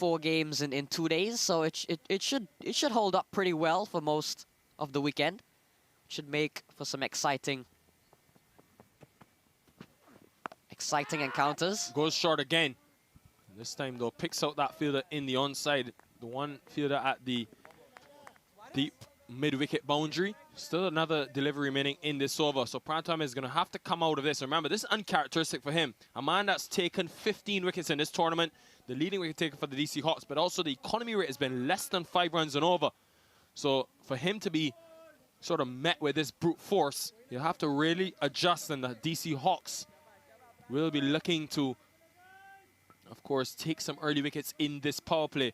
4 games in 2 days, so it should hold up pretty well for most of the weekend. Should make for some exciting encounters. Goes short again. This time, though, picks out that fielder in the onside. The one fielder at the deep mid-wicket boundary. Still another delivery remaining in this over. So Prantham is going to have to come out of this. Remember, this is uncharacteristic for him. A man that's taken 15 wickets in this tournament. The leading wicket taker for the DC Hawks. But also the economy rate has been less than 5 runs and over. So for him to be sort of met with this brute force, you'll have to really adjust. And the DC Hawks will be looking to, of course, take some early wickets in this power play.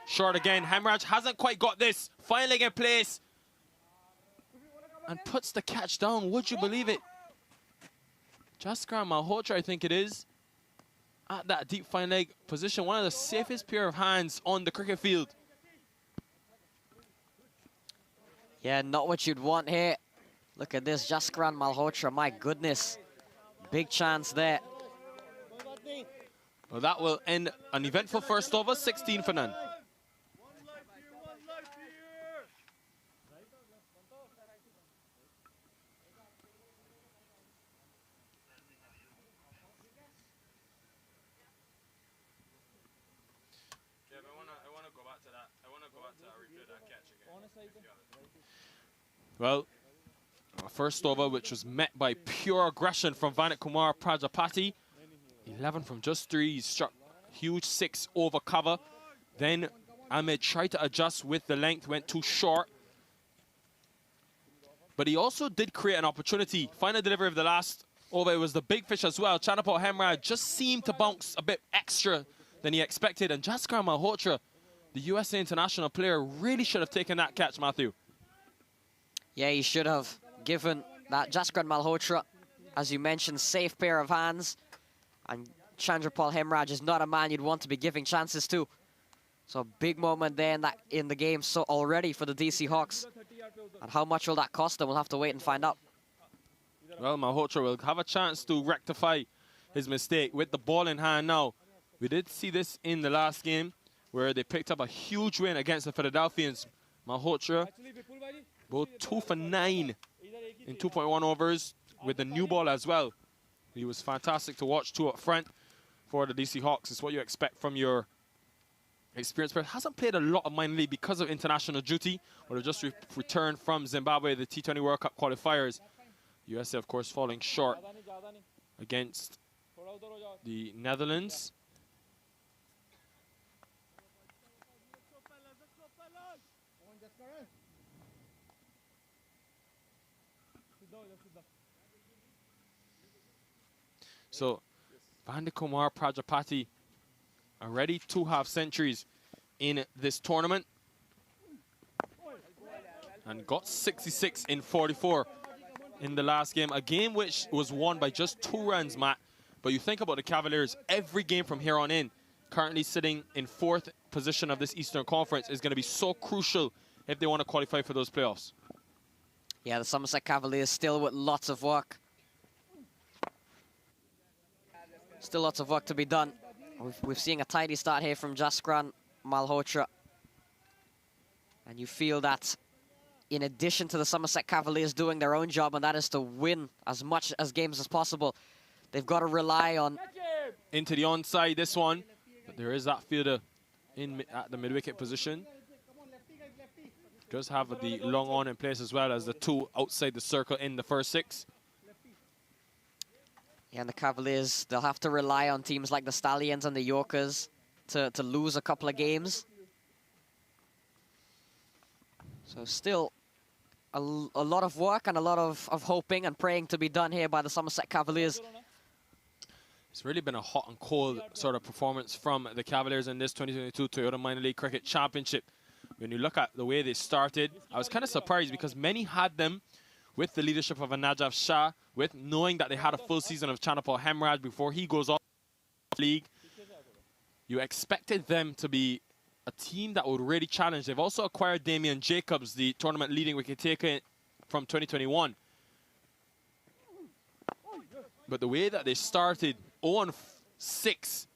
Short again. Hemraj hasn't quite got this. Fine leg in place. And puts the catch down. Would you believe it? Jaskar Malhotra, I think it is, at that deep fine leg position. One of the safest pair of hands on the cricket field. Yeah, not what you'd want here. Look at this, Jaskar Malhotra, my goodness. Big chance there. Well, that will end an eventful first over, 16 for none. Well, our first over, which was met by pure aggression from Vanit Kumar Prajapati. 11 from just 3. He struck huge 6 over cover. Then Ahmed tried to adjust with the length, went too short. But he also did create an opportunity. Final delivery of the last over, it was the big fish as well. Chanapal Hemraj just seemed to bounce a bit extra than he expected. And Jaskar Malhotra, the USA international player, really should have taken that catch, Matthew. Yeah, he should have given that Jaskar Malhotra, as you mentioned, safe pair of hands. And Chandrapal Hemraj is not a man you'd want to be giving chances to. So a big moment there in the game so already for the DC Hawks. And how much will that cost them? We'll have to wait and find out. Well, Malhotra will have a chance to rectify his mistake with the ball in hand now. We did see this in the last game where they picked up a huge win against the Philadelphians. Malhotra, both 2 for 9 in 2.1 overs with the new ball as well. He was fantastic to watch, 2 up front for the DC Hawks. It's what you expect from your experienced player. Hasn't played a lot of minor league because of international duty, but have just returned from Zimbabwe, the T20 World Cup qualifiers. USA, of course, falling short against the Netherlands. So, Vandikumar Prajapati already 2 half-centuries in this tournament. And got 66 in 44 in the last game. A game which was won by just 2 runs, Matt. But you think about the Cavaliers, every game from here on in, currently sitting in 4th position of this Eastern Conference, is going to be so crucial if they want to qualify for those playoffs. Yeah, the Somerset Cavaliers still with lots of work. Still lots of work to be done. We've seen a tidy start here from Jaskar Malhotra. And you feel that in addition to the Somerset Cavaliers doing their own job, and that is to win as much as games as possible, they've got to rely on... Into the onside, this one. But there is that fielder at the mid-wicket position. Does have the long on in place as well as the 2 outside the circle in the first 6. Yeah, and the Cavaliers, they'll have to rely on teams like the Stallions and the Yorkers to lose a couple of games. So still a lot of work and a lot of hoping and praying to be done here by the Somerset Cavaliers. It's really been a hot and cold sort of performance from the Cavaliers in this 2022 Toyota Minor League Cricket Championship. When you look at the way they started, I was kind of surprised because many had them with the leadership of a Najaf Shah, with knowing that they had a full season of Chanapal Hemraj before he goes off the league. You expected them to be a team that would really challenge. They've also acquired Damian Jacobs, the tournament leading wicket taker from 2021. But the way that they started 0-6,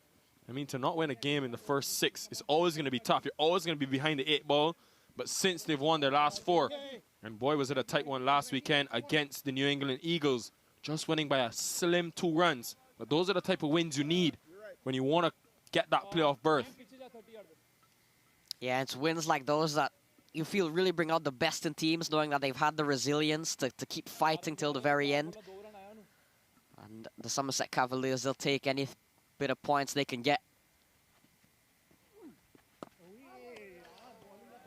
I mean, to not win a game in the first 6 is always going to be tough. You're always going to be behind the 8 ball. But since they've won their last 4, and boy, was it a tight one last weekend against the New England Eagles, just winning by a slim 2 runs. But those are the type of wins you need when you want to get that playoff berth. Yeah, it's wins like those that you feel really bring out the best in teams, knowing that they've had the resilience to keep fighting till the very end. And the Somerset Cavaliers, they'll take any bit of points they can get.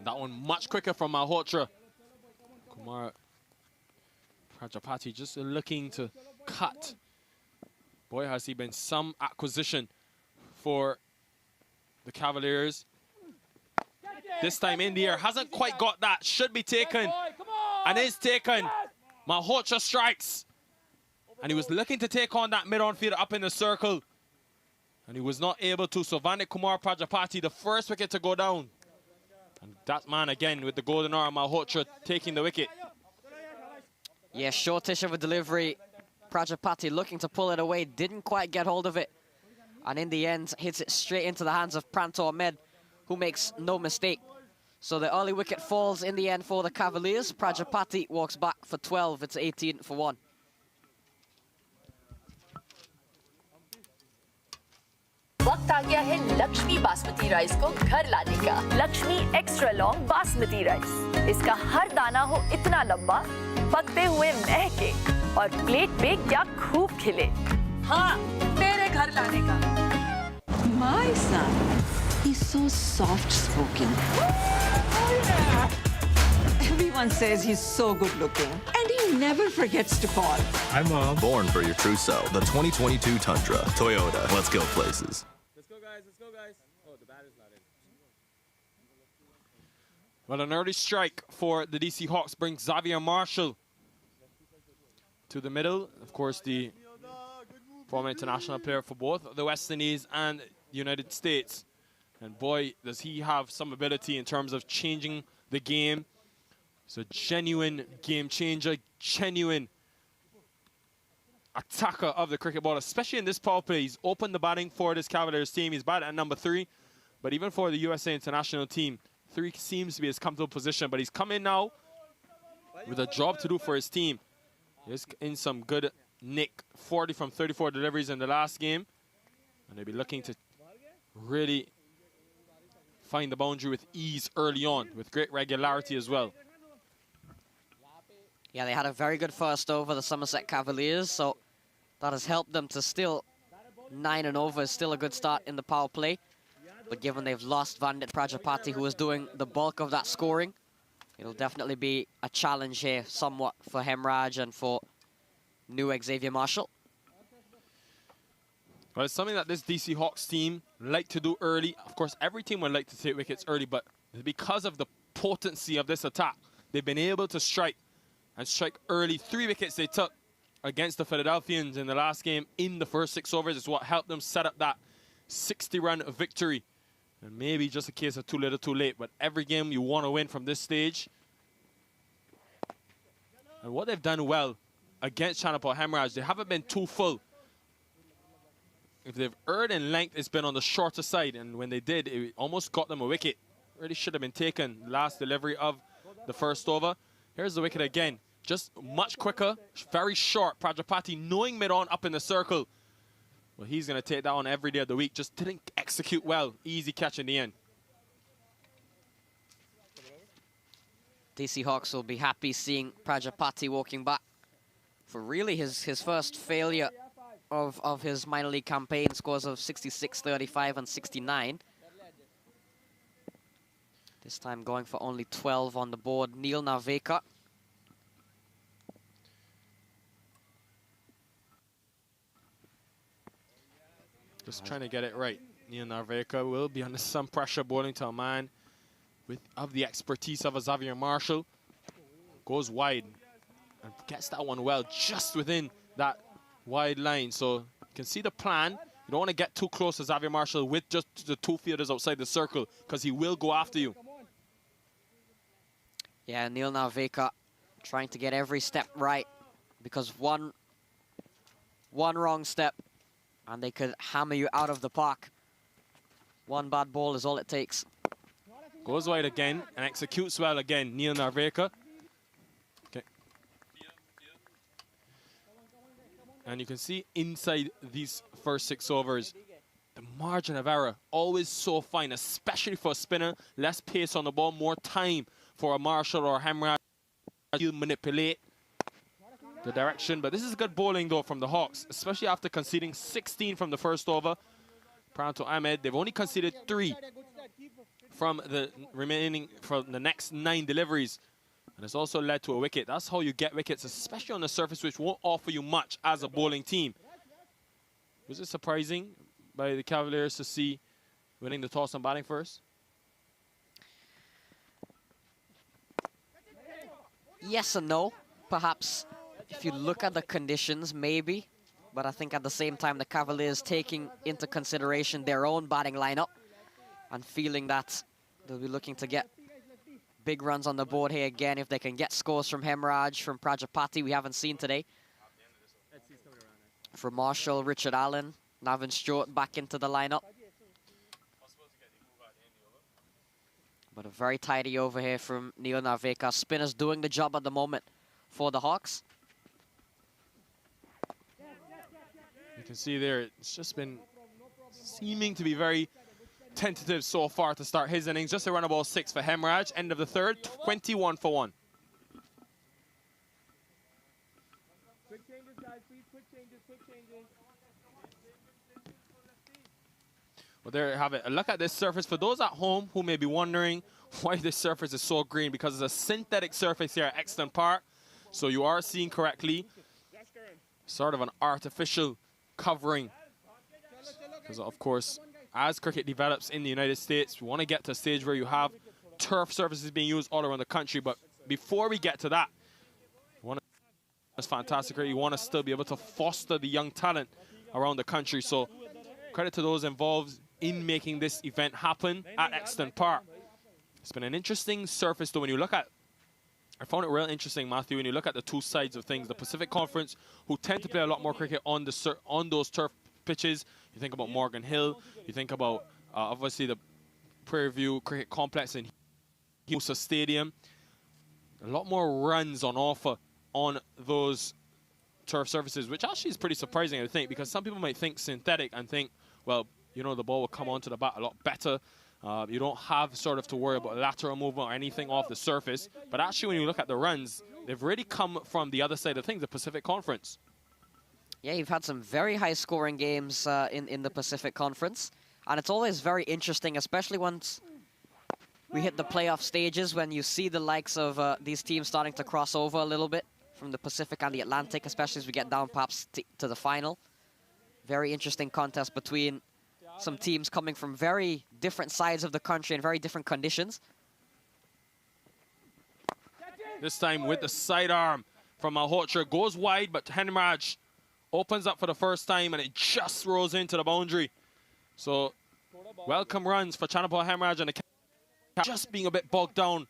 That one much quicker from Malhotra. Kumar Prajapati just looking to cut. Boy, has he been some acquisition for the Cavaliers. This time in the air, hasn't quite got that. Should be taken, and is taken. Malhotra strikes. And he was looking to take on that mid-on fielder up in the circle. And he was not able to. So Vandit Kumar Prajapati, the first wicket to go down. And that man again with the golden arm, Malhotra taking the wicket. Yeah, shortish of a delivery. Prajapati looking to pull it away, didn't quite get hold of it. And in the end, hits it straight into the hands of Pranto Ahmed, who makes no mistake. So the early wicket falls in the end for the Cavaliers. Prajapati walks back for 12. It's 18 for 1. वक्त आ गया है Lakshmi basmati rice को घर लाने का। Lakshmi extra long basmati rice. इसका हर दाना हो इतना लंबा, पकते हुए महके और प्लेट पे क्या खूब खिले। हाँ, तेरे घर लाने का। My son is so soft-spoken. Everyone says he's so good-looking, and he never forgets to call. Hi, Mom. Born for your true self. The 2022 Tundra. Toyota. Let's go places. Let's go, guys. Let's go, guys. Oh, the bat is not in. Well, an early strike for the DC Hawks brings Xavier Marshall to the middle. Of course, the former international player for both the West Indies and the United States. And boy, does he have some ability in terms of changing the game. He's a genuine game changer, genuine attacker of the cricket ball, especially in this power play. He's opened the batting for this Cavaliers team. He's batted at number 3, but even for the USA international team, 3 seems to be his comfortable position. But he's come in now with a job to do for his team. He's in some good nick, 40 from 34 deliveries in the last game. And they'll be looking to really find the boundary with ease early on, with great regularity as well. Yeah, they had a very good first over, the Somerset Cavaliers, so that has helped them to still 9 and over is still a good start in the power play. But given they've lost Vandit Prajapati, who was doing the bulk of that scoring, it'll definitely be a challenge here somewhat for Hemraj and for new Xavier Marshall. Well, it's something that this DC Hawks team like to do early. Of course, every team would like to take wickets early, but because of the potency of this attack, they've been able to strike and strike early. 3 wickets they took against the Philadelphians in the last game in the first 6 overs is what helped them set up that 60-run victory. And maybe just a case of too little, too late. But every game you want to win from this stage. And what they've done well against Chanapal Hemraj, they haven't been too full. If they've erred in length, it's been on the shorter side. And when they did, it almost got them a wicket. Really should have been taken. Last delivery of the first over. Here's the wicket again. Just much quicker, very short. Prajapati knowing mid-on up in the circle. Well, he's going to take that on every day of the week. Just didn't execute well. Easy catch in the end. DC Hawks will be happy seeing Prajapati walking back for really his first failure of his minor league campaign. Scores of 66, 35, and 69. This time going for only 12 on the board. Neil Narvekar. Just trying to get it right. Neil Narvekar will be under some pressure bowling to a man of the expertise of a Xavier Marshall. Goes wide and gets that one well, just within that wide line. So you can see the plan. You don't want to get too close to Xavier Marshall with just the 2 fielders outside the circle, because he will go after you. Yeah, Neil Narvekar trying to get every step right, because one One wrong step, and they could hammer you out of the park. One bad ball is all it takes. Goes wide again and executes well again, Neil Narveka. Okay. And you can see inside these first 6 overs, the margin of error always so fine, especially for a spinner. Less pace on the ball, more time for a Marshall or a Hemraj to manipulate the direction. But this is good bowling, though, from the Hawks, especially after conceding 16 from the first over. Pranto Ahmed, they've only conceded 3 from the next 9 deliveries. And it's also led to a wicket. That's how you get wickets, especially on the surface, which won't offer you much as a bowling team. Was it surprising by the Cavaliers to see winning the toss and batting first? Yes and no. Perhaps if you look at the conditions, maybe. But I think at the same time, the Cavaliers taking into consideration their own batting lineup and feeling that they'll be looking to get big runs on the board here again if they can get scores from Hemraj, from Prajapati, we haven't seen today. From Marshall, Richard Allen, Navin Stewart back into the lineup. But a very tidy over here from Neil Narveka. Spinners doing the job at the moment for the Hawks. You can see there, it's just been seeming to be very tentative so far to start his innings. Just a run of ball 6 for Hemraj. End of the third, 21 for 1. Quick changes, guys, please. Quick changes. Well, there you have it. A look at this surface. For those at home who may be wondering why this surface is so green, because it's a synthetic surface here at Exton Park. So you are seeing correctly, sort of an artificial covering. Because, of course, as cricket develops in the United States, we want to get to a stage where you have turf surfaces being used all around the country. But before we get to that, it's fantastic. You want to still be able to foster the young talent around the country. So credit to those involved in making this event happen at Exton Park. It's been an interesting surface, though, when you look at, I found it real interesting, Matthew, when you look at the two sides of things. The Pacific Conference, who tend to play a lot more cricket on those turf pitches. You think about Morgan Hill. You think about, obviously, the Prairie View Cricket Complex in Musa Stadium. A lot more runs on offer on those turf surfaces, which actually is pretty surprising, I think, because some people might think synthetic and think, well, you know, the ball will come onto the bat a lot better. You don't have sort of to worry about lateral movement or anything off the surface. But actually, when you look at the runs, they've really come from the other side of things, the Pacific Conference. Yeah, you've had some very high-scoring games in the Pacific Conference. And it's always very interesting, especially once we hit the playoff stages, when you see the likes of these teams starting to cross over a little bit from the Pacific and the Atlantic, especially as we get down perhaps to the final. Very interesting contest between some teams coming from very different sides of the country and very different conditions. This time with the sidearm from Malhotra. Goes wide, but Hemraj opens up for the first time, and it just rolls into the boundary. So, welcome runs for Chanapal Hemraj, and the just being a bit bogged down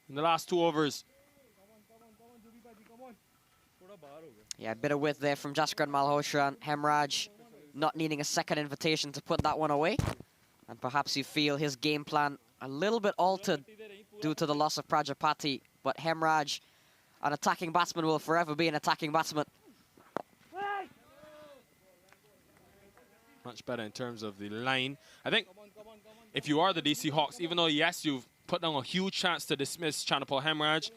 in the last 2 overs. Yeah, a bit of width there from Jaskran Malhotra, and Hemraj not needing a second invitation to put that one away. And perhaps you feel his game plan a little bit altered due to the loss of Prajapati. But Hemraj, an attacking batsman, will forever be an attacking batsman. Much better in terms of the line. I think if you are the DC Hawks, even though, yes, you've put down a huge chance to dismiss Chanapal Hemraj,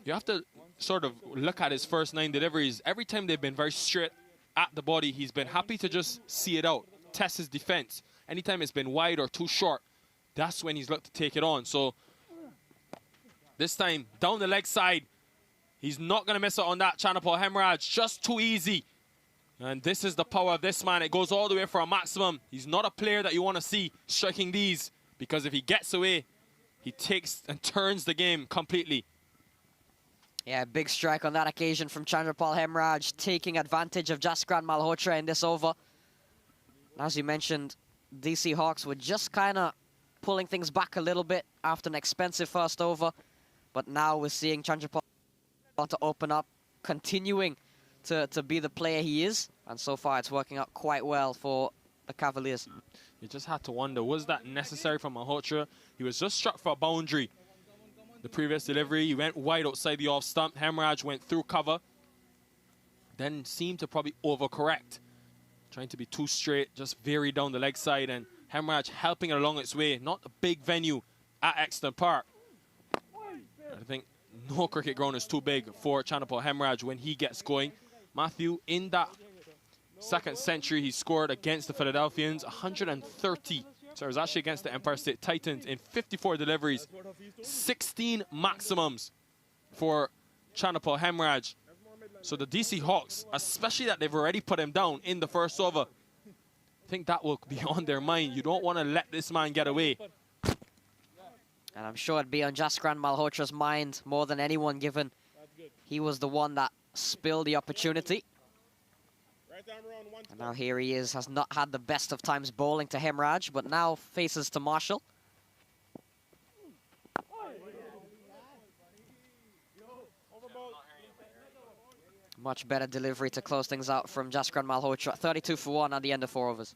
you have to sort of look at his first 9 deliveries. Every time they've been very straight at the body, he's been happy to just see it out, test his defense. Anytime it's been wide or too short, that's when he's looked to take it on. So this time, down the leg side, he's not going to miss it on that Chanapal Hemraj. Just too easy. And this is the power of this man. It goes all the way for a maximum. He's not a player that you want to see striking these, because if he gets away, he takes and turns the game completely. Yeah, big strike on that occasion from Chandrapal Hemraj, taking advantage of Jaskran Malhotra in this over. As you mentioned, DC Hawks were just kind of pulling things back a little bit after an expensive first over. But now we're seeing Chandrapal to open up, continuing to be the player he is. And so far, it's working out quite well for the Cavaliers. You just had to wonder, was that necessary from Malhotra? He was just struck for a boundary. The previous delivery, he went wide outside the off stump. Hemraj went through cover. Then seemed to probably overcorrect. Trying to be too straight, just vary down the leg side. And Hemraj helping it along its way. Not a big venue at Exton Park. I think no cricket ground is too big for Chanapal Hemraj when he gets going. Matthew, in that second century he scored against the Philadelphians, 130. So it was actually against the Empire State Titans in 54 deliveries. 16 maximums for Chanapal Hemraj. So the DC Hawks, especially that they've already put him down in the first over, I think that will be on their mind. You don't want to let this man get away. And I'm sure it'd be on Jaskran Malhotra's mind more than anyone, given he was the one that spilled the opportunity. And now here he is, has not had the best of times bowling to Hemraj, but now faces to Marshall. Much better delivery to close things out from Jaskran Malhotra. 32 for 1 at the end of 4 overs.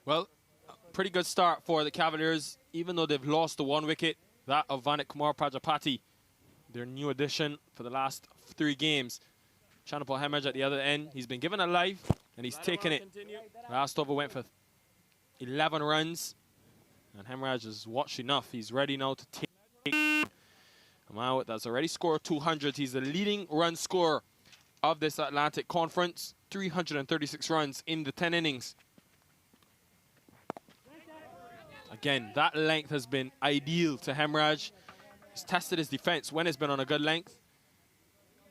Well, pretty good start for the Cavaliers, even though they've lost the 1 wicket, that of Vanik Kumar Prajapati, their new addition for the last 3 games. Chanapal Hemraj at the other end, he's been given a life and he's taken it. Last over went for 11 runs, and Hemraj has watched enough. He's ready now to take him out. That's already scored 200. He's the leading run scorer of this Atlantic Conference, 336 runs in the 10 innings. Again, that length has been ideal to Hemraj. He's tested his defense when it's been on a good length.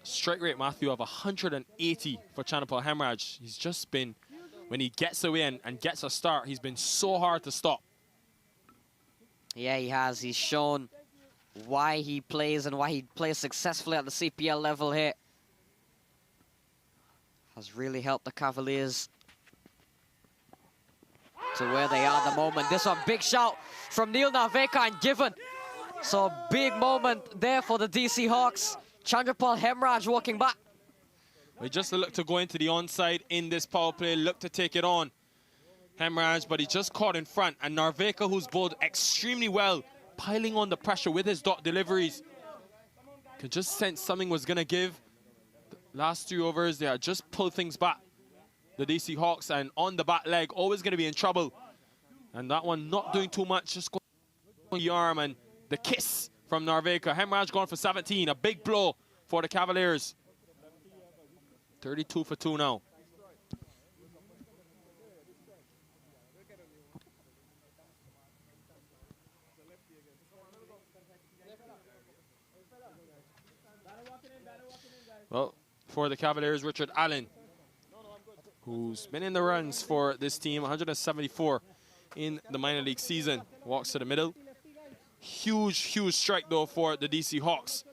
Strike rate, Matthew, of 180 for Chanapal Hemraj. He's just been, when he gets away and gets a start, he's been so hard to stop. Yeah, he has. He's shown why he plays and why he plays successfully at the CPL level here. Has really helped the Cavaliers to where they are at the moment. This one, big shout from Neil Narvekar and given. So big moment there for the DC Hawks. Chandrapal Hemraj walking back. He just looked to go into the onside in this power play, looked to take it on Hemraj, but he just caught in front. And Narvekar, who's bowled extremely well, piling on the pressure with his dot deliveries. Could just sense something was going to give. The last 3 overs, they had just pulled things back. The DC Hawks, and on the back leg, always going to be in trouble. And that one not doing too much, just going the arm and the kiss from Narvekar. Hemraj going for 17, a big blow for the Cavaliers. 32 for 2 now. Well, for the Cavaliers, Richard Allen, who's been in the runs for this team, 174 in the minor league season, walks to the middle. Huge, huge strike, though, for the DC Hawks.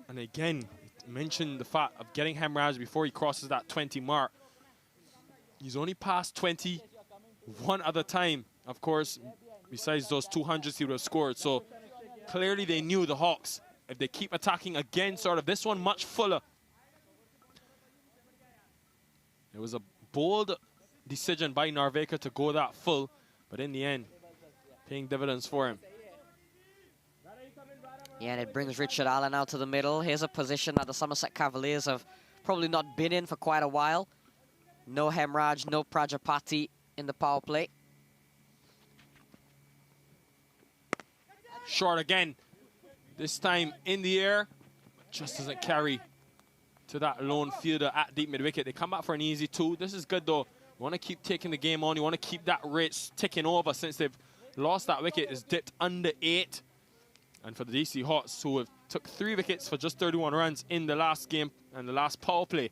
And again, mentioned the fact of getting Hemraj before he crosses that 20 mark. He's only passed 20 one other time, of course, besides those 200s he would have scored. So clearly they knew, the Hawks, if they keep attacking again, sort of this one much fuller. It was a bold decision by Narvekar to go that full, but in the end, paying dividends for him. Yeah, and it brings Richard Allen out to the middle. Here's a position that the Somerset Cavaliers have probably not been in for quite a while. No Hemraj, no Prajapati in the power play. Short again. This time in the air, just doesn't carry to that lone fielder at deep mid-wicket. They come back for an easy 2. This is good, though. You want to keep taking the game on. You want to keep that rate ticking over. Since they've lost that wicket, it's dipped under 8. And for the DC Hawks, who have took 3 wickets for just 31 runs in the last game and the last power play.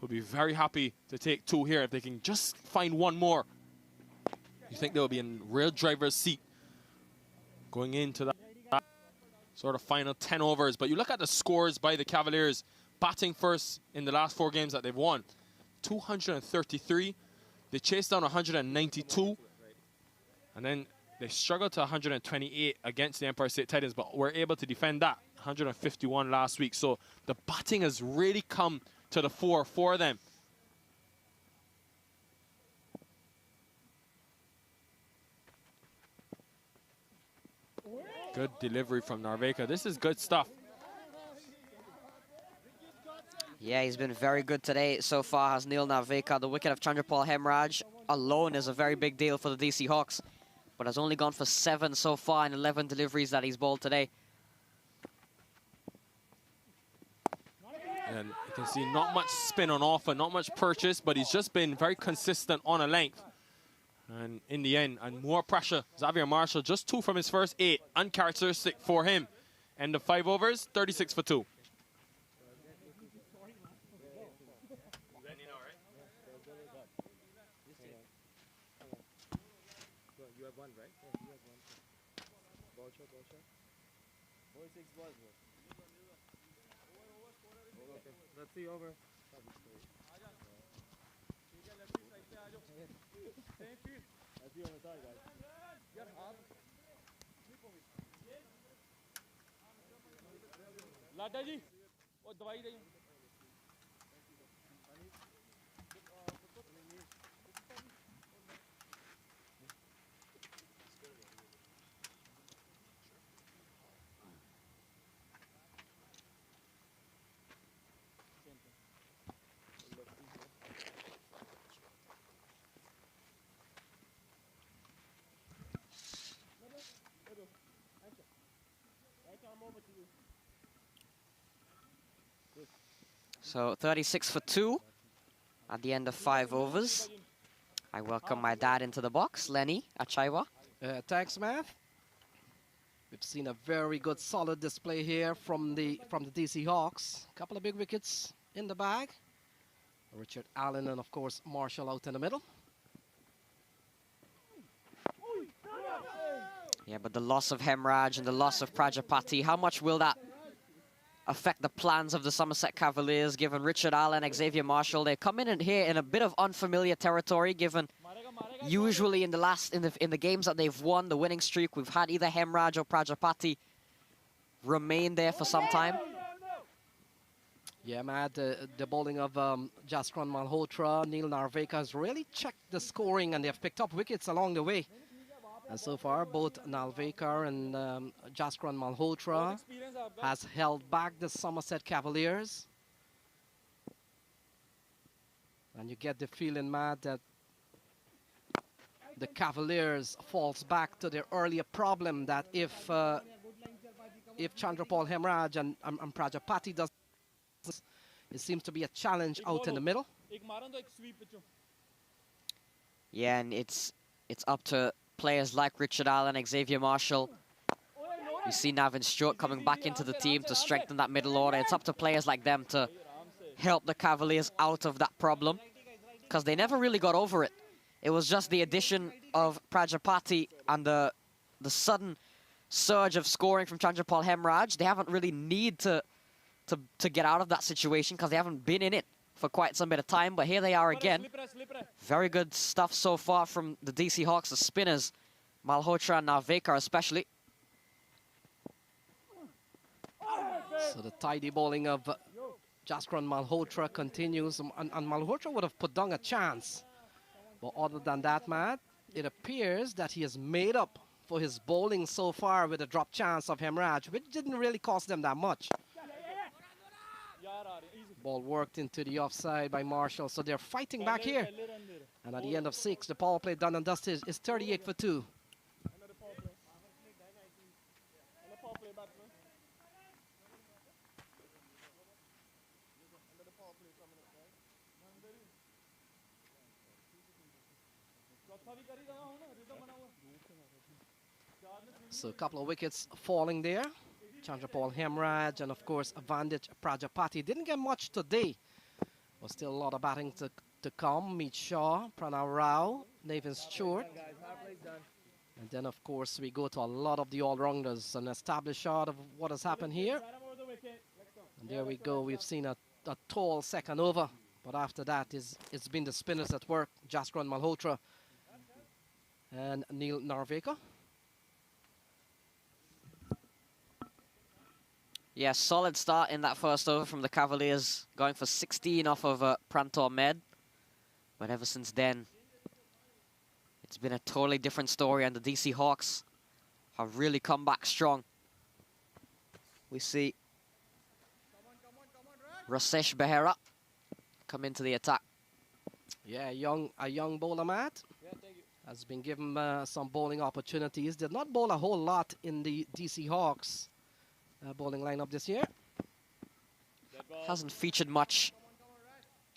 Will be very happy to take 2 here. If they can just find 1 more, you think they'll be in real driver's seat going into that sort of final 10 overs. But you look at the scores by the Cavaliers, batting first in the last 4 games that they've won. 233. They chased down 192. And then they struggled to 128 against the Empire State Titans, but were able to defend that. 151 last week. So the batting has really come to the fore for them. Good delivery from Narveka. This is good stuff. Yeah, he's been very good today so far, has Neil Narveka. The wicket of Chandrapal Hemraj alone is a very big deal for the DC Hawks, but has only gone for 7 so far in 11 deliveries that he's bowled today. And you can see not much spin on offer, not much purchase, but he's just been very consistent on a length. And in the end, and more pressure. Xavier Marshall, just 2 from his first 8. Uncharacteristic for him. End of 5 overs, 36 for 2. You have 1, right? Yeah, you have 1. Ball shot, ball shot. Ball 6 balls, bro. Okay, let's see over. Let's see on the side, guys. लाडा जी वो दवाई दें So 36 for 2 at the end of 5 overs. I welcome my dad into the box, Lenny Achaiwa. Thanks, Matt. We've seen a very good, solid display here from the DC Hawks. A couple of big wickets in the bag. Richard Allen and, of course, Marshall out in the middle. Yeah, but the loss of Hemraj and the loss of Prajapati, how much will that affect the plans of the Somerset Cavaliers, given Richard Allen, Xavier Marshall? They come in here in a bit of unfamiliar territory, given usually in the games that they've won, the winning streak, we've had either Hemraj or Prajapati remain there for some time. Yeah, Matt, the bowling of Jaskran Malhotra, Neil Narveka has really checked the scoring, and they've picked up wickets along the way. And so far, both Narveka and Jaskran Malhotra has held back the Somerset Cavaliers. And you get the feeling, Matt, that the Cavaliers falls back to their earlier problem, that if Chandrapal Hemraj and Prajapati does, it seems to be a challenge out in the middle. Yeah, and it's up to players like Richard Allen, Xavier Marshall. You see Navin Stewart coming back into the team to strengthen that middle order. It's up to players like them to help the Cavaliers out of that problem, because they never really got over it. It was just the addition of Prajapati and the sudden surge of scoring from Chandrapal Hemraj. They haven't really need to get out of that situation, because they haven't been in it for quite some bit of time, but here they are again. Very good stuff so far from the DC Hawks, the spinners, Malhotra and Narveka especially. So the tidy bowling of Jaskran Malhotra continues, and Malhotra would have put down a chance. But other than that, Matt, it appears that he has made up for his bowling so far with a drop chance of Hemraj, which didn't really cost them that much. Ball worked into the offside by Marshall, so they're fighting back here. And at the end of 6, the power play done and dusted is 38 for 2. So a couple of wickets falling there. Chandrapal Hemraj, and of course Vandit Prajapati. Didn't get much today, but still a lot of batting to come. Meet Shaw, Pranav Rao, Nathan Stewart. And then of course we go to a lot of the all-rounders. An established shot of what has happened here. And there we go, we've seen a tall second over. But after that, it's been the spinners at work. Jaskran Malhotra and Neil Narvekar. Yeah, solid start in that first over from the Cavaliers, going for 16 off of Prantor Med. But ever since then, it's been a totally different story, and the DC Hawks have really come back strong. We see Rasesh Behera come into the attack. Yeah, a young bowler, Matt, has been given some bowling opportunities. Did not bowl a whole lot in the DC Hawks bowling lineup this year. Hasn't featured much,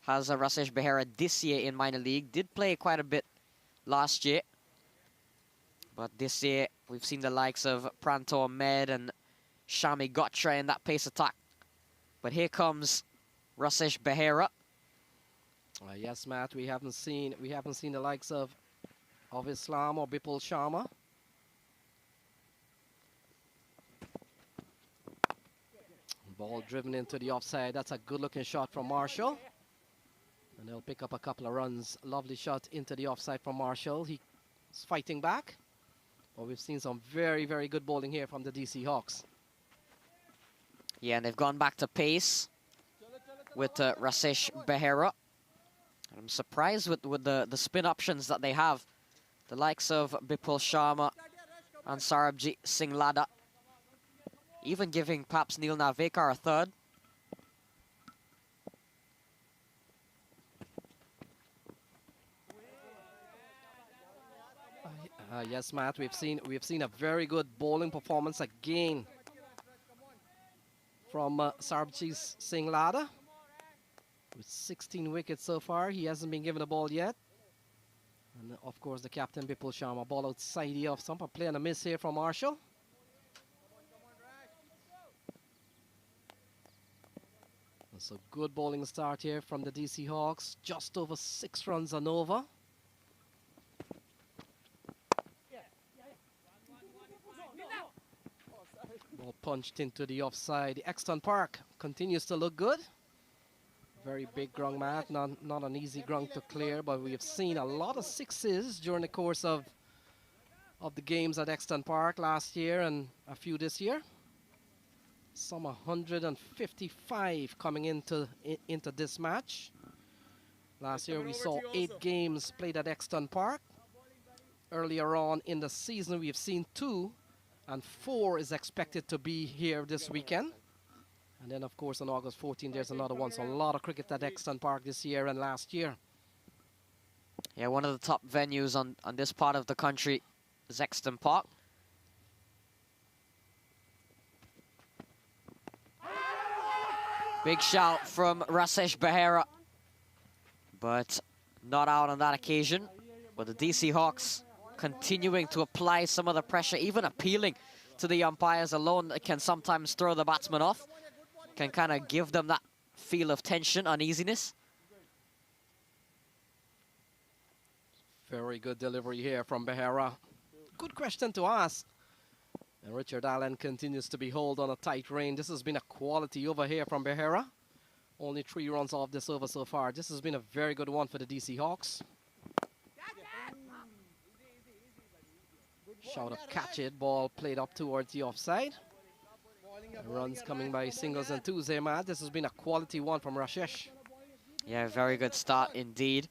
has Rasesh Behera this year in minor league. Did play quite a bit last year, but this year we've seen the likes of Prantor Med and Shami Gotra in that pace attack. But here comes Rasesh Behera. Yes, Matt, we haven't seen the likes of Islam or Bipul Sharma. Ball driven into the offside. That's a good-looking shot from Marshall. And they'll pick up a couple of runs. Lovely shot into the offside from Marshall. He's fighting back. But we've seen some very, very good bowling here from the DC Hawks. Yeah, and they've gone back to pace with Rasesh Behera. I'm surprised with the spin options that they have. The likes of Bipul Sharma and Sarabjit Singh Lada. Even giving perhaps Neil Narvekar a third. Yes, Matt, we've seen a very good bowling performance again from Sarabjit Singh Lada. With 16 wickets so far, he hasn't been given a ball yet. And of course, the captain Bipul Sharma, ball outside the off stump. A play and a miss here from Marshall. So good bowling start here from the DC Hawks. Just over 6 runs and over. Ball punched into the offside. The Exton Park continues to look good. Very big ground, Matt. Not an easy ground to clear, but we have seen a lot of sixes during the course of the games at Exton Park last year and a few this year. Some 155 coming into this match. Last year we saw 8 games played at Exton Park. Earlier on in the season we have seen 2, and 4 is expected to be here this weekend. And then of course on August 14 there's another one. So a lot of cricket at Exton Park this year and last year. Yeah, one of the top venues on this part of the country is Exton Park. Big shout from Rasesh Behera, but not out on that occasion. But the DC Hawks continuing to apply some of the pressure, even appealing to the umpires alone that can sometimes throw the batsman off, can kind of give them that feel of tension, uneasiness. Very good delivery here from Behera. Good question to ask. And Richard Allen continues to be held on a tight rein. This has been a quality over here from Behera. Only 3 runs off this over so far. This has been a very good one for the DC Hawks. Shout of catch it. Ball played up towards the offside. Runs coming by singles and twos there, Matt. This has been a quality one from Rasesh. Yeah, very good start indeed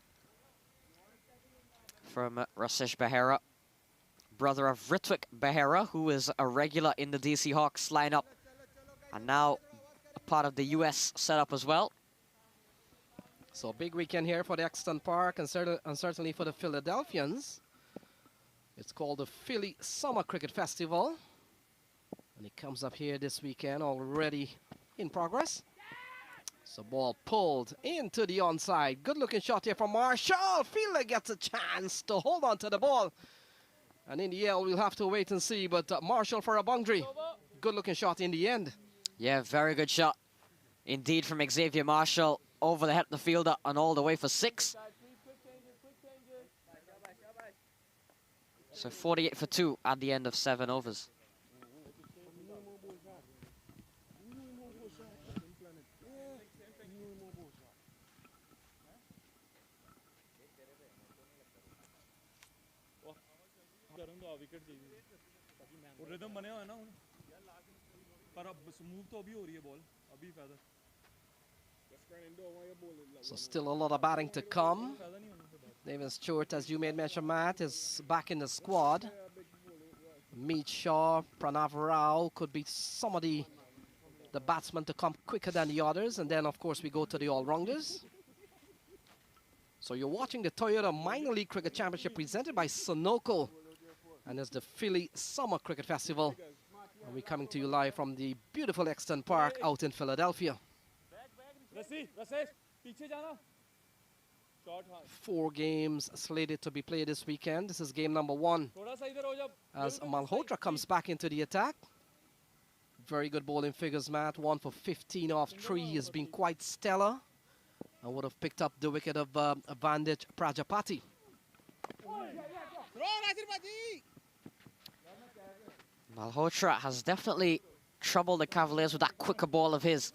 from Rasesh Behera. Brother of Ritwik Behera, who is a regular in the DC Hawks lineup and now a part of the US setup as well. So big weekend here for the Exton Park and certainly for the Philadelphians. It's called the Philly Summer Cricket Festival. And it comes up here this weekend, already in progress. So ball pulled into the onside. Good looking shot here from Marshall. Fielder gets a chance to hold on to the ball. And in the air, we'll have to wait and see. But Marshall for a boundary. good looking shot in the end. Yeah, very good shot indeed from Xavier Marshall over the head of the fielder and all the way for 6. So 48 for 2 at the end of 7 overs. Rhythm बने हुए हैं ना पर अब move तो अभी हो रही है बॉल अभी फायदा So still a lot of batting to come. David Stewart, as you made mention, Matt, is back in the squad. Meet Shaw, Pranav Rao could be some of the batsmen to come quicker than the others. And then, of course, we go to the all-rounders. So you're watching the Toyota Minor League Cricket Championship presented by Sunoco. And it's the Philly Summer Cricket Festival. And we're coming to you live from the beautiful Exton Park out in Philadelphia. 4 games slated to be played this weekend. This is game number 1 as Malhotra comes back into the attack. Very good bowling figures, Matt. 1 for 15 off 3. He has been quite stellar and would have picked up the wicket of Vandit Prajapati. Malhotra has definitely troubled the Cavaliers with that quicker ball of his.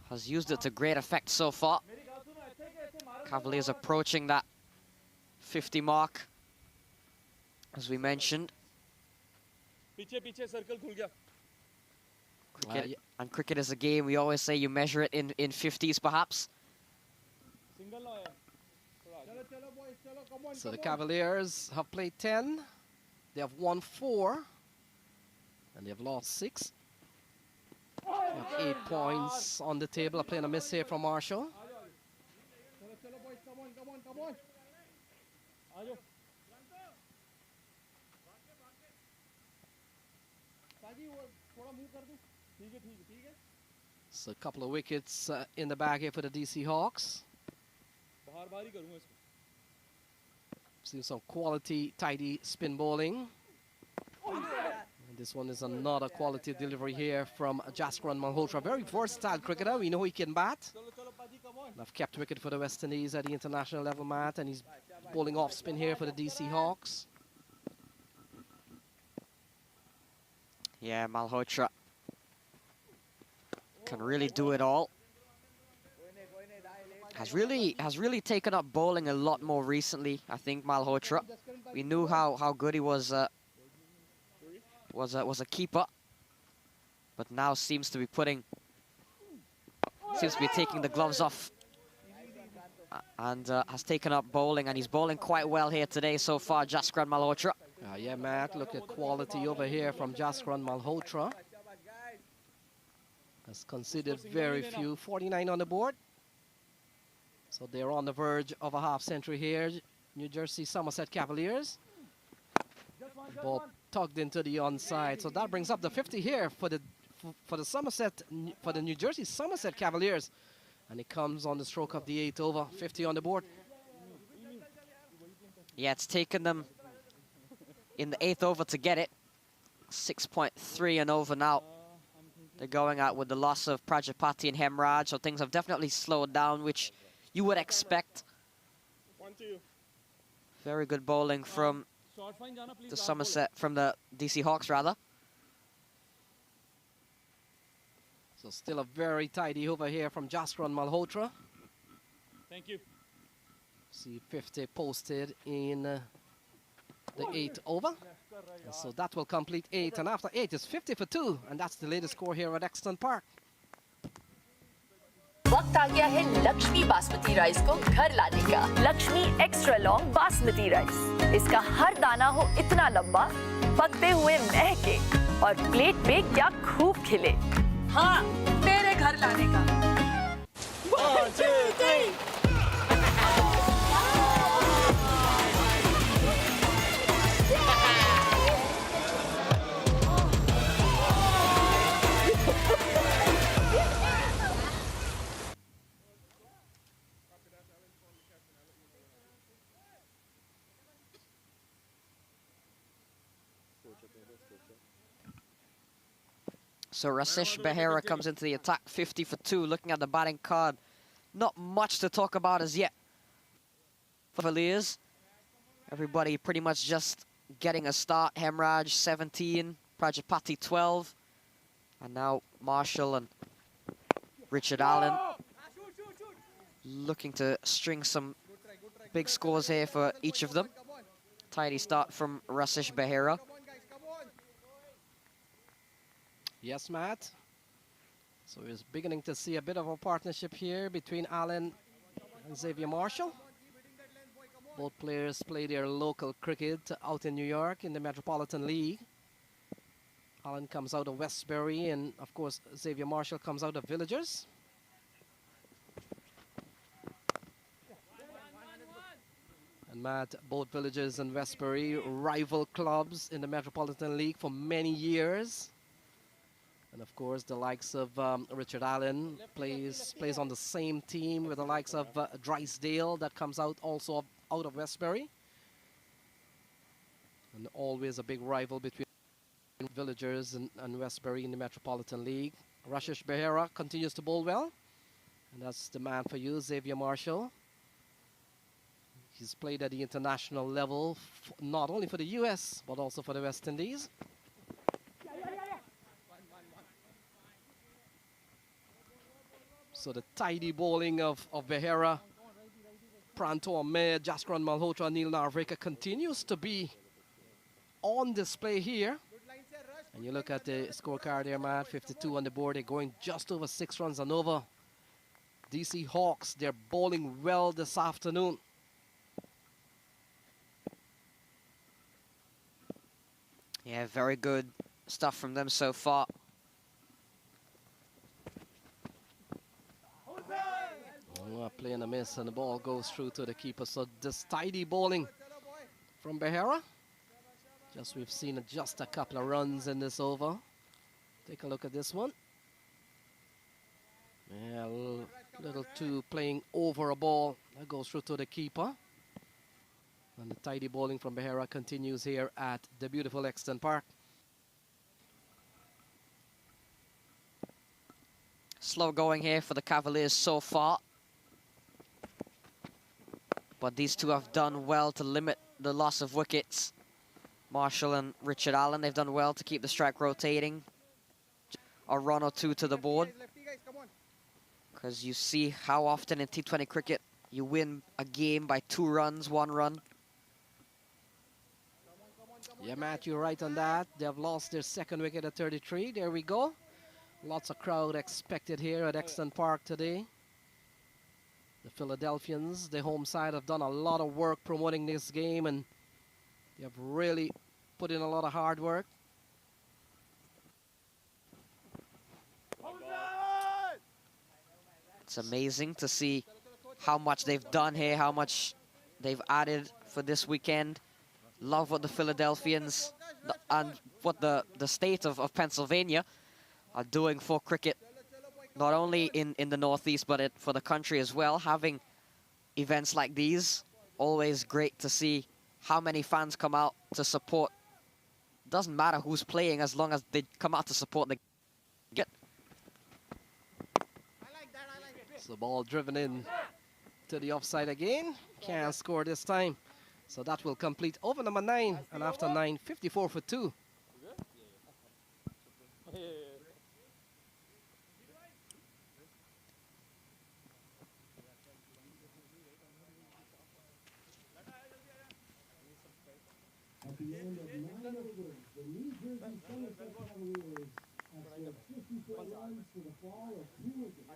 Has used it to great effect so far. Cavaliers approaching that 50 mark, as we mentioned. Cricket, and cricket is a game, we always say you measure it in 50s perhaps. So the Cavaliers have played 10. They have won 4. And they have lost 6. They have 8 points on the table. A play and a miss here from Marshall. So a couple of wickets in the bag here for the DC Hawks. See some quality, tidy spin bowling. And this one is another quality delivery here from Jaskran Malhotra. Very versatile cricketer. We know he can bat. I've kept wicket for the West Indies at the international level, Matt, and he's bowling off spin here for the DC Hawks. Yeah, Malhotra can really do it all. Has really taken up bowling a lot more recently, I think, Malhotra. We knew how good he was a keeper, but now seems to be taking the gloves off and has taken up bowling, and he's bowling quite well here today so far, Jaskran Malhotra. Yeah, Matt, look at quality over here from Jaskran Malhotra. Has conceded very few, 49 on the board. So they're on the verge of a half-century here, New Jersey Somerset Cavaliers. Ball tugged into the onside, so that brings up the 50 here for the New Jersey Somerset Cavaliers, and it comes on the stroke of the 8th over, 50 on the board. Yeah, it's taken them in the 8th over to get it. 6.3 and over now. They're going out with the loss of Prajapati and Hemraj, so things have definitely slowed down, which you would expect. Very good bowling from the Somerset, from the DC Hawks rather. So still a very tidy over here from Jaskran Malhotra. Thank you. See 50 posted in the 8th over. And so that will complete 8, and after 8 is 50 for 2, and that's the latest score here at Exton Park. वक्त आ गया है Lakshmi basmati rice को घर लाने का। Lakshmi extra long basmati rice. इसका हर दाना हो इतना लंबा, पकते हुए महके और प्लेट पे क्या खूब खिले। हाँ, तेरे घर लाने का। 1, 2, 3. So Rasish Behera comes into the attack, 50 for 2. Looking at the batting card, not much to talk about as yet. Cavaliers, everybody pretty much just getting a start. Hemraj 17, Prajapati 12, and now Marshall and Richard Allen looking to string some big scores here for each of them. Tidy start from Rasish Behera. Yes, Matt. So we're beginning to see a bit of a partnership here between Allen and Xavier Marshall. Both players play their local cricket out in New York in the Metropolitan League. Allen comes out of Westbury, and of course Xavier Marshall comes out of Villagers. And Matt, both Villagers and Westbury, rival clubs in the Metropolitan League for many years. And of course, the likes of Richard Allen plays on the same team with the likes of Drysdale, that comes out also out of Westbury. And always a big rival between Villagers and Westbury in the Metropolitan League. Rasish Behera continues to bowl well. And that's the man for you, Xavier Marshall. He's played at the international level, not only for the US, but also for the West Indies. So the tidy bowling of Behera, Pranto Ahmed, Jaskran Malhotra, Neil Narveka continues to be on display here. And you look at the scorecard there, Matt, 52 on the board. They're going just over 6 runs and over. DC Hawks, they're bowling well this afternoon. Yeah, very good stuff from them so far. Oh, a play and a miss, and the ball goes through to the keeper. So this tidy bowling from Behera. We've seen just a couple of runs in this over. Take a look at this one. Yeah, little too playing over a ball. That goes through to the keeper. And the tidy bowling from Behera continues here at the beautiful Exton Park. Slow going here for the Cavaliers so far. But these two have done well to limit the loss of wickets. Marshall and Richard Allen, they've done well to keep the strike rotating. A run or two to the board. Because you see how often in T20 cricket you win a game by 2 runs, 1 run. Yeah, Matt, you're right on that. They have lost their second wicket at 33. There we go. Lots of crowd expected here at Exton Park today. The Philadelphians, the home side, have done a lot of work promoting this game, and they have really put in a lot of hard work. It's amazing to see how much they've done here, how much they've added for this weekend. Love what the Philadelphians and what the state of Pennsylvania are doing for cricket, not only in the Northeast, but for the country as well. Having events like these, always great to see how many fans come out to support. Doesn't matter who's playing as long as they come out to support the get. So ball driven in to the offside again. Can't score this time. So that will complete over number 9, and after 9, 54 for 2. At the end of 9 overs, the New Jersey Somerset Cavaliers have scored 54 runs for the fall of 2 wickets.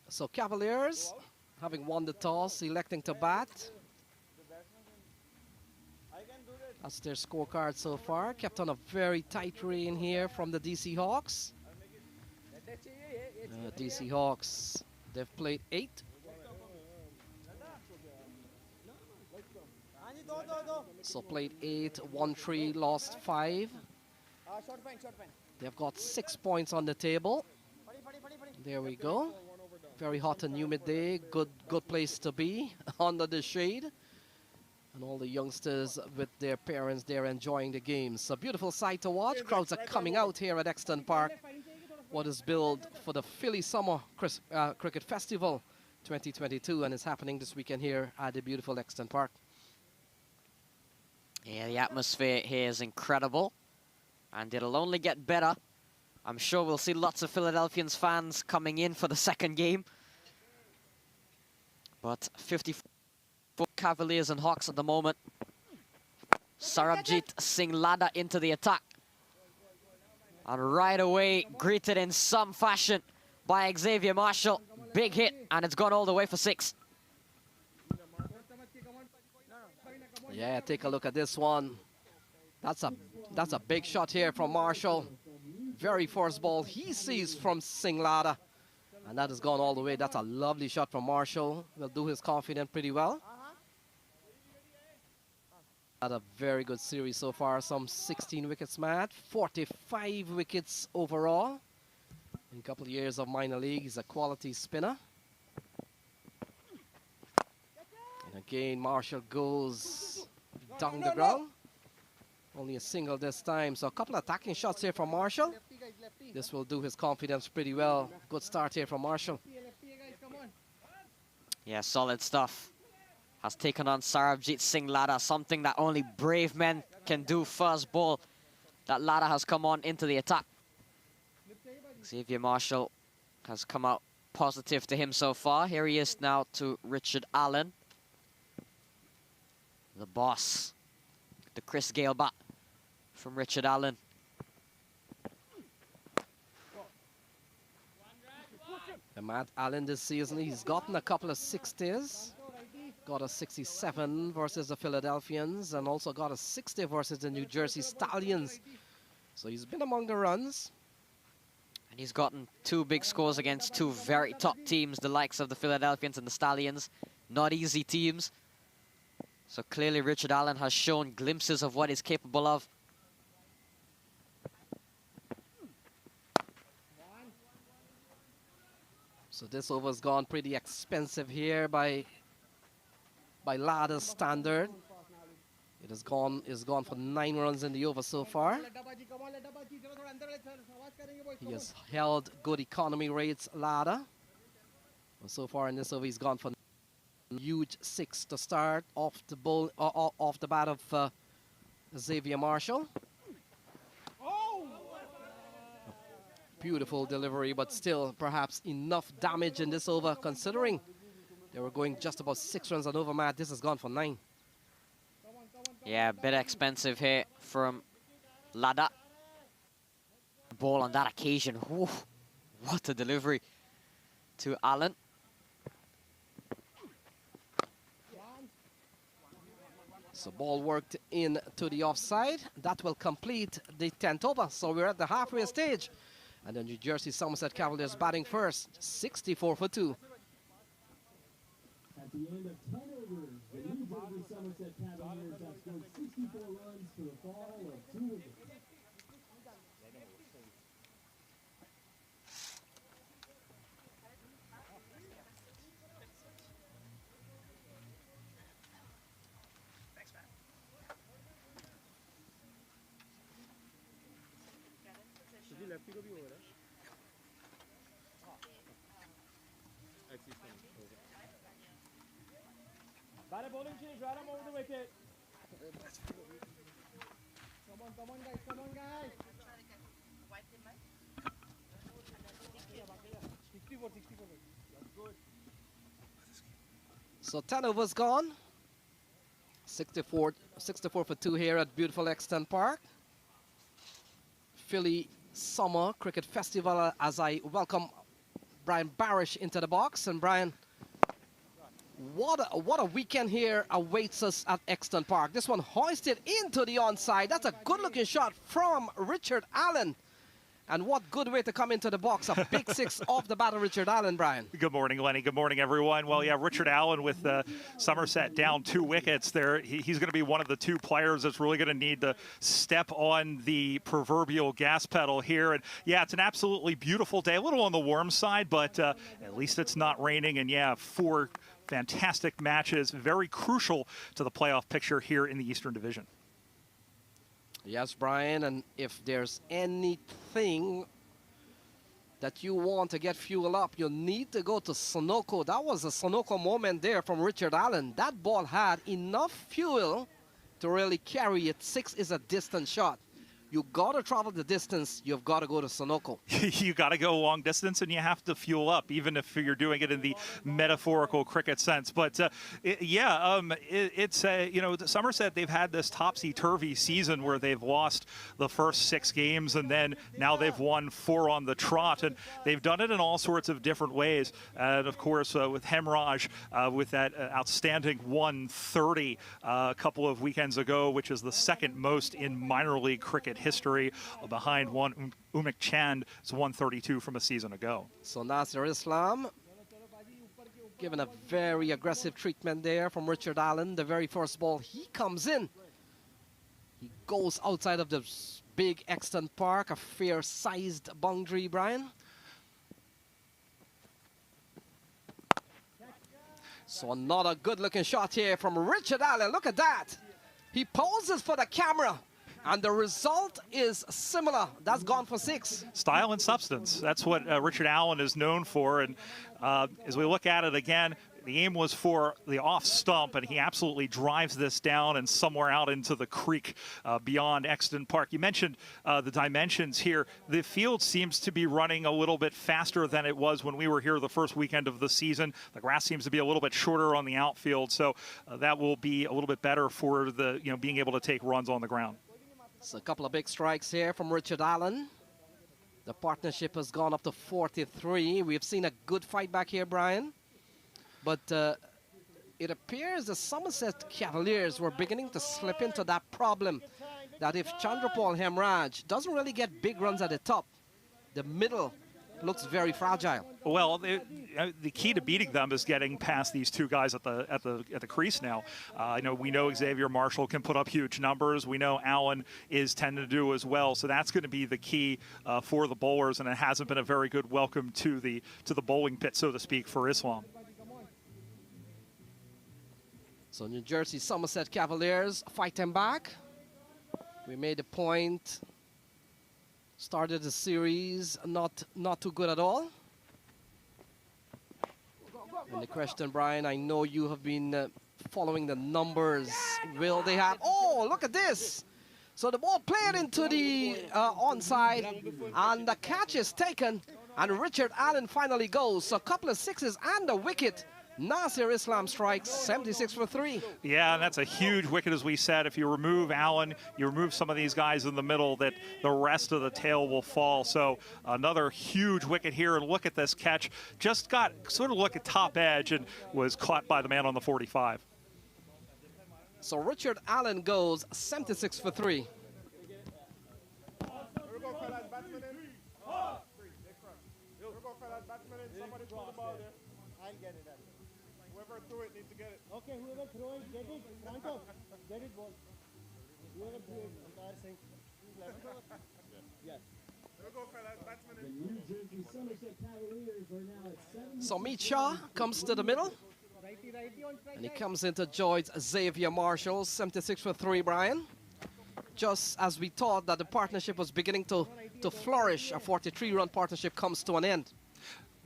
So Cavaliers, having won the toss, electing to bat. That's their scorecard so far. Kept on a very tight rein here from the DC Hawks. DC Hawks, they've played 8. So played 8, won 3, lost 5. They've got 6 points on the table. There we go. Very hot and humid day. Good place to be under the shade. And all the youngsters with their parents there enjoying the games. A beautiful sight to watch. Crowds are coming out here at Exton Park. What is billed for the Philly Summer Cricket Festival 2022, and it's happening this weekend here at the beautiful Exton Park. Yeah, the atmosphere here is incredible, and it'll only get better. I'm sure we'll see lots of Philadelphians fans coming in for the second game. But 54 Cavaliers and Hawks at the moment. Sarabjit Singh Ladha into the attack. And right away, greeted in some fashion by Xavier Marshall. Big hit, and it's gone all the way for 6. Yeah, take a look at this one. That's a big shot here from Marshall. Very first ball he sees from Singh Ladha. And that has gone all the way. That's a lovely shot from Marshall. Will do his confidence pretty well. Had a very good series so far. Some 16 wickets, Matt. 45 wickets overall. In a couple of years of minor league, he's a quality spinner. And again, Marshall goes down the ground. Only a single this time. So a couple of attacking shots here from Marshall. This will do his confidence pretty well. Good start here from Marshall. Yeah, solid stuff. Has taken on Sarabjit Singh Ladha, something that only brave men can do. First ball that Ladha has come on into the attack. Xavier Marshall has come out positive to him so far. Here he is now to Richard Allen. The boss. The Chris Gale bat from Richard Allen. And Matt Allen this season, he's gotten a couple of 60s. Got a 67 versus the Philadelphians, and also got a 60 versus the New Jersey Stallions. So he's been among the runs. And he's gotten 2 big scores against 2 very top teams, the likes of the Philadelphians and the Stallions. Not easy teams. So clearly Richard Allen has shown glimpses of what he's capable of. So this over's gone pretty expensive here by Ladha's standard. It has gone for 9 runs in the over so far. He has held good economy rates, Ladha. And so far in this over, he's gone for a huge 6 to start off the bat of Xavier Marshall. Beautiful delivery, but still perhaps enough damage in this over, considering they were going just about 6 runs on over, Matt. This has gone for 9. Yeah, a bit expensive here from Ladha. Ball on that occasion. Whew, what a delivery to Allen. So ball worked in to the offside. That will complete the 10th over. So we're at the halfway stage. And the New Jersey Somerset Cavaliers batting first, 64 for 2. At the end of 10 overs, the New Jersey Somerset Cavaliers have scored 64 runs to the fall of 2 wickets. Batter bowling change, right arm over the wicket. Come on guys, come on guys. 64. That's good. So 10 overs gone. 64 for 2 here at beautiful Exton Park. Philly Summer Cricket Festival, as I welcome Brian Barish into the box. And Brian, what a weekend here awaits us at Exton Park. This one hoisted into the onside. That's a good looking shot from Richard Allen. And what good way to come into the box. A big six off the bat of Richard Allen, Brian. Good morning, Lenny. Good morning, everyone. Well, yeah, Richard Allen with Somerset down 2 wickets there. He's going to be one of the 2 players that's really going to need to step on the proverbial gas pedal here. And, yeah, it's an absolutely beautiful day. A little on the warm side, but at least it's not raining. And, yeah, 4 fantastic matches. Very crucial to the playoff picture here in the Eastern Division. Yes, Brian, and if there's anything that you want to get fuel up, you need to go to Sunoco. That was a Sunoco moment there from Richard Allen. That ball had enough fuel to really carry it. 6 is a distant shot. You got to travel the distance. You've got to go to Sunoco. You got to go long distance, and you have to fuel up, even if you're doing it in the metaphorical cricket sense. But it's Somerset. They've had this topsy-turvy season where they've lost the first 6 games, and then now they've won 4 on the trot, and they've done it in all sorts of different ways. And of course, with Hemraj, with that outstanding 130 a couple of weekends ago, which is the 2nd most in minor league cricket history, behind one Umik Chand. It's 132 from a season ago. So Nasir Islam given a very aggressive treatment there from Richard Allen. The very first ball, he comes in. He goes outside of the big Exton Park, a fair-sized boundary, Brian. So another good-looking shot here from Richard Allen. Look at that. He poses for the camera. And the result is similar. That's gone for 6. Style and substance. That's what Richard Allen is known for. And as we look at it again, the aim was for the off stump, and he absolutely drives this down and somewhere out into the creek beyond Exton Park. You mentioned the dimensions here. The field seems to be running a little bit faster than it was when we were here the first weekend of the season. The grass seems to be a little bit shorter on the outfield, so that will be a little bit better for the being able to take runs on the ground. So a couple of big strikes here from Richard Allen. The partnership has gone up to 43. We've seen a good fight back here, Brian. But it appears the Somerset Cavaliers were beginning to slip into that problem that if Chandrapal Hemraj doesn't really get big runs at the top, the middle looks very fragile. Well, the key to beating them is getting past these 2 guys at the crease now. We know Xavier Marshall can put up huge numbers. We know Allen is tending to do as well. So that's going to be the key for the bowlers, and it hasn't been a very good welcome to the bowling pit, so to speak, for Islam. So New Jersey Somerset Cavaliers fighting back. We made a point. Started the series not too good at all. And the question, Brian, I know you have been following the numbers. Will they have... Oh, look at this. So the ball played into the onside, and the catch is taken, and Richard Allen finally goes. So a couple of 6s and a wicket. Nasir Islam strikes 76 for 3. Yeah, and that's a huge wicket, as we said. If you remove Allen, you remove some of these guys in the middle, that the rest of the tail will fall. So another huge wicket here, and look at this catch. Just got sort of look at top edge and was caught by the man on the 45. So Richard Allen goes 76 for 3. Whoever threw it needs to get it. Okay, whoever threw it, get it. Franco, get it ball. Whoever threw it, entire sink. Yes. The New Jersey Somerset Cavaliers are now at 7. So Meet Shah comes to the middle. And he comes into Joy's Xavier Marshall, 76 for 3, Brian. Just as we thought that the partnership was beginning to flourish, a 43-run partnership comes to an end.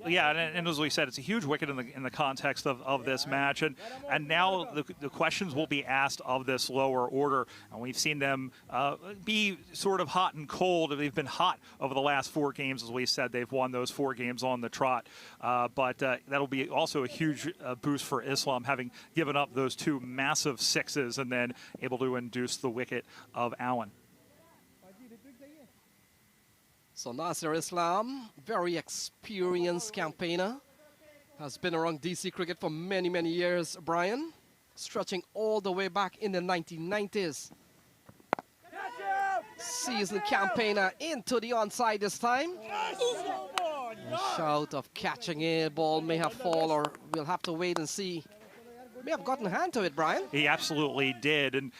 Yeah, and as we said, it's a huge wicket in the context of this match, and now the questions will be asked of this lower order, and we've seen them be sort of hot and cold. They've been hot over the last 4 games, as we said. They've won those 4 games on the trot, but that'll be also a huge boost for Islam, having given up those 2 massive 6s and then able to induce the wicket of Allen. So Nasir Islam, very experienced campaigner, has been around DC cricket for many, many years, Brian, stretching all the way back in the 1990s. seasoned campaigner into the onside this time. A shout of catching it, ball may have fallen, or we'll have to wait and see. May have gotten a hand to it, Brian. He absolutely did, and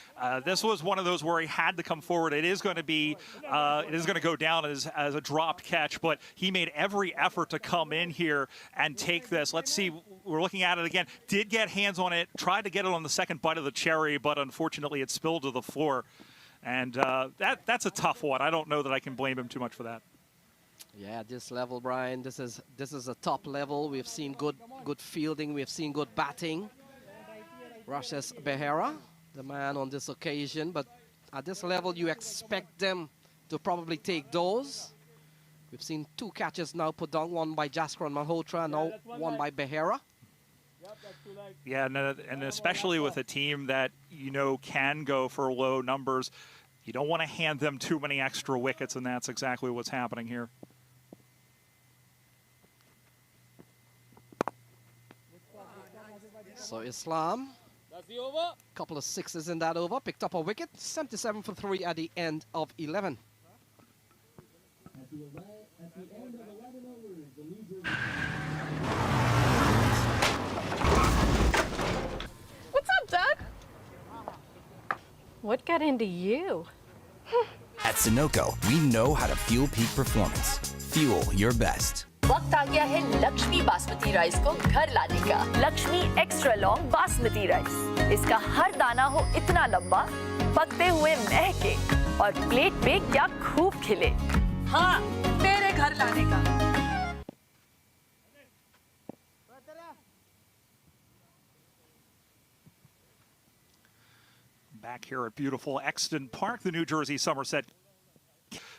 this was one of those where he had to come forward. It is going to be, it is going to go down as a dropped catch, but he made every effort to come in here and take this. Let's see, we're looking at it again. Did get hands on it, tried to get it on the second bite of the cherry, but unfortunately it spilled to the floor. And that's a tough one. I don't know that I can blame him too much for that. Yeah, this level, Brian, this is a top level. We've seen good fielding, we've seen good batting. Rushes Behera, the man on this occasion, but at this level you expect them to probably take those. We've seen 2 catches now put down, one by Jaskran Malhotra, now one by Behera. Yeah, and especially with a team that, you know, can go for low numbers, you don't want to hand them too many extra wickets, and that's exactly what's happening here. So Islam, couple of sixes in that over, picked up a wicket, 77 for 3 at the end of 11. At the end of 11 overs, the New Jersey... What's up, Doug? What got into you? At Sunoco, we know how to fuel peak performance. Fuel your best. वक्त आ गया है Lakshmi basmati rice को घर लाने का। Lakshmi extra long basmati rice, इसका हर दाना हो इतना लंबा, पकते हुए महके और प्लेट पे क्या खूब खिले। हाँ, तेरे घर लाने का। Back here at beautiful Exton Park, the New Jersey Somerset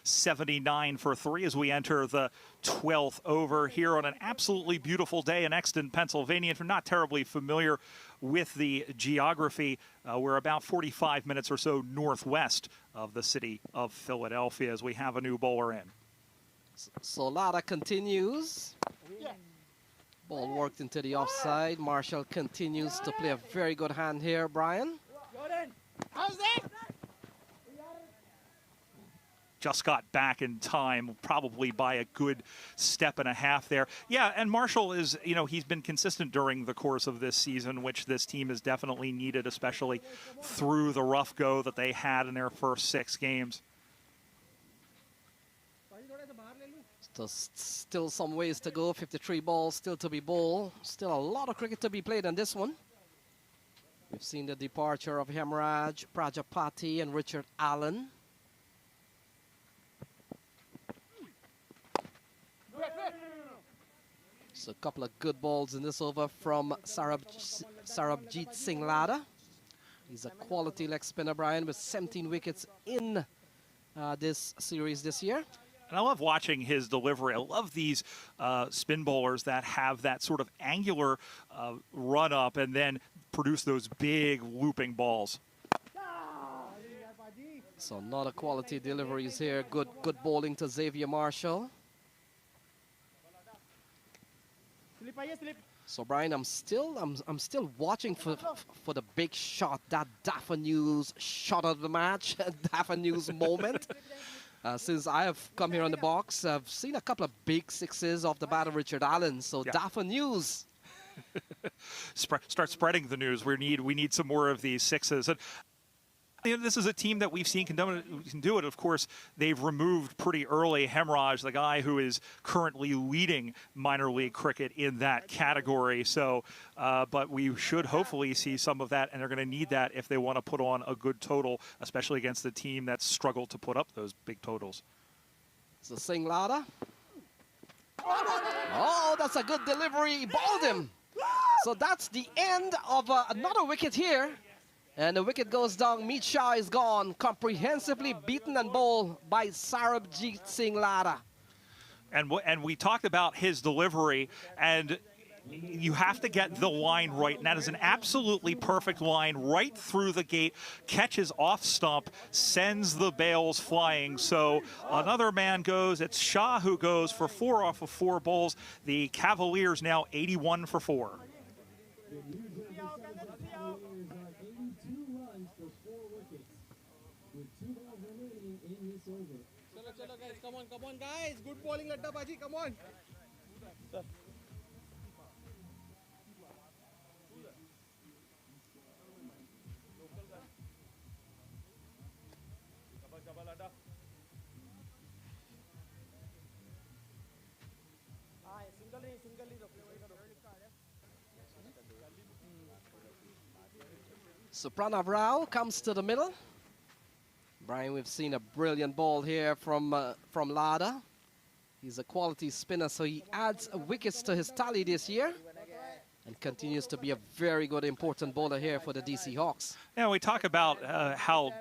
79 for 3 as we enter the 12th over here on an absolutely beautiful day in Exton, Pennsylvania. If you're not terribly familiar with the geography, we're about 45 minutes or so northwest of the city of Philadelphia as we have a new bowler in. Solada continues. Ball worked into the offside. Marshall continues to play a very good hand here, Brian. How's that? Just got back in time, probably by a good step and a half there. Yeah, and Marshall is, you know, he's been consistent during the course of this season, which this team has definitely needed, especially through the rough go that they had in their first 6 games. Still some ways to go, 53 balls still to be bowled. Still a lot of cricket to be played on this one. We've seen the departure of Hemraj, Prajapati, and Richard Allen. So a couple of good balls in this over from Sarabjit Singh Lada. He's a quality leg spinner, Brian, with 17 wickets in this series this year. And I love watching his delivery. I love these spin bowlers that have that sort of angular run up and then produce those big looping balls. So not a quality deliveries here. Good bowling to Xavier Marshall. So Brian, I'm still watching for the big shot, that Dafa News shot of the match, Dafa News moment. Since I have come here on the box, I've seen a couple of big sixes off the bat of Richard Allen. So yeah. Dafa News. Start spreading the news. We need some more of these sixes. And you know, this is a team that we've seen can do it. Of course, they've removed pretty early Hemraj, the guy who is currently leading minor league cricket in that category. So, but we should hopefully see some of that, and they're going to need that if they want to put on a good total, especially against the team that's struggled to put up those big totals. So Singh Lada. Oh, that's a good delivery. He bowled him. So that's the end of another wicket here. And the wicket goes down. Meet Shah is gone. Comprehensively beaten and bowled by Sarabjit Singh Lada. And we talked about his delivery, and you have to get the line right. And that is an absolutely perfect line right through the gate. Catches off stump, sends the bails flying. So another man goes. It's Shah who goes for 4 off of 4 bowls. The Cavaliers now 81 for 4. Cavaliers are 82 runs for 4 wickets. With 2 balls remaining in his guys. Come on, guys. Good bowling, Ladda Baji. Come on. So Pranav Rao comes to the middle. Brian, we've seen a brilliant ball here from Lada. He's a quality spinner, so he adds wickets to his tally this year and continues to be a very good, important bowler here for the DC Hawks. Yeah, we talk about how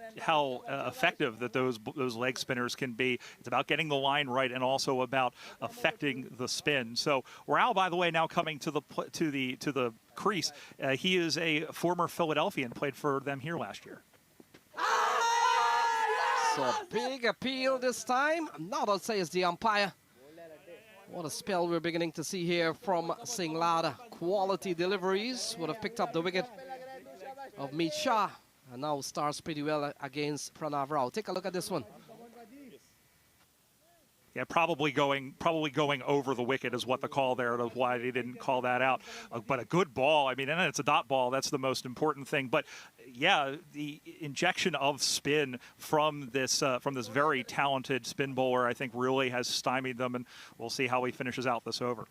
effective that those leg spinners can be. It's about getting the line right and also about affecting the spin. So Rao, by the way, now coming to the crease. He is a former Philadelphian, played for them here last year. So big appeal this time. Not I'll say it's the umpire. What a spell we're beginning to see here from Singh Lada. Quality deliveries would have picked up the wicket of Meet Shah. And now stars pretty well against Pranav Rao. Take a look at this one. Yeah, probably going over the wicket is what the call there. That's why they didn't call that out. But a good ball. I mean, and it's a dot ball. That's the most important thing. But yeah, the injection of spin from this very talented spin bowler, I think, really has stymied them. And we'll see how he finishes out this over.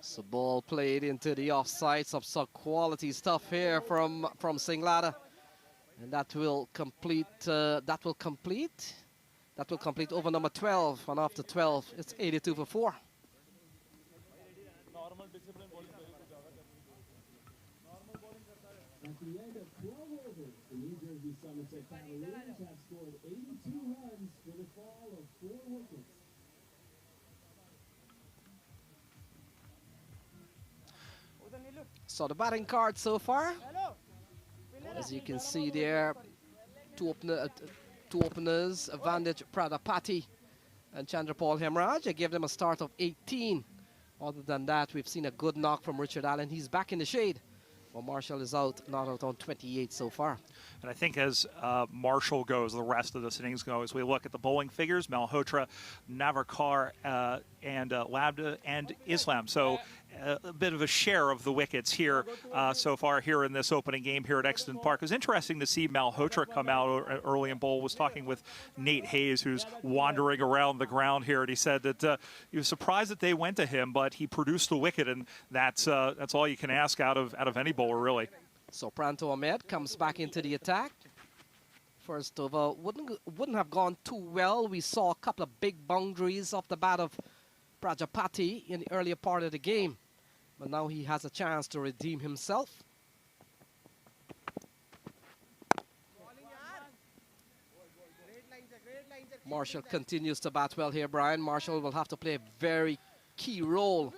So ball played into the offside. Some quality stuff here from Singh Lada. And that will complete over number 12. And after 12, it's 82 for 4. At the end of 12 overs, the New Jersey Somerset Cavaliers have scored 82 runs with a fall of 4 wickets. So the batting card so far, as you can see there, two openers, Vandij Pradapati and Chandrapal Hemraj. I gave them a start of 18. Other than that, we've seen a good knock from Richard Allen. He's back in the shade. Well, Marshall is not out on 28 so far. And I think as Marshall goes, the rest of this innings goes. We look at the bowling figures: Malhotra, Navarkar, and Labda, and Islam. So a bit of a share of the wickets here so far here in this opening game here at Exton Park. It was interesting to see Malhotra come out early and bowl. Was talking with Nate Hayes, who's wandering around the ground here, and he said that he was surprised that they went to him, but he produced the wicket, and that's all you can ask out of any bowler, really. So Pranto Ahmed comes back into the attack. First over wouldn't have gone too well. We saw a couple of big boundaries off the bat of Prajapati in the earlier part of the game. But now he has a chance to redeem himself. Marshall continues to bat well here, Brian. Marshall will have to play a very key role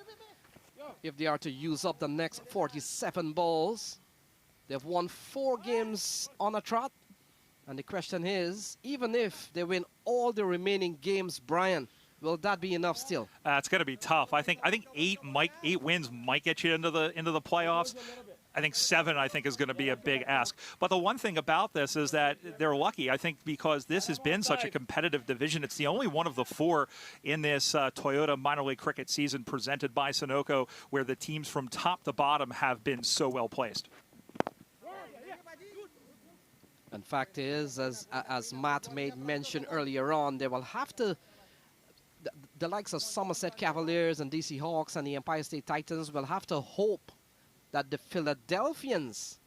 if they are to use up the next 47 balls. They've won 4 games on a trot. And the question is, even if they win all the remaining games, Brian, will that be enough still? It's going to be tough. I think 8 wins might get you into the playoffs. I think 7, is going to be a big ask. But the one thing about this is that they're lucky, I think, because this has been such a competitive division. It's the only one of the 4 in this Toyota minor league cricket season presented by Sunoco where the teams from top to bottom have been so well placed. And fact is, as Matt made mention earlier on, they will have to, the likes of Somerset Cavaliers and DC Hawks and the Empire State Titans will have to hope that the Philadelphians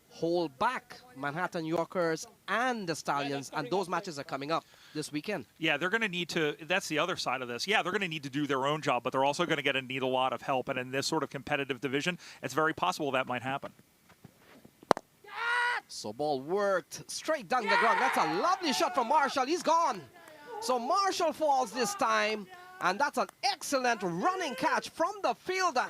hold back Manhattan Yorkers and the Stallions, and those matches are coming up this weekend. Yeah, they're going to need to, that's the other side of this. Yeah, they're going to need to do their own job, but they're also going to need a lot of help. And in this sort of competitive division, it's very possible that might happen. So ball worked straight down the ground. That's a lovely shot from Marshall. He's gone. So Marshall falls this time. And that's an excellent running catch from the fielder.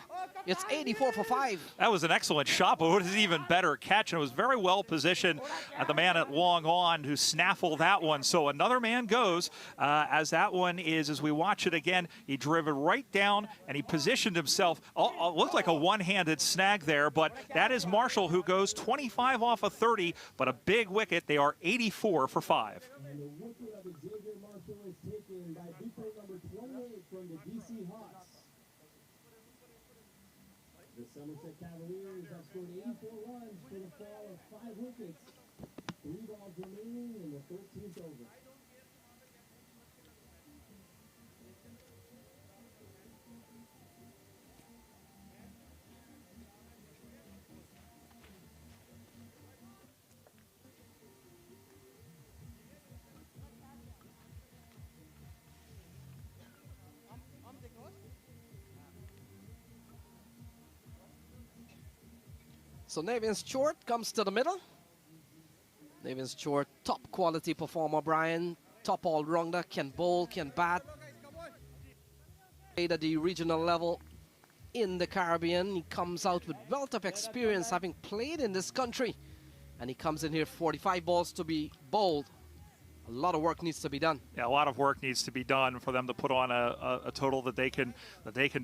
It's 84 for 5. That was an excellent shot, but it was an even better catch, and it was very well positioned at the man at long on to snaffle that one. So another man goes, as that one is, as we watch it again, he driven right down, and he positioned himself. Looked like a one-handed snag there, but that is Marshall, who goes 25 off of 30, but a big wicket. They are 84 for 5. And the wicket of Xavier Marshall is taken by depot number 28 from the DC Hawks. The Somerset Cavaliers have scored 84 runs for the fall of 5 wickets. 3 balls remaining in the 13th over. So Navian Stewart comes to the middle. Navian Stewart, top quality performer, Brian. Top all-rounder, can bowl, can bat. Played at the regional level in the Caribbean. He comes out with wealth of experience, having played in this country. And he comes in here 45 balls to be bowled. A lot of work needs to be done. Yeah, a lot of work needs to be done for them to put on a total that they can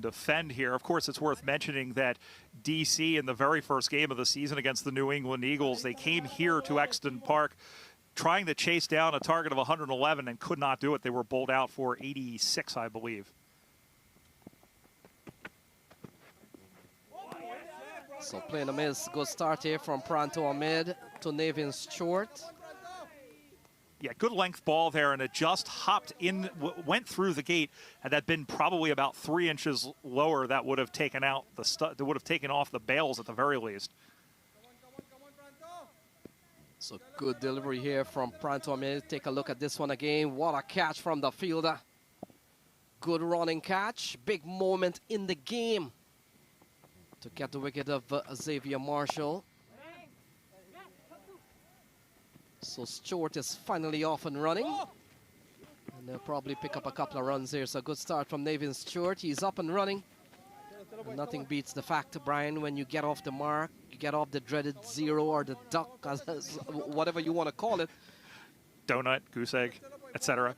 defend here. Of course, it's worth mentioning that DC in the very first game of the season against the New England Eagles, they came here to Exton Park trying to chase down a target of 111 and could not do it. They were bowled out for 86, I believe. So playing a miss. Good start here from Pranto Ahmed to Navian Stewart. Yeah, good length ball there, and it just hopped in, went through the gate. Had that been probably about 3 inches lower, that would have taken out that would have taken off the bails at the very least. So good delivery here from Pranto Ahmed. Take a look at this one again. What a catch from the fielder. Good running catch. Big moment in the game to get the wicket of Xavier Marshall. So Stewart is finally off and running. And they'll probably pick up a couple of runs here. So good start from Navian Stewart. He's up and running. And nothing beats the fact, Brian, when you get off the mark, you get off the dreaded zero or the duck, whatever you want to call it. Donut, goose egg, etc.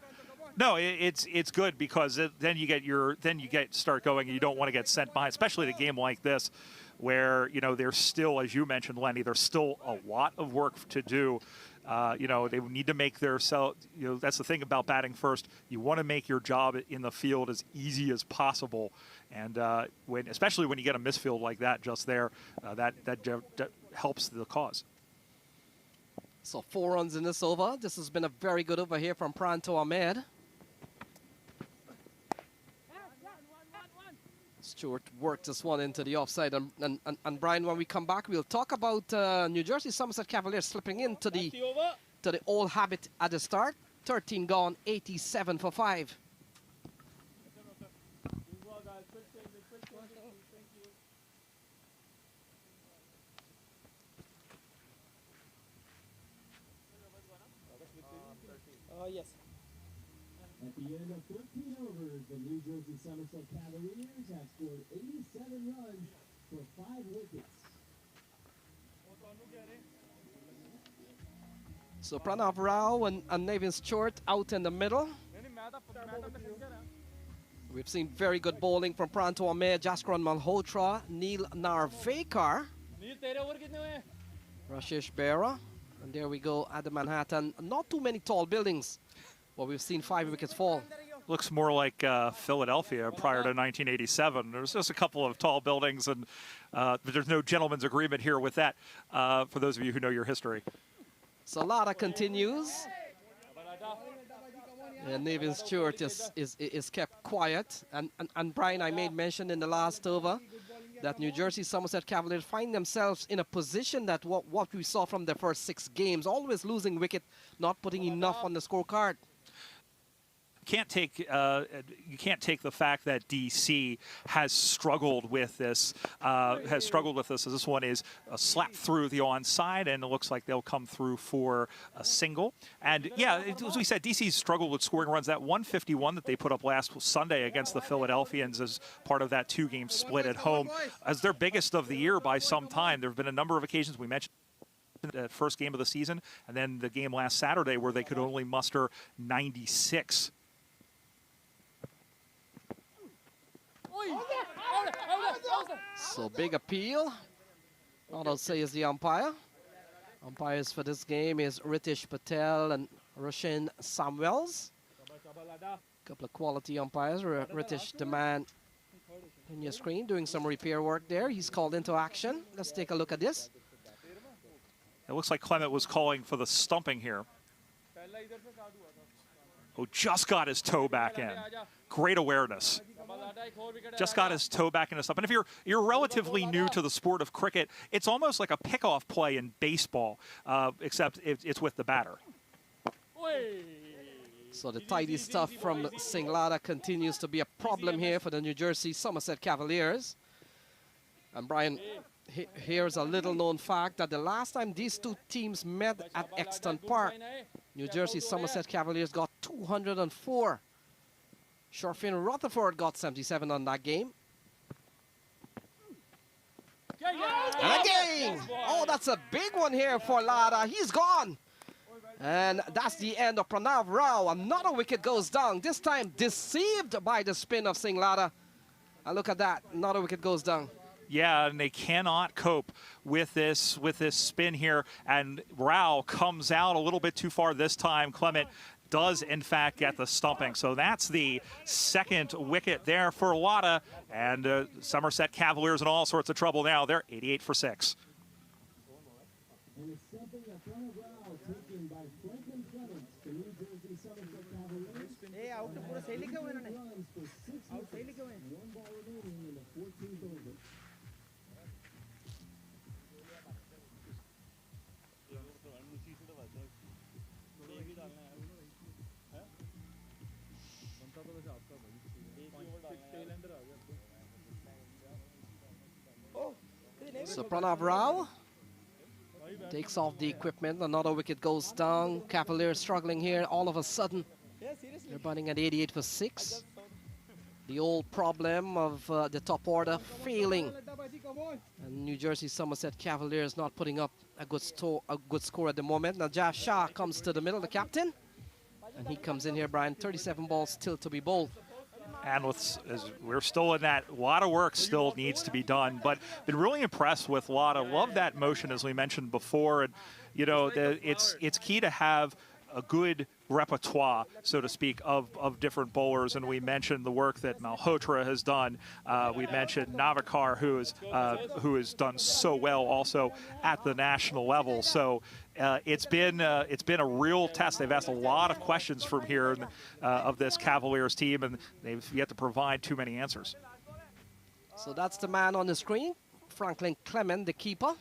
No, it's good because then you start going and you don't want to get sent behind, especially in a game like this where, you know, there's still, as you mentioned, Lenny, there's still a lot of work to do. You know, they need to make their you know, that's the thing about batting first. You want to make your job in the field as easy as possible. And especially when you get a misfield like that just there, that helps the cause. So 4 runs in this over. This has been a very good over here from Pranto Ahmed. Stewart worked this one into the offside. And Brian, when we come back, we'll talk about New Jersey Somerset Cavaliers slipping into the old habit at the start. 13 gone, 87 for 5. Yes. At the end of 13 overs, the New Jersey Somerset Cavaliers have scored 87 runs for 5 wickets. So Pranav Rao and Navian Stewart out in the middle. We've seen very good bowling from Pranto Ahmed, Jaskran Malhotra, Neil Narvekar, Rashish Bera. And there we go at the Manhattan. Not too many tall buildings, but we've seen 5 wickets fall. Looks more like Philadelphia prior to 1987. There's just a couple of tall buildings, and but there's no gentleman's agreement here with that, for those of you who know your history. Salada continues. And Navian Stewart is kept quiet. And Brian, I made mention in the last over that New Jersey Somerset Cavaliers find themselves in a position that what we saw from their first 6 games, always losing wicket, not putting enough on the scorecard. can't take the fact that DC has struggled with this. As this one is slapped through the onside, and it looks like they'll come through for a single. And yeah, as we said, DC's struggled with scoring runs. That 151 that they put up last Sunday against the Philadelphians as part of that 2-game split at home as their biggest of the year by some time. There have been a number of occasions we mentioned. The first game of the season, and then the game last Saturday where they could only muster 96. So big appeal. All I'll say is the umpire. Umpires for this game is Ritesh Patel and Roshan Samuels. Couple of quality umpires. Ritesh, the man on your screen, doing some repair work there. He's called into action. Let's take a look at this. It looks like Clement was calling for the stumping here. Oh, just got his toe back in. Great awareness. Just got his toe back in the stump. And if you're relatively new to the sport of cricket, it's almost like a pickoff play in baseball, except it's with the batter. So the tidy stuff from Singlada continues to be a problem here for the New Jersey Somerset Cavaliers. And Brian, here's a little known fact that the last time these two teams met at Exton Park, New Jersey Somerset Cavaliers got 204. Shorefin Rutherford got 77 on that game. And again! Oh, that's a big one here for Lada. He's gone. And that's the end of Pranav Rao. Another wicket goes down. This time deceived by the spin of Singh Lada. And look at that. Another wicket goes down. Yeah, and they cannot cope with this spin here. And Rao comes out a little bit too far this time. Clement does, in fact, get the stumping. So that's the second wicket there for Lada. And Somerset Cavaliers in all sorts of trouble now. They're 88 for 6. And it's something that Pranav Rao taken by Franklin Clements, the New Jersey Somerset Cavaliers. Runs for 6 wickets. 1 ball remaining in the 14th over. So Pranav Rao takes off the equipment. Another wicket goes down. Cavaliers struggling here. All of a sudden, they're batting at 88 for 6. The old problem of the top order failing. And New Jersey Somerset Cavaliers not putting up a good score at the moment. Najaf Shah comes to the middle, the captain. And he comes in here, Brian. 37 balls still to be bowled. And as we're still in that, a lot of work still needs to be done. But been really impressed with Lada. Love that motion, as we mentioned before. And, you know, it's key to have a good repertoire, so to speak, of different bowlers. And we mentioned the work that Malhotra has done. We mentioned Navakar, who has done so well also at the national level. So it's been a real test. They've asked a lot of questions from here of this Cavaliers team, and they've yet to provide too many answers. So that's the man on the screen, Franklin Clement, the keeper.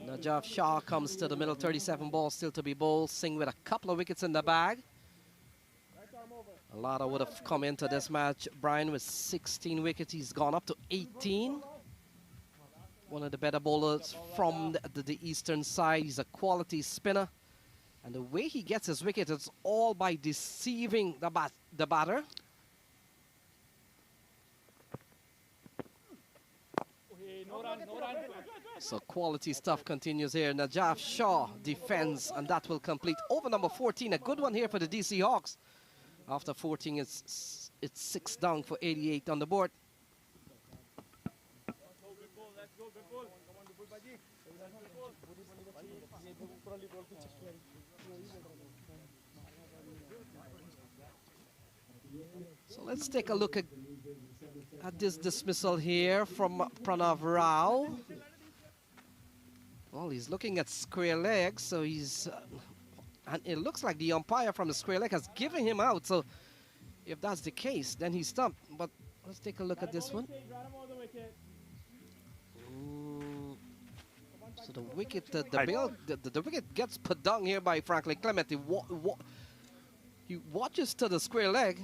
Najaf Shah comes to the middle, 37 balls still to be bowled. Singh with a couple of wickets in the bag. Lada would have come into this match, Brian, with 16 wickets. He's gone up to 18. One of the better bowlers from the eastern side. He's a quality spinner. And the way he gets his wicket, it's all by deceiving the batter. So quality stuff continues here. Najaf Shah defends, and that will complete over number 14. A good one here for the DC Hawks. After 14, it's 6 down for 88 on the board. So let's take a look at this dismissal here from Pranav Rao. Well, he's looking at square leg, so he's... and it looks like the umpire from the square leg has given him out. So if that's the case, then he's stumped. But let's take a look at this one. So the wicket, the wicket gets put down here by Franklin Clement. He He watches to the square leg,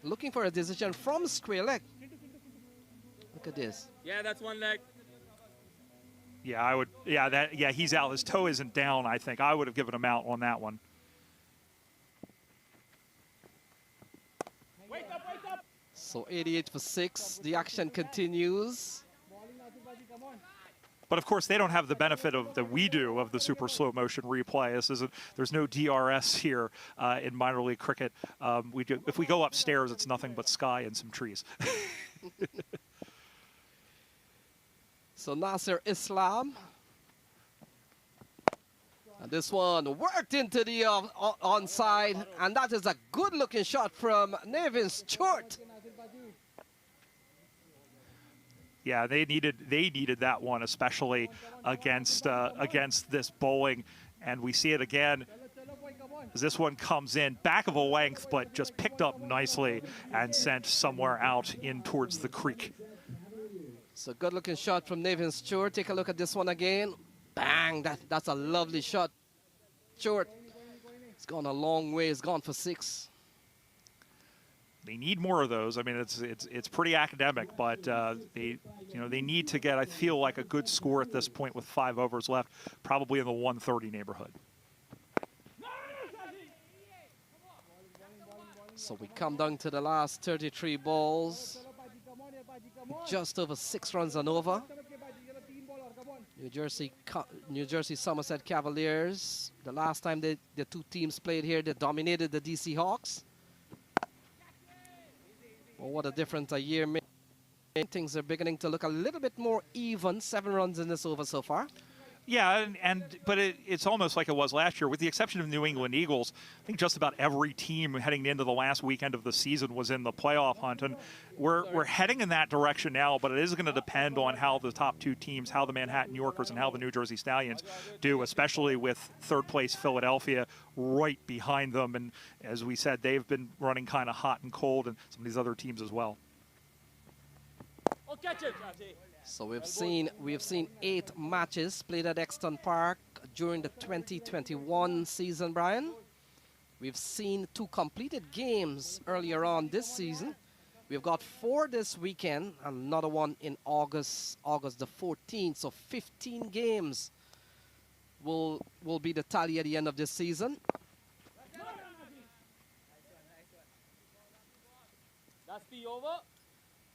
looking for a decision from square leg. Look at this. Yeah, that's one leg. Yeah, I would. Yeah, he's out. His toe isn't down, I think. I would have given him out on that one. So 88 for 6. The action continues. But of course, they don't have the benefit of that we do of the super slow motion replay. There's no DRS here in minor league cricket. If we go upstairs, it's nothing but sky and some trees. So Nasser Islam. And this one worked into the onside, and that is a good-looking shot from Nevin Stewart. Yeah, they needed that one, especially against this bowling, and we see it again as this one comes in back of a length, but just picked up nicely and sent somewhere out in towards the creek. So good-looking shot from Nevin Stewart. Take a look at this one again. Bang! That's a lovely shot. Stewart. It's gone a long way. It's gone for 6. They need more of those. I mean, it's pretty academic, but they need to get, I feel like, a good score at this point with 5 overs left, probably in the 130 neighborhood. So we come down to the last 33 balls. Just over 6 runs and over. New Jersey Somerset Cavaliers. The last time the two teams played here, they dominated the DC Hawks. Well, what a difference a year made. Things are beginning to look a little bit more even. 7 runs in this over so far. Yeah, but it's almost like it was last year, with the exception of New England Eagles. I think just about every team heading into the last weekend of the season was in the playoff hunt, and we're heading in that direction now. But it is going to depend on how the top 2 teams, how the Manhattan Yorkers and how the New Jersey Stallions do, especially with third place Philadelphia right behind them. And as we said, they've been running kind of hot and cold, and some of these other teams as well. Oh, catch it. So we've seen 8 matches played at Exton Park during the 2021 season, Brian. We've seen 2 completed games earlier on this season. We've got 4 this weekend, another one in August the 14th. So 15 games will be the tally at the end of this season. That's the over.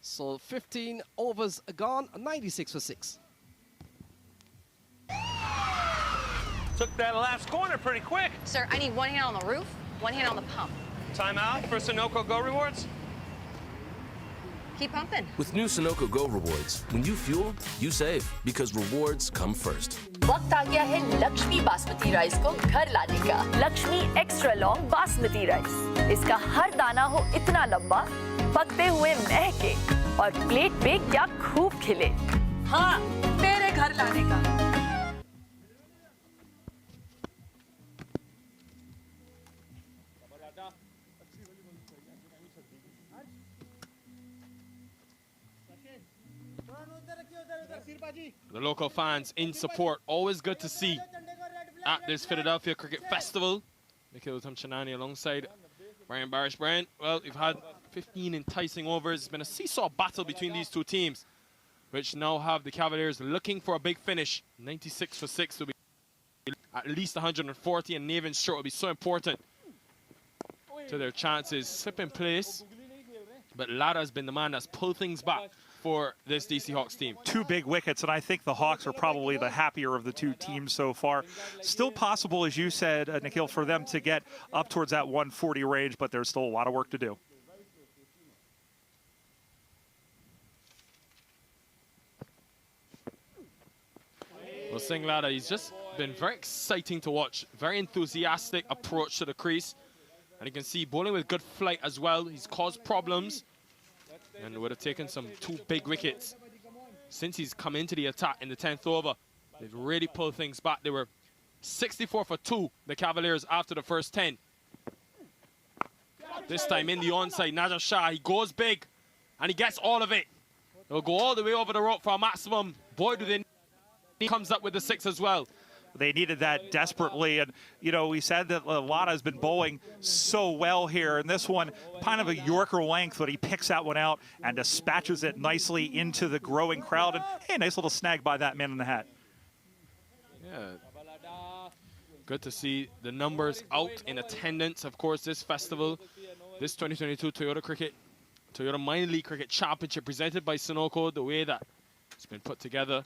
So 15 overs gone, 96 for 6. Took that last corner pretty quick. Sir, I need one hand on the roof, one hand on the pump. Timeout for Sunoco Go Rewards. Keep pumping. With new Sunoco Go Rewards, when you fuel, you save, because rewards come first. वक्त आ गया है Lakshmi basmati rice को घर लाने का। Lakshmi extra long basmati rice. इसका हर दाना हो इतना लंबा, पकते हुए महके और प्लेट पे क्या खूब खिले। हाँ, तेरे घर लाने का। The local fans in support, always good to see at this Philadelphia Cricket Festival. Nikhil Tamchanani alongside Brian Barish. Brian, well, we've had 15 enticing overs. It's been a seesaw battle between these two teams, which now have the Cavaliers looking for a big finish. 96 for 6 will be at least 140, and Nevin Stewart will be so important to their chances. Slip in place, but Lara has been the man that's pulled things back for this DC Hawks team. 2 big wickets, and I think the Hawks are probably the happier of the 2 teams so far. Still possible, as you said, Nikhil, for them to get up towards that 140 range, but there's still a lot of work to do. Well, Singh Ladder, he's just been very exciting to watch. Very enthusiastic approach to the crease. And you can see bowling with good flight as well. He's caused problems and would have taken some 2 big wickets. Since he's come into the attack in the 10th over, they've really pulled things back. They were 64 for 2, the Cavaliers, after the first 10. This time in the onside, Najar Shah, he goes big and he gets all of it. He'll go all the way over the rope for a maximum. Boy, do they. He comes up with the 6 as well. They needed that desperately. And, you know, we said that Lada has been bowling so well here. And this one, kind of a Yorker length, but he picks that one out and dispatches it nicely into the growing crowd. And, hey, nice little snag by that man in the hat. Yeah. Good to see the numbers out in attendance. Of course, this festival, this 2022 Toyota Minor League Cricket Championship presented by Sunoco, the way that it's been put together.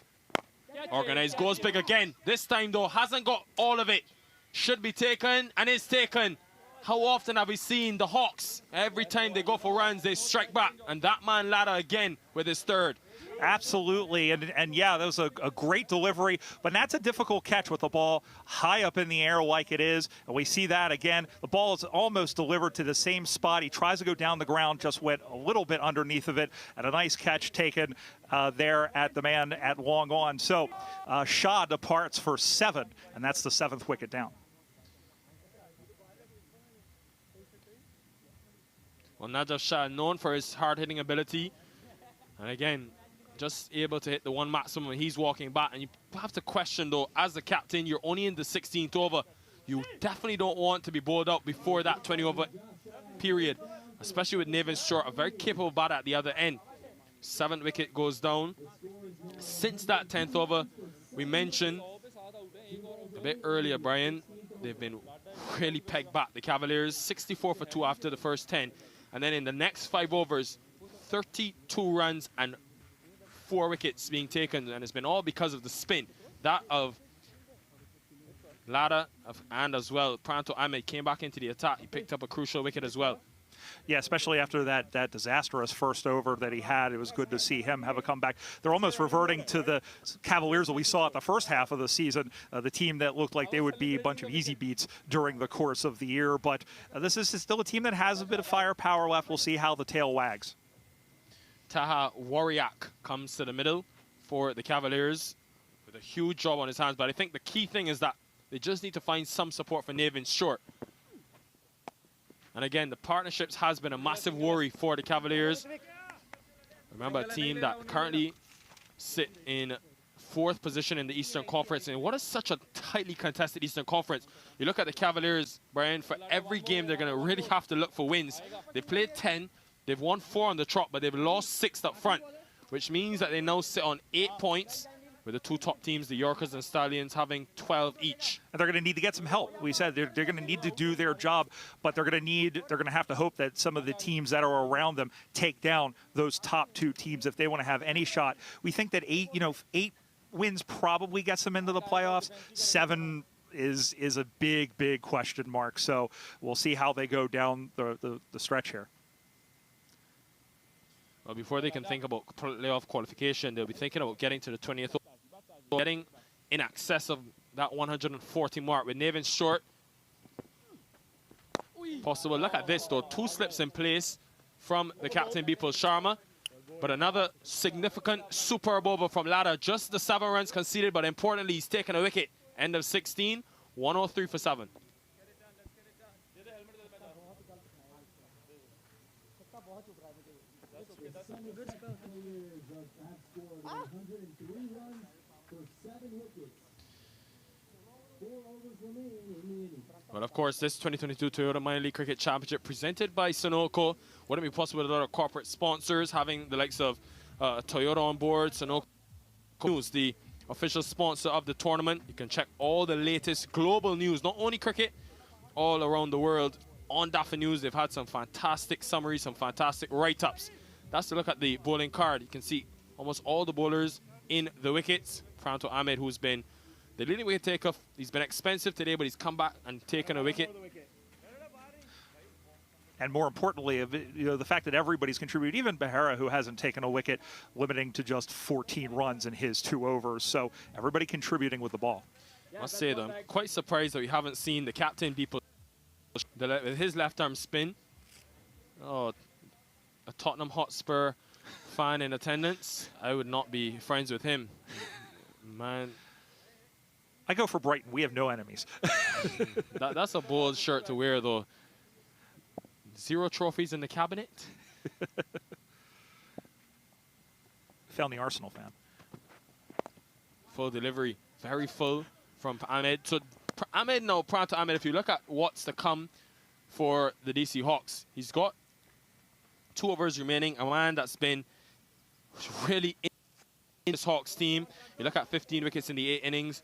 Organized, goes big again. This time, though, hasn't got all of it. Should be taken, and is taken. How often have we seen the Hawks? Every time they go for runs, they strike back. And that man Lada again with his third. Absolutely, and yeah, that was a great delivery, but that's a difficult catch with the ball high up in the air like it is, and we see that again. The ball is almost delivered to the same spot. He tries to go down the ground, just went a little bit underneath of it, and a nice catch taken there at the man at long on. So Shah departs for 7, and that's the 7th wicket down. Well, Najaf Shah, known for his hard-hitting ability, and again, just able to hit the one maximum when he's walking back. And you have to question, though, as the captain, you're only in the 16th over. You definitely don't want to be bowled out before that 20-over period, especially with Nevin Short, a very capable batter at the other end. 7th wicket goes down. Since that 10th over, we mentioned a bit earlier, Brian, they've been really pegged back. The Cavaliers, 64 for 2 after the first 10. And then in the next 5 overs, 32 runs and 4 wickets being taken, and it's been all because of the spin. That of Lada and as well, Pranto Ahmed came back into the attack. He picked up a crucial wicket as well. Yeah, especially after that disastrous first over that he had. It was good to see him have a comeback. They're almost reverting to the Cavaliers that we saw at the first half of the season, the team that looked like they would be a bunch of easy beats during the course of the year. But this is still a team that has a bit of firepower left. We'll see how the tail wags. Taha Wariak comes to the middle for the Cavaliers with a huge job on his hands. But I think the key thing is that they just need to find some support for Nevin Short. And again, the partnerships has been a massive worry for the Cavaliers. Remember, a team that currently sit in 4th position in the Eastern Conference. And what is such a tightly contested Eastern Conference? You look at the Cavaliers, Brian, for every game they're going to really have to look for wins. They played 10. They've won 4 on the trot, but they've lost 6 up front, which means that they now sit on 8 points, with the 2 top teams, the Yorkers and Stallions, having 12 each. And they're going to need to get some help. We said they're going to need to do their job, but they're going to have to hope that some of the teams that are around them take down those top 2 teams if they want to have any shot. We think that 8 wins probably gets them into the playoffs. 7 is a big question mark. So we'll see how they go down the stretch here. Well, before they can think about playoff qualification, they'll be thinking about getting to the 20th, getting in excess of that 140 mark with Nevin Short. Possible. Look at this, though. 2 slips in place from the captain, Bipul Sharma. But another significant superb over from Lada. Just the 7 runs conceded, but importantly, he's taken a wicket. End of 16, 103 for 7. Well, of course, this 2022 Toyota Minor League Cricket Championship presented by Sunoco wouldn't be possible without our corporate sponsors, having the likes of Toyota on board. Sunoco is the official sponsor of the tournament. You can check all the latest global news, not only cricket, all around the world on DAFA News. They've had some fantastic summaries, some fantastic write-ups. That's to look at the bowling card. You can see almost all the bowlers in the wickets. Pranto Ahmed, who's been the leading wicket taker. He's been expensive today, but he's come back and taken a wicket. And more importantly, the fact that everybody's contributed, even Behera, who hasn't taken a wicket, limiting to just 14 runs in his 2 overs. So everybody contributing with the ball. I must say, though, I'm quite surprised that we haven't seen the captain people with his left-arm spin. Oh, a Tottenham Hotspur fan in attendance. I would not be friends with him. Man. I go for Brighton. We have no enemies. That's a bold shirt to wear, though. 0 trophies in the cabinet. Found the Arsenal fan. Full delivery. Very full. from Ahmed. So Ahmed now, Pranto Ahmed, if you look at what's to come for the DC Hawks, he's got 2 overs remaining, a man that's been really in this Hawks team. You look at 15 wickets in the 8 innings,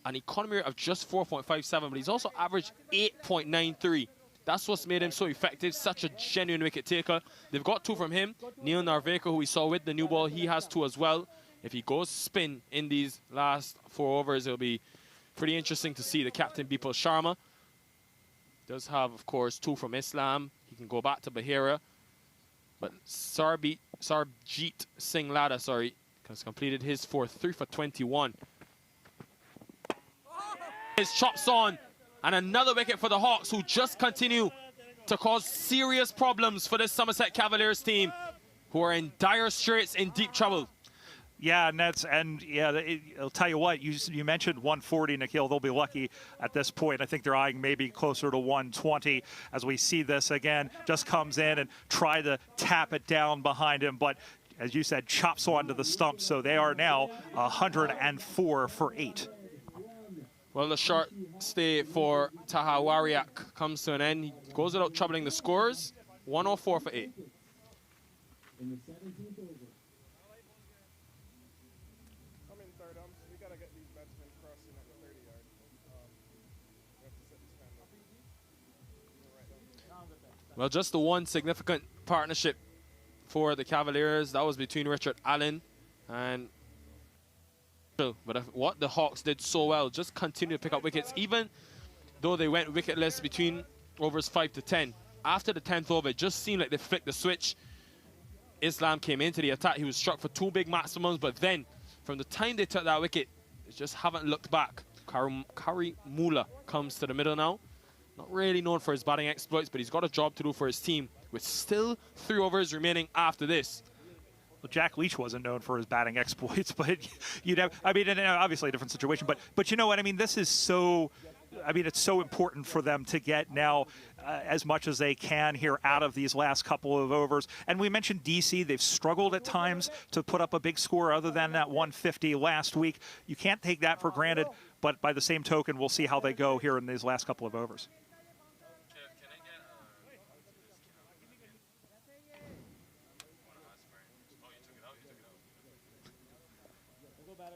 an economy rate of just 4.57, but he's also averaged 8.93. That's what's made him so effective, such a genuine wicket taker. They've got 2 from him. Neil Narveka, who we saw with the new ball, he has 2 as well. If he goes spin in these last 4 overs, it'll be pretty interesting to see. The captain, Bipul Sharma, does have, of course, 2 from Islam. He can go back to Bahira. But Sarjeet Singh Lada, has completed his 4th, 3 for 21. His chops on, and another wicket for the Hawks, who just continue to cause serious problems for this Somerset Cavaliers team, who are in dire straits, in deep trouble. Yeah, I'll tell you what, you mentioned 140, Nikhil. They'll be lucky at this point. I think they're eyeing maybe closer to 120 as we see this again. Just comes in and try to tap it down behind him, but as you said, chops onto the stump. So they are now 104 for 8. Well, the short stay for Taha Wariak comes to an end. He goes without troubling the scores. 104 for 8. In the 17th over. Come in third umps. We got to get these batsmen crossing at the 30 yard. We have to set the standard. Well, just the one significant partnership for the Cavaliers. That was between Richard Allen and... But what the Hawks did so well, just continue to pick up wickets, even though they went wicketless between overs 5 to 10. After the 10th over, it just seemed like they flicked the switch. Islam came into the attack. He was struck for 2 big maximums, but then from the time they took that wicket, they just haven't looked back. Kari Mula comes to the middle now. Not really known for his batting exploits, but he's got a job to do for his team with still 3 overs remaining after this. Well, Jack Leach wasn't known for his batting exploits, but you'd have, I mean, obviously a different situation, but you know what, I mean, this is so, I mean, it's so important for them to get now as much as they can here out of these last couple of overs. And we mentioned DC, they've struggled at times to put up a big score other than that 150 last week. You can't take that for granted, but by the same token, we'll see how they go here in these last couple of overs.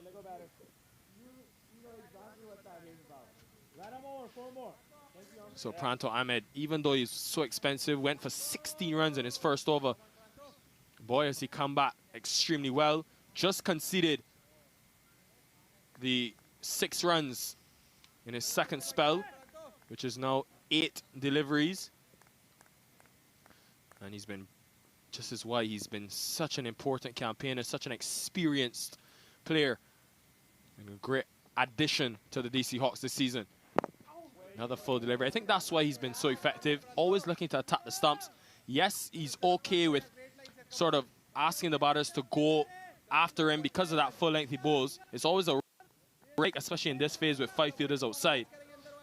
Let go batter. You know exactly what that is about. Let him over, 4 more. Thank you. So Pranto Ahmed, even though he's so expensive, went for 16 runs in his first over. Boy, has he come back extremely well. Just conceded the 6 runs in his second spell, which is now 8 deliveries. And he's been, just as why he's been such an important campaigner, such an experienced player, and a great addition to the DC Hawks this season. Another full delivery. I think that's why he's been so effective, always looking to attack the stumps. Yes, he's okay with sort of asking the batters to go after him because of that full length he bowls. It's always a break, especially in this phase with 5 fielders outside.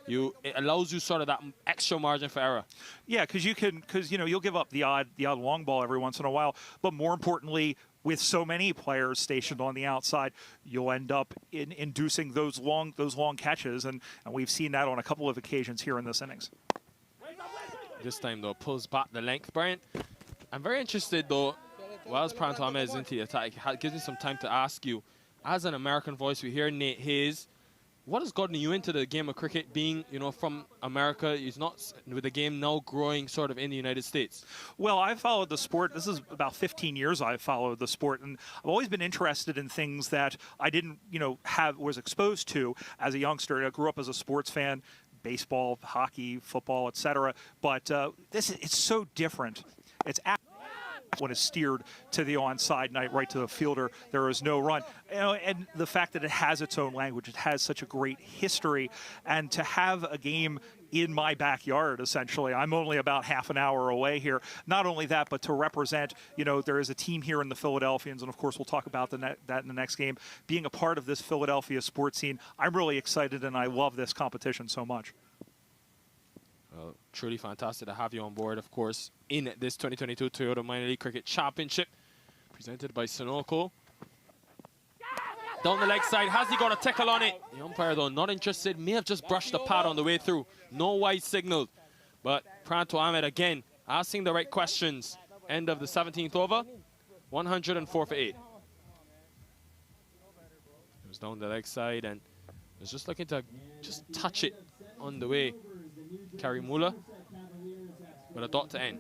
It allows you sort of that extra margin for error. Yeah, because you know, you'll give up the odd long ball every once in a while, but more importantly, with so many players stationed on the outside, you'll end up inducing those long catches, and we've seen that on a couple of occasions here in this innings. This time, though, pulls back the length. Brian, I'm very interested, though, whilst Pranto Ahmed is into the attack, it gives me some time to ask you, as an American voice, we hear Nate Hayes. What has gotten you into the game of cricket, being, you know, from America? He's not with the game now growing sort of in the United States. Well, I've followed the sport. This is about 15 years I've followed the sport, and I've always been interested in things that I didn't, you know, was exposed to as a youngster. I grew up as a sports fan, baseball, hockey, football, etc. But it's so different. It's when it's steered to the onside night, right to the fielder, there is no run. You know, and the fact that it has its own language, it has such a great history, and to have a game in my backyard, essentially. I'm only about half an hour away here. Not only that, but to represent, you know, there is a team here in the Philadelphians, and of course we'll talk about that in the next game. Being a part of this Philadelphia sports scene, I'm really excited, and I love this competition so much. Well, truly fantastic to have you on board, of course, in this 2022 Toyota Minor League Cricket Championship, presented by Sunoco. Down the leg side, has he got a tickle on it? The umpire, though, not interested. May have just brushed the pad on the way through. No wide signal. But Pranto Ahmed again asking the right questions. End of the 17th over. 104 for 8. It was down the leg side and was just looking to just touch it on the way. Karimula with a dot to end.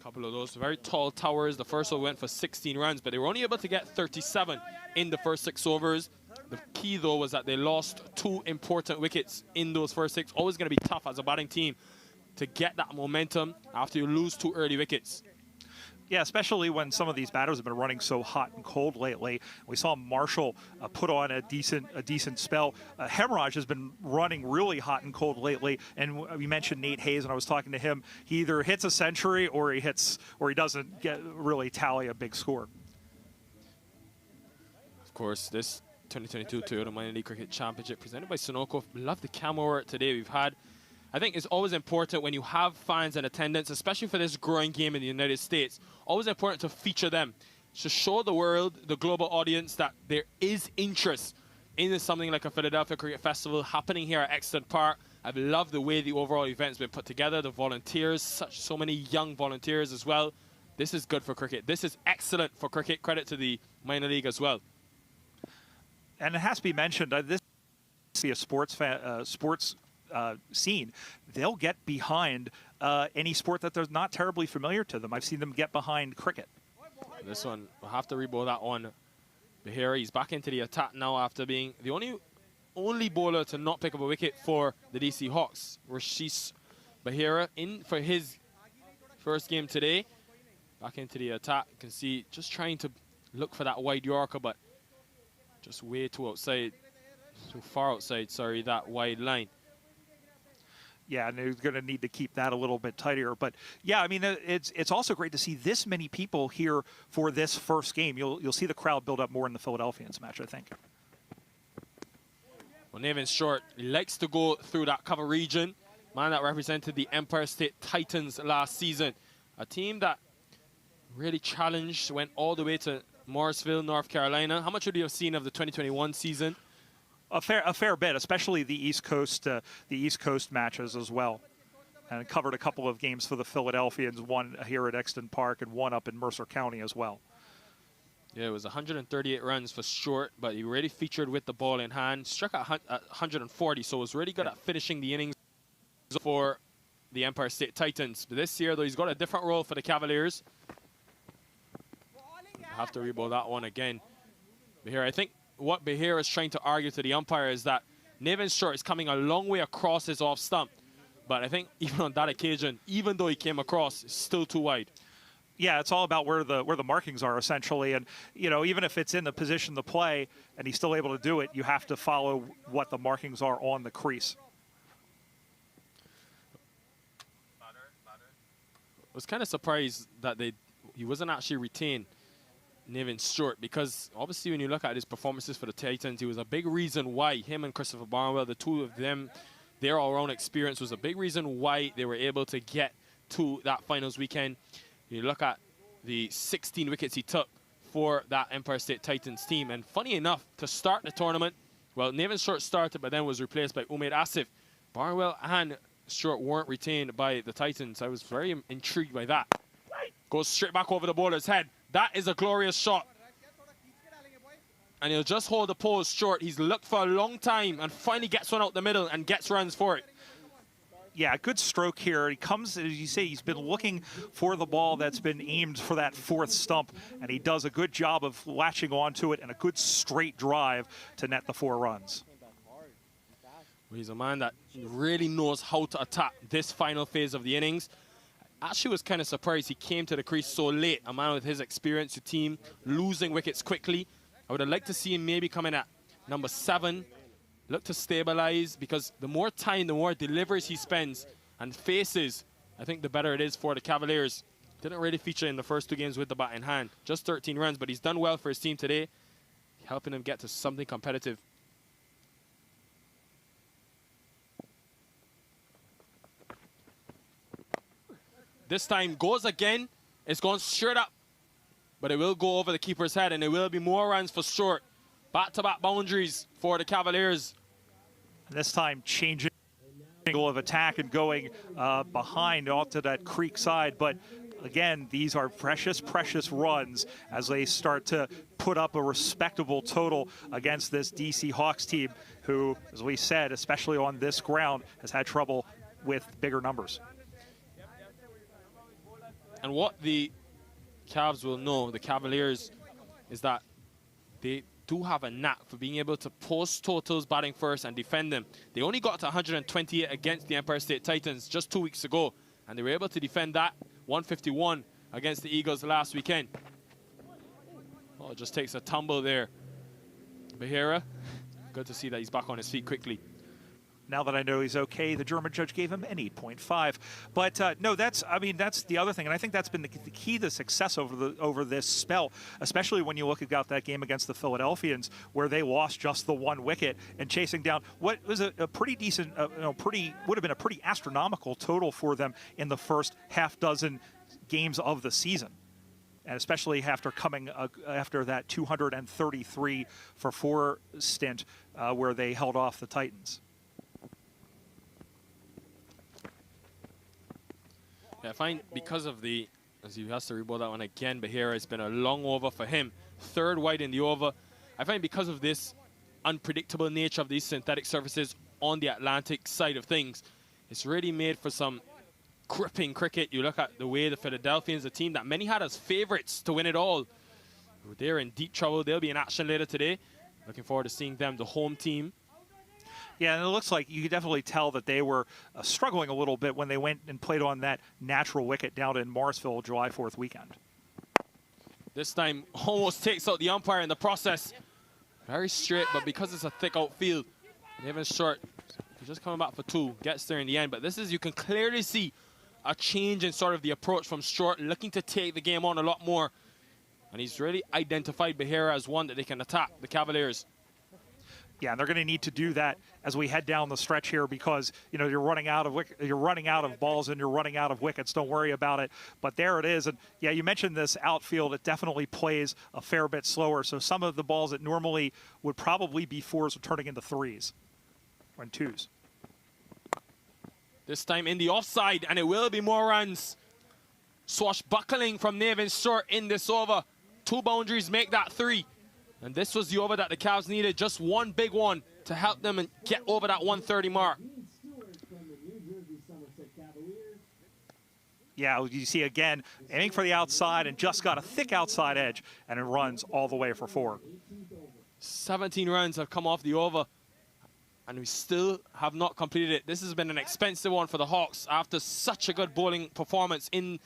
Couple of those very tall towers. The first one went for 16 runs, but they were only able to get 37 in the first 6 overs. The key, though, was that they lost 2 important wickets in those first 6. Always going to be tough as a batting team to get that momentum after you lose 2 early wickets. Yeah, especially when some of these batters have been running so hot and cold lately. We saw Marshall put on a decent spell. Hemorrhage has been running really hot and cold lately, and we mentioned Nate Hayes, and I was talking to him. He either hits a century or he doesn't really tally a big score. Of course, this 2022 Toyota Minor League Cricket Championship presented by Sunoco. Love the camera work today we've had. I think it's always important when you have fans in attendance, especially for this growing game in the United States, always important to feature them, to show the world, the global audience, that there is interest in something like a Philadelphia Cricket Festival happening here at Exton Park. I've loved the way the overall event's been put together, the volunteers, so many young volunteers as well. This is good for cricket. This is excellent for cricket. Credit to the minor league as well. And it has to be mentioned, this is a sports scene. They'll get behind any sport that they're not terribly familiar to them. I've seen them get behind cricket. This one, we'll have to rebowl that one. Bahira, he's back into the attack now after being the only bowler to not pick up a wicket for the DC Hawks. Rashish Bahira in for his first game today. Back into the attack. You can see just trying to look for that wide Yorker, but just way too far outside, sorry, that wide line. Yeah, and they're going to need to keep that a little bit tighter. But yeah, I mean, it's also great to see this many people here for this first game. You'll see the crowd build up more in the Philadelphians match, I think. Well, Nathan Short likes to go through that cover region. Man that represented the Empire State Titans last season. A team that really challenged, went all the way to Morrisville, North Carolina. How much would you have seen of the 2021 season? A fair bit, especially the East Coast matches as well. And covered a couple of games for the Philadelphians, one here at Exton Park and one up in Mercer County as well. Yeah, it was 138 runs for Short, but he really featured with the ball in hand. Struck at 140, so was really good at finishing the innings for the Empire State Titans. But this year, though, he's got a different role for the Cavaliers. We'll have to rebowl that one again. But here, I think what Bahir is trying to argue to the umpire is that Nathan Short is coming a long way across his off stump. But I think even on that occasion, even though he came across, it's still too wide. Yeah, it's all about where the markings are, essentially. And, you know, even if it's in the position to play and he's still able to do it, you have to follow what the markings are on the crease. I was kind of surprised that he wasn't actually retained, Nathan Stewart, because obviously when you look at his performances for the Titans, he was a big reason why him and Christopher Barnwell, the two of them, their all-around experience was a big reason why they were able to get to that finals weekend. You look at the 16 wickets he took for that Empire State Titans team. And funny enough, to start the tournament, well, Nathan Stewart started, but then was replaced by Umaid Asif. Barnwell and Stewart weren't retained by the Titans. I was very intrigued by that. Goes straight back over the bowler's head. That is a glorious shot. And he'll just hold the pose short. He's looked for a long time and finally gets one out the middle and gets runs for it. Yeah, good stroke here. He comes, as you say, he's been looking for the ball that's been aimed for that fourth stump, and he does a good job of latching onto it and a good straight drive to net the 4 runs. Well, he's a man that really knows how to attack this final phase of the innings. Actually was kind of surprised he came to the crease so late. A man with his experience, the team losing wickets quickly. I would have liked to see him maybe coming at number 7. Look to stabilize, because the more time, the more deliveries he spends and faces, I think the better it is for the Cavaliers. Didn't really feature in the first 2 games with the bat in hand. Just 13 runs, but he's done well for his team today, helping them get to something competitive. This time goes again. It's gone straight up. But it will go over the keeper's head, and it will be more runs for Stewart. Back-to-back boundaries for the Cavaliers. This time changing angle of attack and going behind onto that creek side. But again, these are precious, precious runs as they start to put up a respectable total against this DC Hawks team who, as we said, especially on this ground, has had trouble with bigger numbers. And what the Cavs will know, the Cavaliers, is that they do have a knack for being able to post totals batting first and defend them. They only got to 128 against the Empire State Titans just 2 weeks ago, and they were able to defend that 151 against the Eagles last weekend. Oh, it just takes a tumble there. Behera, good to see that he's back on his feet quickly. Now that I know he's okay, the German judge gave him an 8.5. But no, that's the other thing, and I think that's been the key to success over this spell, especially when you look at that game against the Philadelphians, where they lost just the 1 wicket and chasing down what was a pretty decent, would have been a pretty astronomical total for them in the first half dozen games of the season. And especially after coming after that 233 for 4 stint where they held off the Titans. Yeah, I find because of as he has to rebowl that one again, Behera, it's been a long over for him. 3rd wide in the over. I find because of this unpredictable nature of these synthetic surfaces on the Atlantic side of things, it's really made for some gripping cricket. You look at the way the Philadelphians, a team that many had as favorites to win it all, they're in deep trouble. They'll be in action later today. Looking forward to seeing them, the home team. Yeah, and it looks like you could definitely tell that they were struggling a little bit when they went and played on that natural wicket down in Morrisville July 4th weekend. This time almost takes out the umpire in the process. Very straight, but because it's a thick outfield, Nevin Short, he's just coming back for 2, gets there in the end. But this is, you can clearly see a change in sort of the approach from Short, looking to take the game on a lot more. And he's really identified Behera as one that they can attack, the Cavaliers. Yeah, and they're going to need to do that as we head down the stretch here because, you're running out of balls and you're running out of wickets. Don't worry about it. But there it is. And, yeah, you mentioned this outfield. It definitely plays a fair bit slower. So some of the balls that normally would probably be 4s are turning into 3s and 2s. This time in the offside, and it will be more runs. Swashbuckling from Nevin Short in this over. 2 boundaries make that 3. And this was the over that the Cavs needed, just one big one to help them and get over that 130 mark. Yeah, you see again, aiming for the outside and just got a thick outside edge, and it runs all the way for 4. 17 runs have come off the over, and we still have not completed it. This has been an expensive one for the Hawks after such a good bowling performance in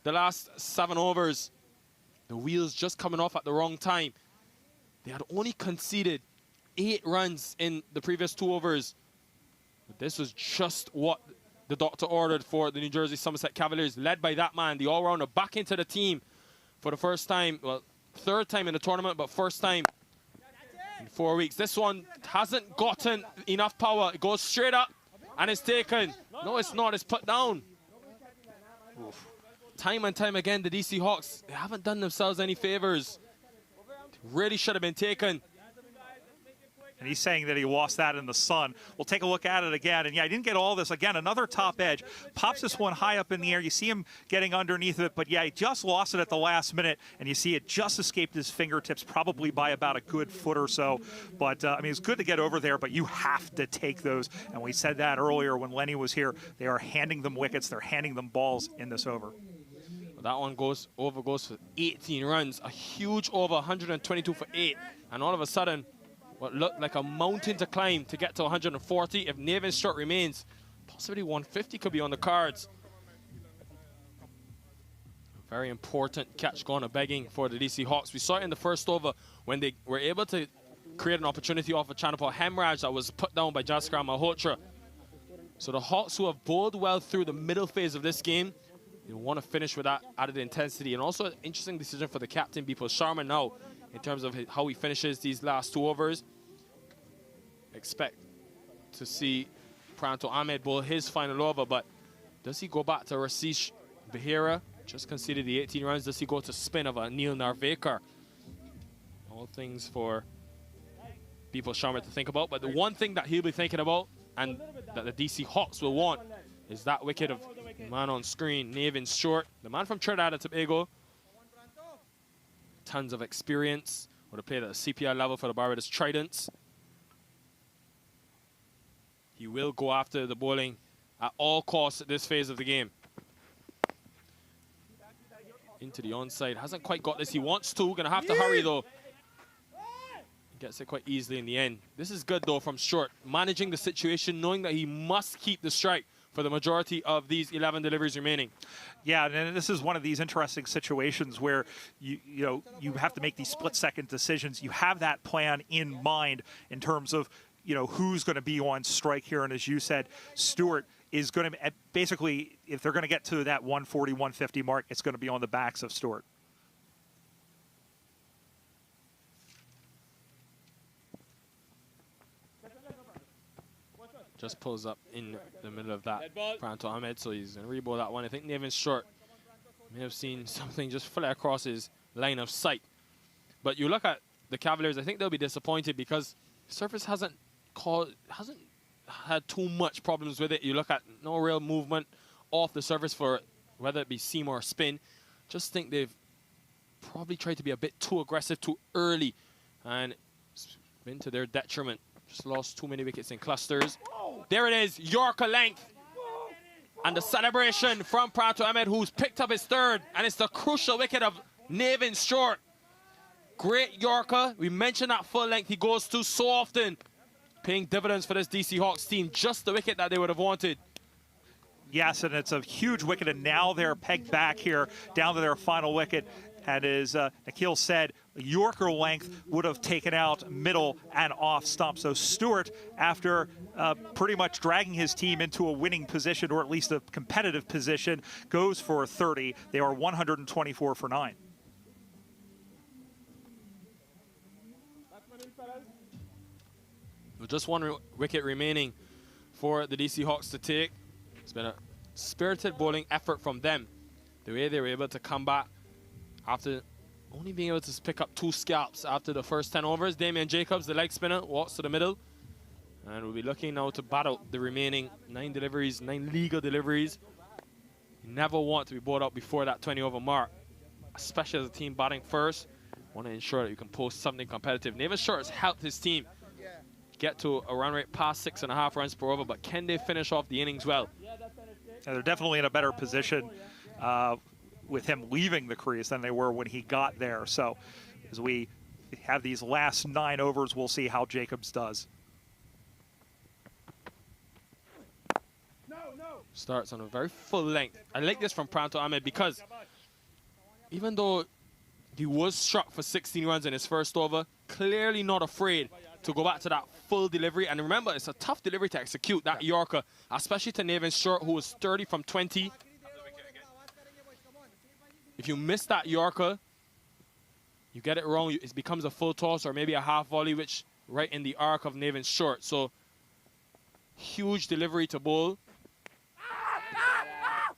the last 7 overs. The wheels just coming off at the wrong time. They had only conceded 8 runs in the previous 2 overs. But this was just what the doctor ordered for the New Jersey Somerset Cavaliers, led by that man, the all-rounder, back into the team for the first time, well, 3rd time in the tournament, but first time in 4 weeks. This one hasn't gotten enough power. It goes straight up, and it's taken. No, it's not. It's put down. Oof. Time and time again, the DC Hawks, they haven't done themselves any favors. Really should have been taken. And he's saying that he lost that in the sun. We'll take a look at it again. And yeah, I didn't get all this. Again, another top edge. Pops this one high up in the air. You see him getting underneath it. But yeah, he just lost it at the last minute. And you see it just escaped his fingertips, probably by about a good foot or so. But, I mean, it's good to get over there, but you have to take those. And we said that earlier when Lenny was here. They are handing them wickets. They're handing them balls in this over. That one goes for 18 runs. A huge over, 122 for 8. And all of a sudden, what looked like a mountain to climb to get to 140. If Nevin Short remains, possibly 150 could be on the cards. A very important catch going to begging for the DC Hawks. We saw it in the first over when they were able to create an opportunity off a Chanapal Hemraj that was put down by Jaskar Malhotra. So the Hawks, who have bowled well through the middle phase of this game, they want to finish with that added intensity. And also an interesting decision for the captain, Bipul Sharma, now in terms of how he finishes these last 2 overs. Expect to see Pranto Ahmed bowl his final over, but Does he go back to Rasish Behera? Just conceded the 18 runs. Does he go to spin of a Neil Narvekar? All things for people Sharma to think about. But the one thing that he'll be thinking about, and that the DC Hawks will want, is that wicket of man on screen, Nathan Stewart, the man from Trinidad and Tobago. Tons of experience. Would have played at a CPI level for the Barbados Tridents. He will go after the bowling at all costs at this phase of the game. Into the onside. Hasn't quite got this. He wants to. Gonna have to hurry though. Gets it quite easily in the end. This is good though from Stewart. Managing the situation, knowing that he must keep the strike for the majority of these 11 deliveries remaining. Yeah, and this is one of these interesting situations where you have to make these split-second decisions. You have that plan in mind in terms of who's going to be on strike here, and as you said, Stewart is going to basically, if they're going to get to that 140, 150 mark, it's going to be on the backs of Stewart. Just pulls up in the middle of that Pranto Ahmed, so he's going to rebowl that one. I think Nathan Stewart may have seen something just fly across his line of sight. But you look at the Cavaliers, I think they'll be disappointed because surface hasn't had too much problems with it. You look at no real movement off the surface for whether it be seam or spin. Just think they've probably tried to be a bit too aggressive too early, and it's been to their detriment. Just lost too many wickets in clusters. There it is, Yorker length. And the celebration from Pranto Ahmed, who's picked up his third. And it's the crucial wicket of Nathan Stewart. Great Yorker. We mentioned that full length he goes to so often. Paying dividends for this DC Hawks team. Just the wicket that they would have wanted. Yes, and it's a huge wicket, and now they're pegged back here down to their final wicket. And as Nikhil said, Yorker length would have taken out middle and off stump. So Stewart, after pretty much dragging his team into a winning position, or at least a competitive position, goes for 30. They are 124 for 9. Just one wicket remaining for the DC Hawks to take. It's been a spirited bowling effort from them. The way they were able to come back after only being able to pick up 2 scalps after the first 10 overs. Damien Jacobs, the leg spinner, walks to the middle. And we'll be looking now to battle the remaining 9 deliveries, 9 legal deliveries. You never want to be bowled out before that 20 over mark, especially as a team batting first. Want to ensure that you can post something competitive. Nathan Stewart has helped his team get to a run rate past 6.5 runs per over, but can they finish off the innings well? Yeah, they're definitely in a better position with him leaving the crease than they were when he got there. So as we have these last 9 overs, we'll see how Jacobs does. Starts on a very full length. I like this from Pranto Ahmed because even though he was struck for 16 runs in his first over, clearly not afraid to go back to that full delivery. And remember, it's a tough delivery to execute, that Yorker, especially to Nathan Stewart, who was 30 from 20. If you miss that Yorker, you get it wrong, it becomes a full toss or maybe a half volley, which right in the arc of Nathan Stewart. So huge delivery to bowl.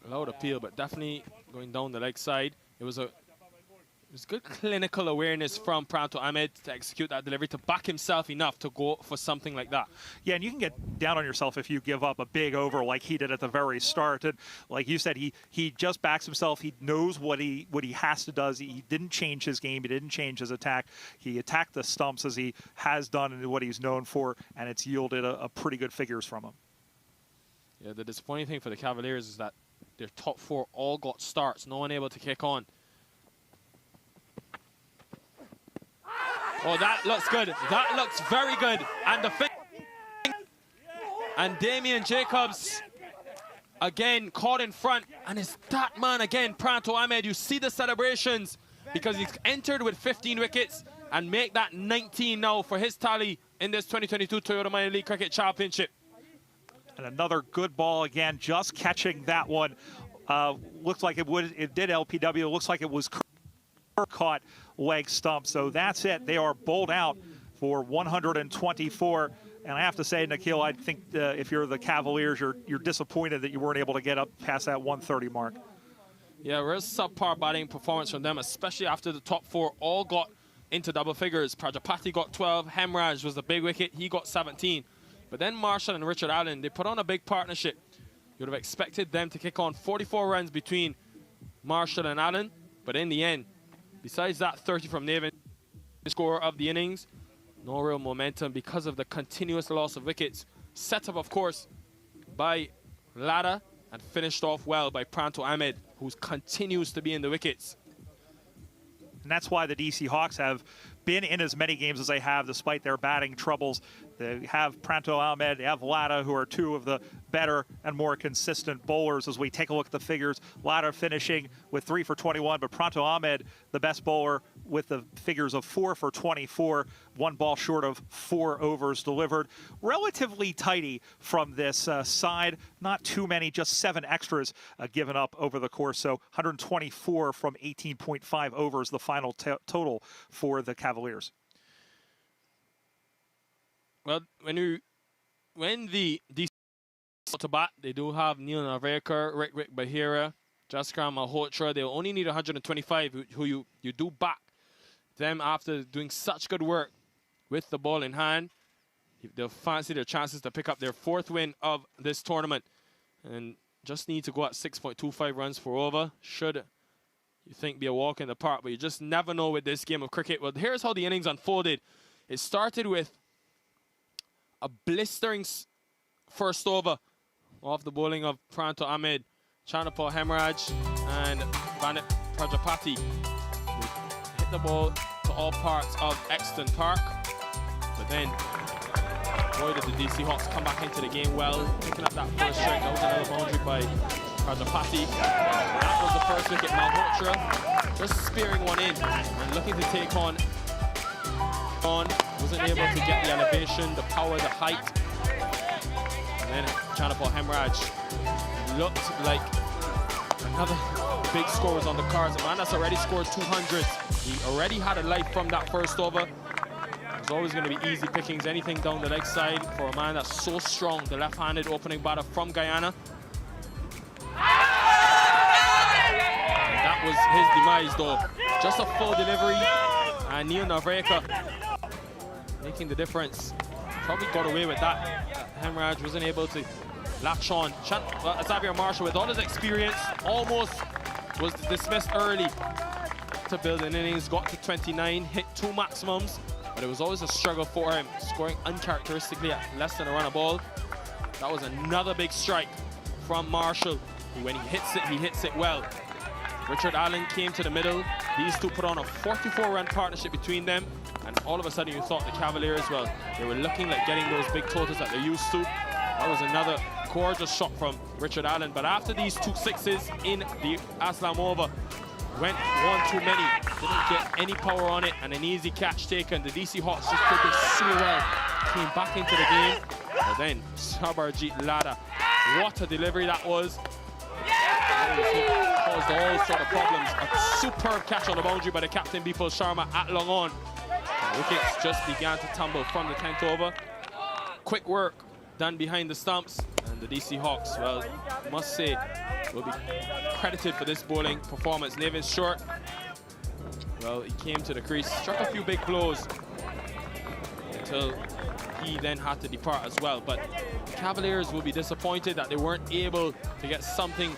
Loud appeal, but definitely going down the leg side. It was good clinical awareness from Pranto Ahmed to execute that delivery, to back himself enough to go for something like that. Yeah, and you can get down on yourself if you give up a big over like he did at the very start. And like you said, he just backs himself. He knows what he has to do. He didn't change his game. He didn't change his attack. He attacked the stumps as he has done and what he's known for, and it's yielded a pretty good figures from him. Yeah, the disappointing thing for the Cavaliers is that their top 4 all got starts. No one able to kick on. Oh, that looks good. That looks very good. And the thing, and Damien Jacobs again caught in front, and it's that man again, Pranto Ahmed. You see the celebrations because he's entered with 15 wickets and make that 19 now for his tally in this 2022 Toyota Minor League Cricket Championship. And another good ball again, just catching that one. Looks like it did LPW. Looks like it was caught leg stump. So that's it. They are bowled out for 124. And I have to say, Nikhil, I think if you're the Cavaliers, you're disappointed that you weren't able to get up past that 130 mark. Yeah, real subpar batting performance from them, especially after the top four all got into double figures. Prajapati got 12, Hemraj was the big wicket, he got 17. But then Marshall and Richard Allen, they put on a big partnership. You would have expected them to kick on 44 runs between Marshall and Allen, but in the end, besides that 30 from Nevin, the score of the innings, no real momentum because of the continuous loss of wickets. Set up, of course, by Lada and finished off well by Pranto Ahmed, who continues to be in the wickets. And that's why the DC Hawks have been in as many games as they have despite their batting troubles. They have Pranto Ahmed, they have Lada, who are two of the better and more consistent bowlers. As we take a look at the figures, Lada finishing with 3 for 21, but Pranto Ahmed, the best bowler, with the figures of 4 for 24, 1 ball short of 4 overs delivered. Relatively tidy from this side, not too many, just 7 extras given up over the course. So 124 from 18.5 overs, the final total for the Cavaliers. Well, when the DC to bat, they do have Neil Navekar, Rick Bahira, Jaskar Malhotra. They only need 125, who you do back them after doing such good work with the ball in hand. They'll fancy their chances to pick up their 4th win of this tournament, and just need to go at 6.25 runs per over. Should you think be a walk in the park, but you just never know with this game of cricket. Well, here's how the innings unfolded. It started with a blistering first over off the bowling of Pranto Ahmed, Chanapal Hemraj, and Bandit Prajapati. They hit the ball to all parts of Exton Park, but then boy did the DC Hawks come back into the game well, picking up that first strike. That was another boundary by Prajapati. That was the first wicket. Malhotra just spearing one in and looking to take on. Wasn't able to get the elevation, the power, the height. And then Chanapal Hemraj looked like another big score was on the cards. A man that's already scored 200. He already had a life from that first over. There's always going to be easy pickings, anything down the leg side for a man that's so strong, the left-handed opening batter from Guyana. And that was his demise, though. Just a full delivery, and Neil Navekar making the difference. Probably got away with that. Hemraj wasn't able to latch on. Xavier Marshall, with all his experience, almost was dismissed early to build an innings. Got to 29, hit 2 maximums, but it was always a struggle for him, scoring uncharacteristically at less than a run a ball. That was another big strike from Marshall, who when he hits it well. Richard Allen came to the middle. These two put on a 44-run partnership between them. And all of a sudden you thought the Cavaliers, well, they were looking like getting those big totals that they're used to. That was another gorgeous shot from Richard Allen. But after these 2 sixes in the Aslam over, went 1 too many. Didn't get any power on it, and an easy catch taken. The DC Hawks just did this so well. Came back into the game. But then Sabarjit Lada, what a delivery that was. Caused all sort of problems. A superb catch on the boundary by the captain, Bipul Sharma, at long on. The wickets just began to tumble from the 10th over. Quick work done behind the stumps, and the DC Hawks, well, I must say, will be credited for this bowling performance. Nevin Short, well, he came to the crease, struck a few big blows until he then had to depart as well. But the Cavaliers will be disappointed that they weren't able to get something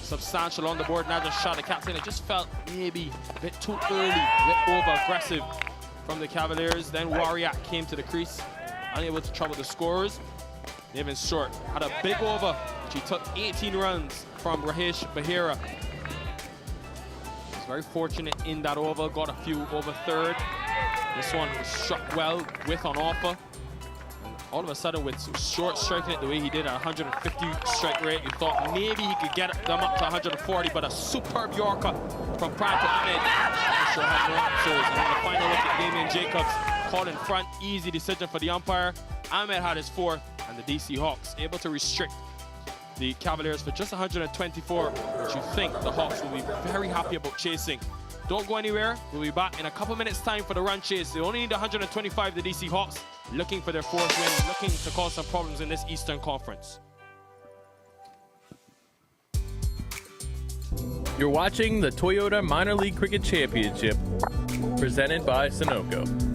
substantial on the board. Naja Shah, the captain, it just felt maybe a bit too early, a bit over-aggressive from the Cavaliers. Then Wariat came to the crease, unable to trouble the scorers. Nevin Short had a big over, which he took 18 runs from Rahesh Bahira. He was very fortunate in that over, got a few over third. This one was struck well with on offer. And all of a sudden, with Short striking it the way he did at 150 strike rate, you thought maybe he could get them up to 140, but a superb Yorker from Pranto Ahmed. Sure had no answers. And then the final look at Damien Jacobs, called in front, easy decision for the umpire. Ahmed had his 4th, and the DC Hawks able to restrict the Cavaliers for just 124, which you think the Hawks will be very happy about chasing. Don't go anywhere. We'll be back in a couple minutes' time for the run chase. They only need 125, the DC Hawks, looking for their 4th win, looking to cause some problems in this Eastern Conference. You're watching the Toyota Minor League Cricket Championship, presented by Sunoco.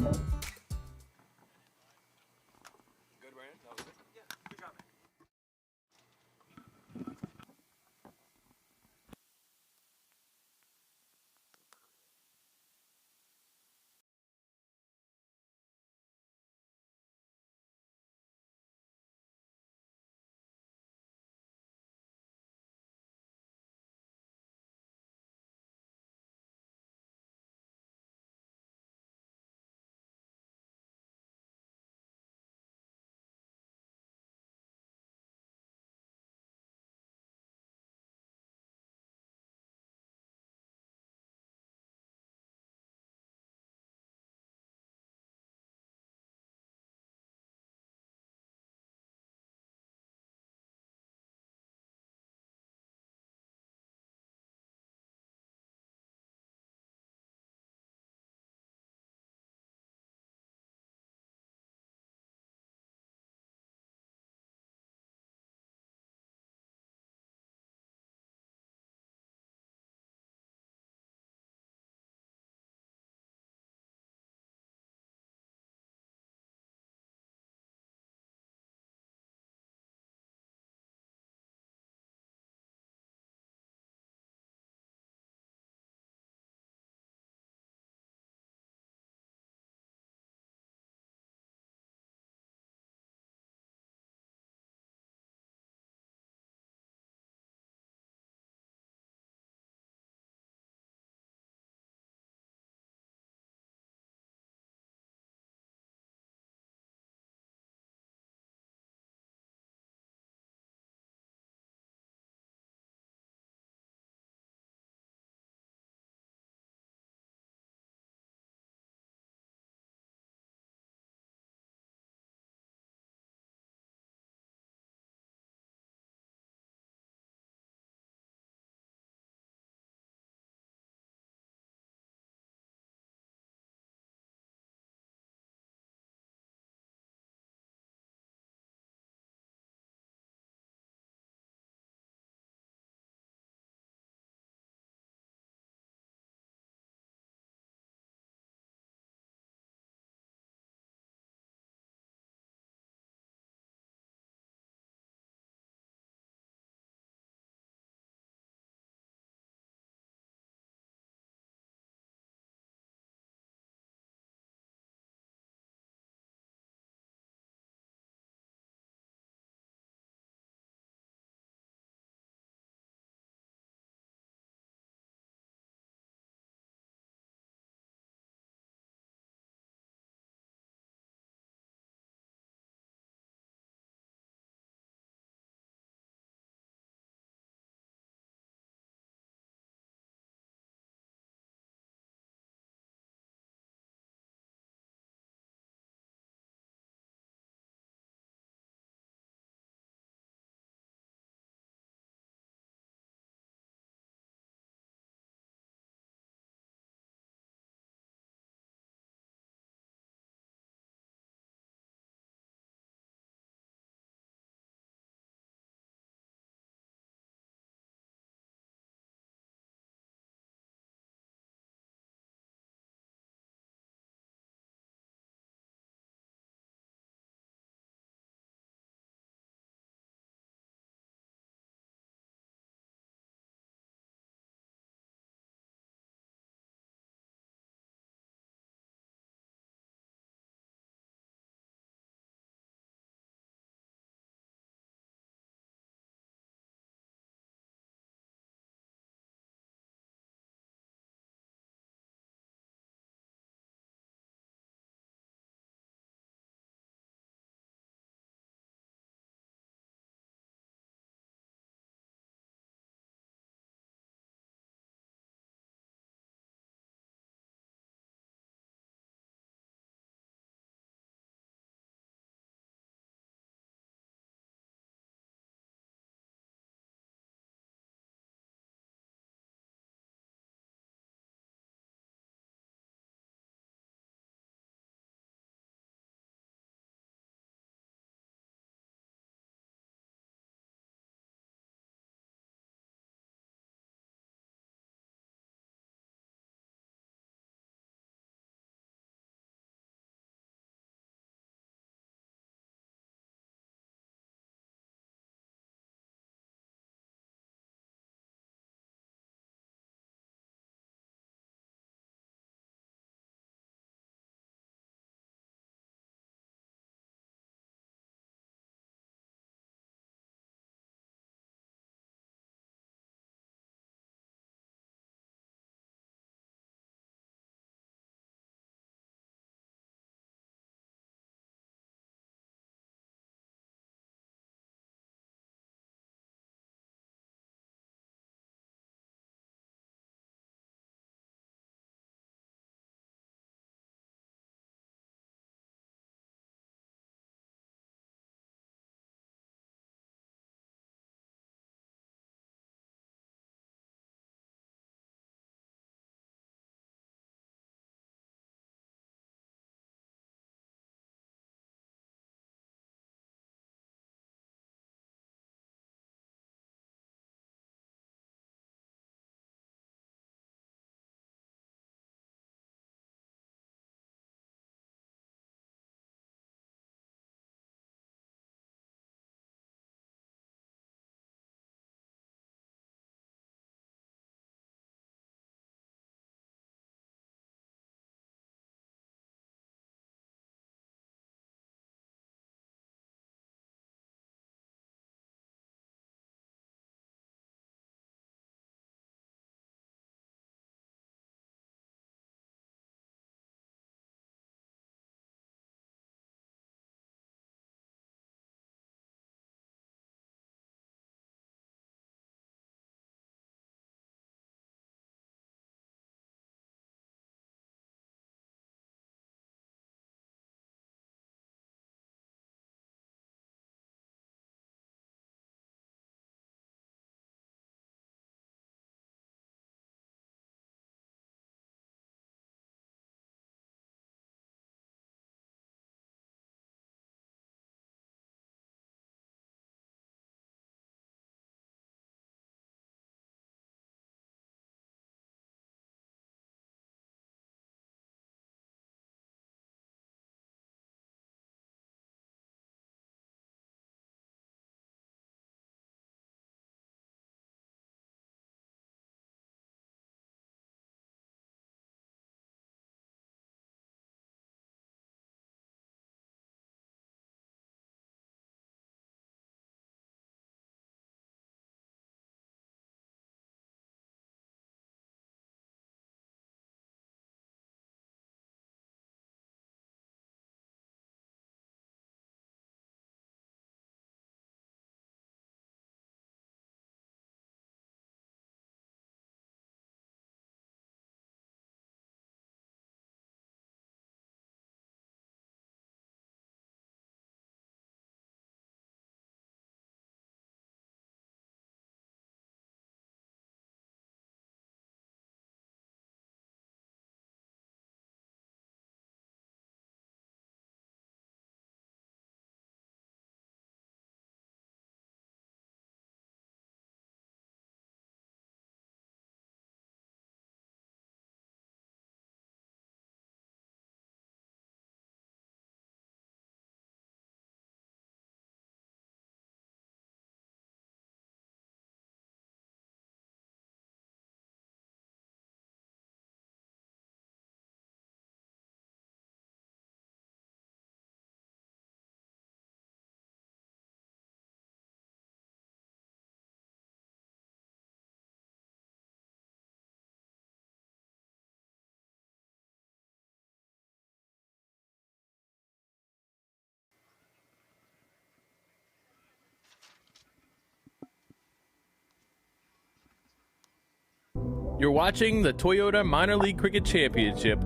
You're watching the Toyota Minor League Cricket Championship,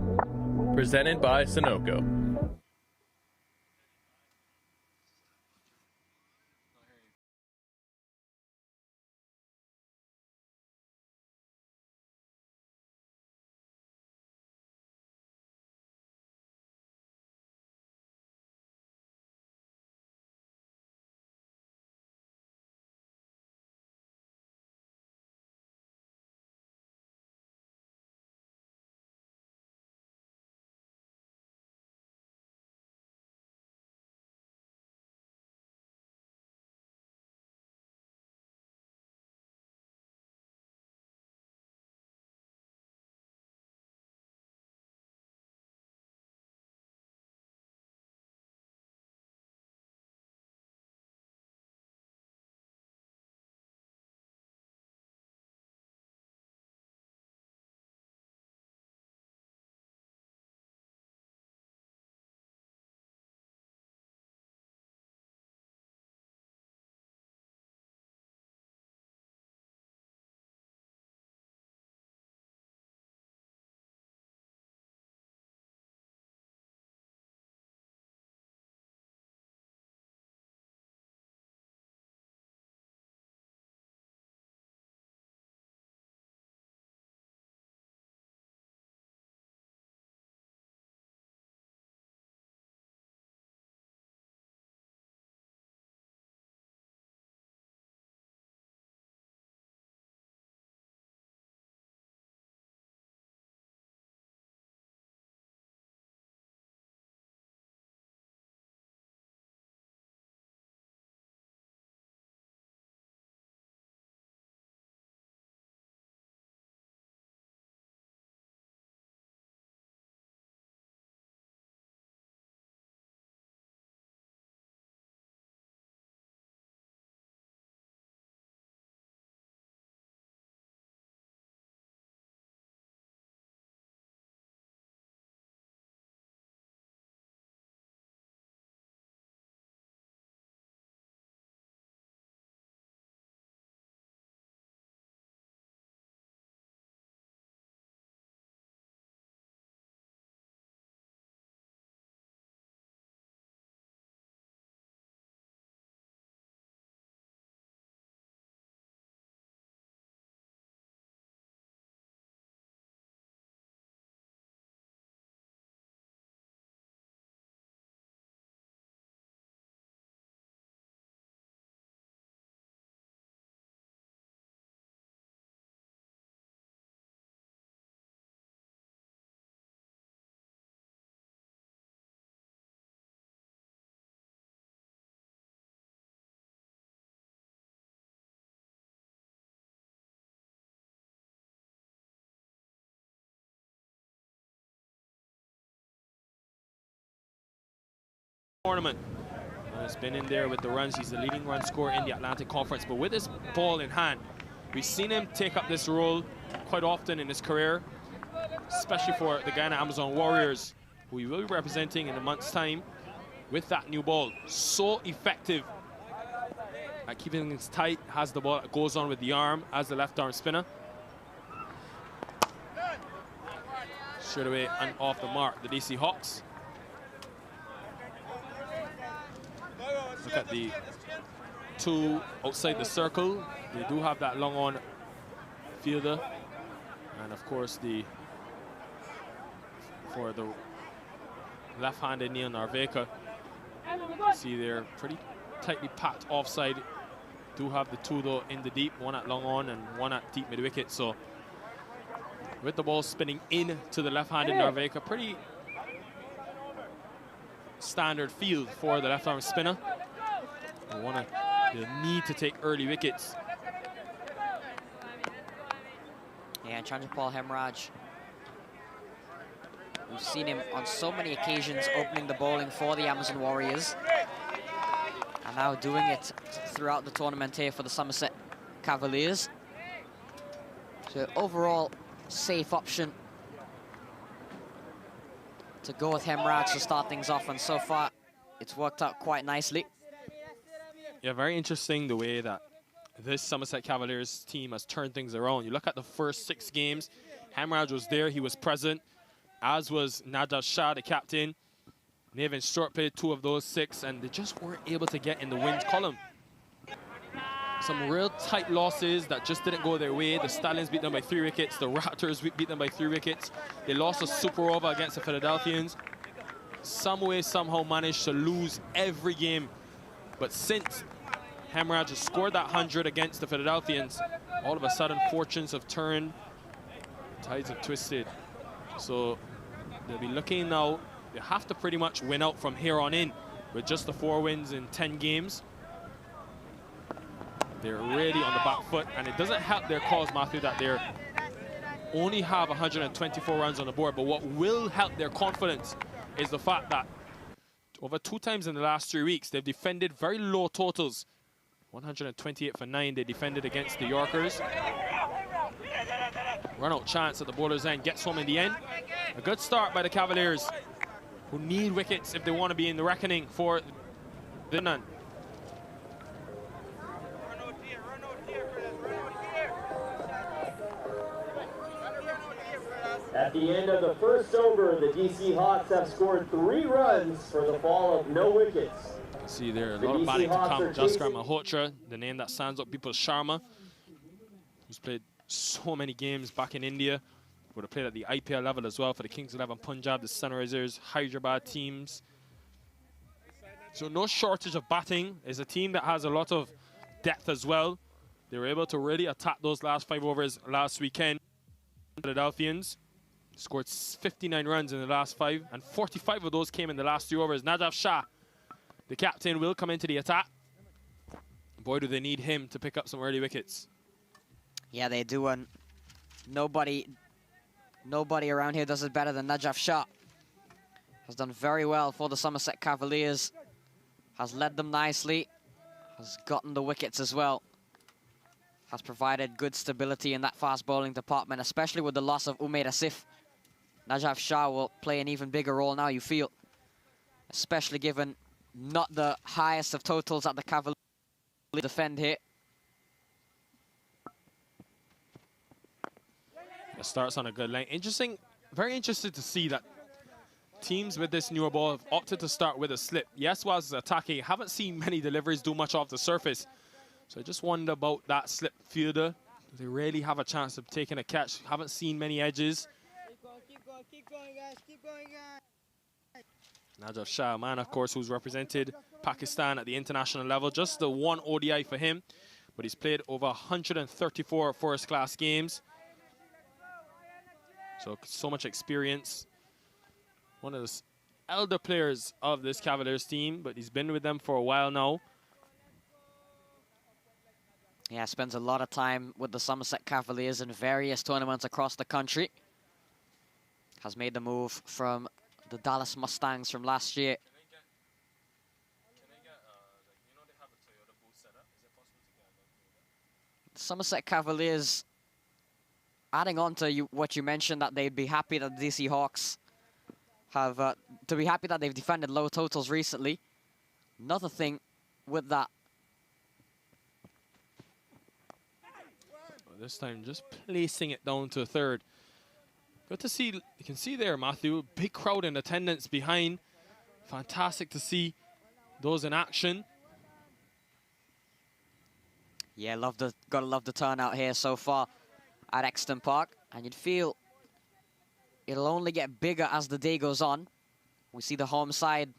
presented by Sunoco. Tournament. He's been in there with the runs. He's the leading run scorer in the Atlantic Conference. But with his ball in hand, we've seen him take up this role quite often in his career, especially for the Guyana Amazon Warriors, who he will be representing in a month's time with that new ball. So effective at keeping things tight, has the ball, goes on with the arm as the left arm spinner. Straight away and off the mark, the DC Hawks. Look at the two outside the circle. They do have that long on fielder. And of course for the left-handed Neil Narveka, you see they're pretty tightly packed offside. Do have the two though in the deep, one at long on and one at deep mid wicket. So with the ball spinning in to the left-handed Narveka, pretty standard field for the left-arm spinner. They need to take early wickets. Yeah, Chandrapal Hemraj. We've seen him on so many occasions opening the bowling for the Amazon Warriors. And now doing it throughout the tournament here for the Somerset Cavaliers. So overall, safe option to go with Hemraj to start things off. And so far, it's worked out quite nicely. Yeah, very interesting the way that this Somerset Cavaliers team has turned things around. You look at the first 6 games, Hemraj was there, he was present, as was Najaf Shah, the captain. Nathan Short played 2 of those 6, and they just weren't able to get in the wins column. Some real tight losses that just didn't go their way. The Stallions beat them by 3 wickets. The Raptors beat them by 3 wickets. They lost a super over against the Philadelphians. Some way, somehow managed to lose every game. But since Hemraj has scored that 100 against the Philadelphians, all of a sudden fortunes have turned, tides have twisted. So they'll be looking now. They have to pretty much win out from here on in with just the 4 wins in 10 games. They're really on the back foot, and it doesn't help their cause, Matthew, that they only have 124 runs on the board. But what will help their confidence is the fact that over 2 times in the last 3 weeks, they've defended very low totals. 128 for 9, they defended against the Yorkers. Run out chance at the bowler's end, gets home in the end. A good start by the Cavaliers, who need wickets if they want to be in the reckoning for the none. At the end of the first over, the DC Hawks have scored 3 runs for the fall of no wickets. See there, a lot of batting to come. Jaskar Malhotra, the name that stands up people, Sharma, who's played so many games back in India, would have played at the IPL level as well for the Kings 11 Punjab, the Sunrisers, Hyderabad teams. So no shortage of batting. It's a team that has a lot of depth as well. They were able to really attack those last 5 overs last weekend. Philadelphians scored 59 runs in the last 5, and 45 of those came in the last 3 overs. Najaf Shah, the captain, will come into the attack. Boy, do they need him to pick up some early wickets. Yeah, they do, and nobody around here does it better than Najaf Shah. Has done very well for the Somerset Cavaliers. Has led them nicely. Has gotten the wickets as well. Has provided good stability in that fast bowling department, especially with the loss of Umaid Asif. Najaf Shah will play an even bigger role now, you feel. Especially given not the highest of totals that the Cavaliers defend here. It starts on a good line. Interesting, very interested to see that teams with this newer ball have opted to start with a slip. Yes, whilst attacking, haven't seen many deliveries do much off the surface. So I just wonder about that slip fielder. Do they really have a chance of taking a catch? Haven't seen many edges. Keep going, guys. Keep going, guys. Najaf Shah, man, of course, who's represented Pakistan at the international level. Just the 1 ODI for him, but he's played over 134 first-class games. So much experience. One of the elder players of this Cavaliers team, but he's been with them for a while now. Yeah, spends a lot of time with the Somerset Cavaliers in various tournaments across the country. Has made the move from the Dallas Mustangs from last year. Somerset Cavaliers, adding on to what you mentioned, that they'd be happy that the DC Hawks have, to be happy that they've defended low totals recently. Another thing with that, this time just placing it down to 3rd. Good to see, you can see there, Matthew, big crowd in attendance behind. Fantastic to see those in action. yeah, gotta love the turnout here so far at Exton Park, and you'd feel it'll only get bigger as the day goes on. We see the home side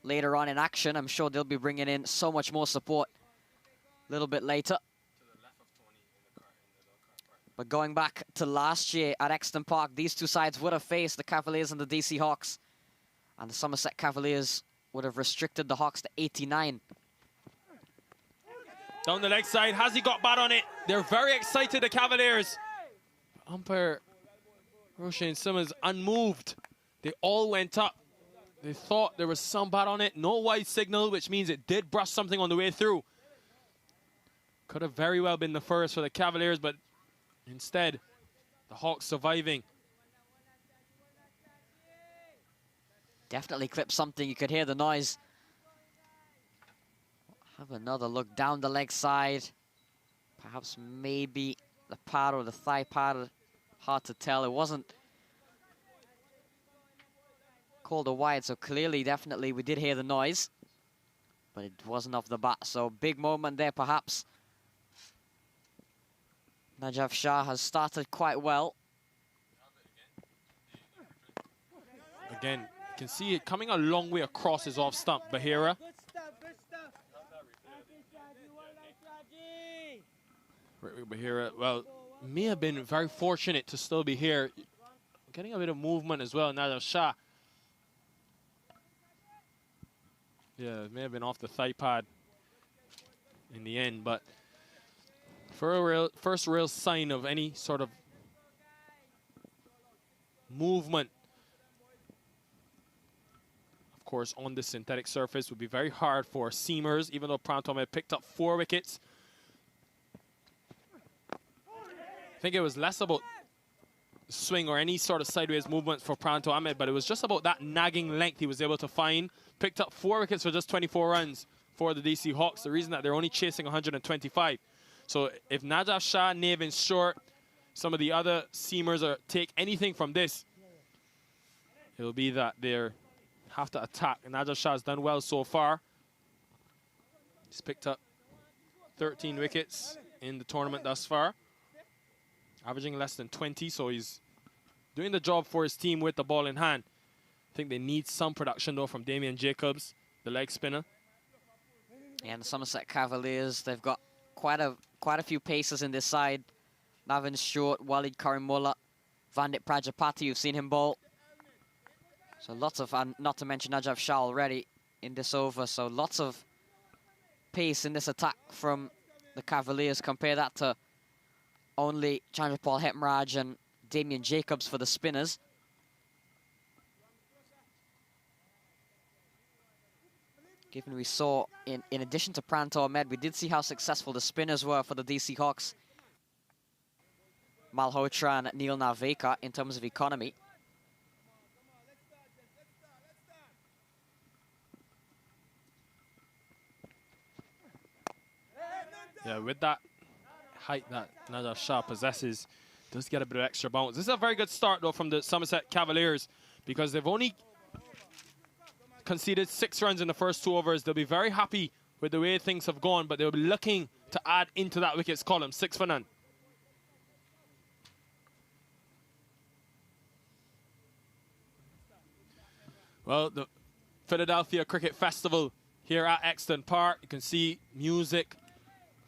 later on in action. I'm sure they'll be bringing in so much more support a little bit later. But going back to last year at Exton Park, these two sides would have faced the Cavaliers and the DC Hawks. And the Somerset Cavaliers would have restricted the Hawks to 89. Down the leg side, has he got bat on it? They're very excited, the Cavaliers. Umpire Roshane Simmons unmoved. They all went up. They thought there was some bat on it. No white signal, which means it did brush something on the way through. Could have very well been the first for the Cavaliers, but instead, the Hawks surviving. Definitely clipped something. You could hear the noise. Have another look down the leg side. Perhaps maybe the pad or the thigh pad, hard to tell. It wasn't called a wide, so clearly, definitely, we did hear the noise, but it wasn't off the bat. So big moment there, perhaps. Najaf Shah has started quite well. Again, you can see it coming a long way across his off stump. Bahira. Bahira, well, may have been very fortunate to still be here. Getting a bit of movement as well. Najaf Shah. Yeah, it may have been off the thigh pad in the end, but for a first real sign of any sort of movement, of course, on the synthetic surface would be very hard for seamers, even though Pranto Ahmed picked up 4 wickets. I think it was less about swing or any sort of sideways movement for Pranto Ahmed, but it was just about that nagging length he was able to find. Picked up 4 wickets for just 24 runs for the DC Hawks. The reason that they're only chasing 125. So if Najaf Shah, Nevin Short, some of the other seamers take anything from this, it'll be that they have to attack. And Najaf Shah has done well so far. He's picked up 13 wickets in the tournament thus far, averaging less than 20, so he's doing the job for his team with the ball in hand. I think they need some production, though, from Damien Jacobs, the leg spinner. And the Somerset Cavaliers, they've got quite a few paces in this side. Navin Short, Walid Karimullah, Vandit Prajapati, you've seen him bowl. So lots of, and not to mention Najaf Shah already in this over, so lots of pace in this attack from the Cavaliers. Compare that to only Chandrapal Hemraj and Damien Jacobs for the spinners. Given we saw, in addition to Pranto Ahmed, we did see how successful the spinners were for the DC Hawks. Malhotra and Neil Naveka in terms of economy. Yeah, with that height that Najaf Shah possesses, does get a bit of extra bounce. This is a very good start, though, from the Somerset Cavaliers, because they've only conceded 6 runs in the first 2 overs. They'll be very happy with the way things have gone, but they'll be looking to add into that wickets column. 6 for none. Well, the Philadelphia Cricket Festival here at Exton Park. You can see music,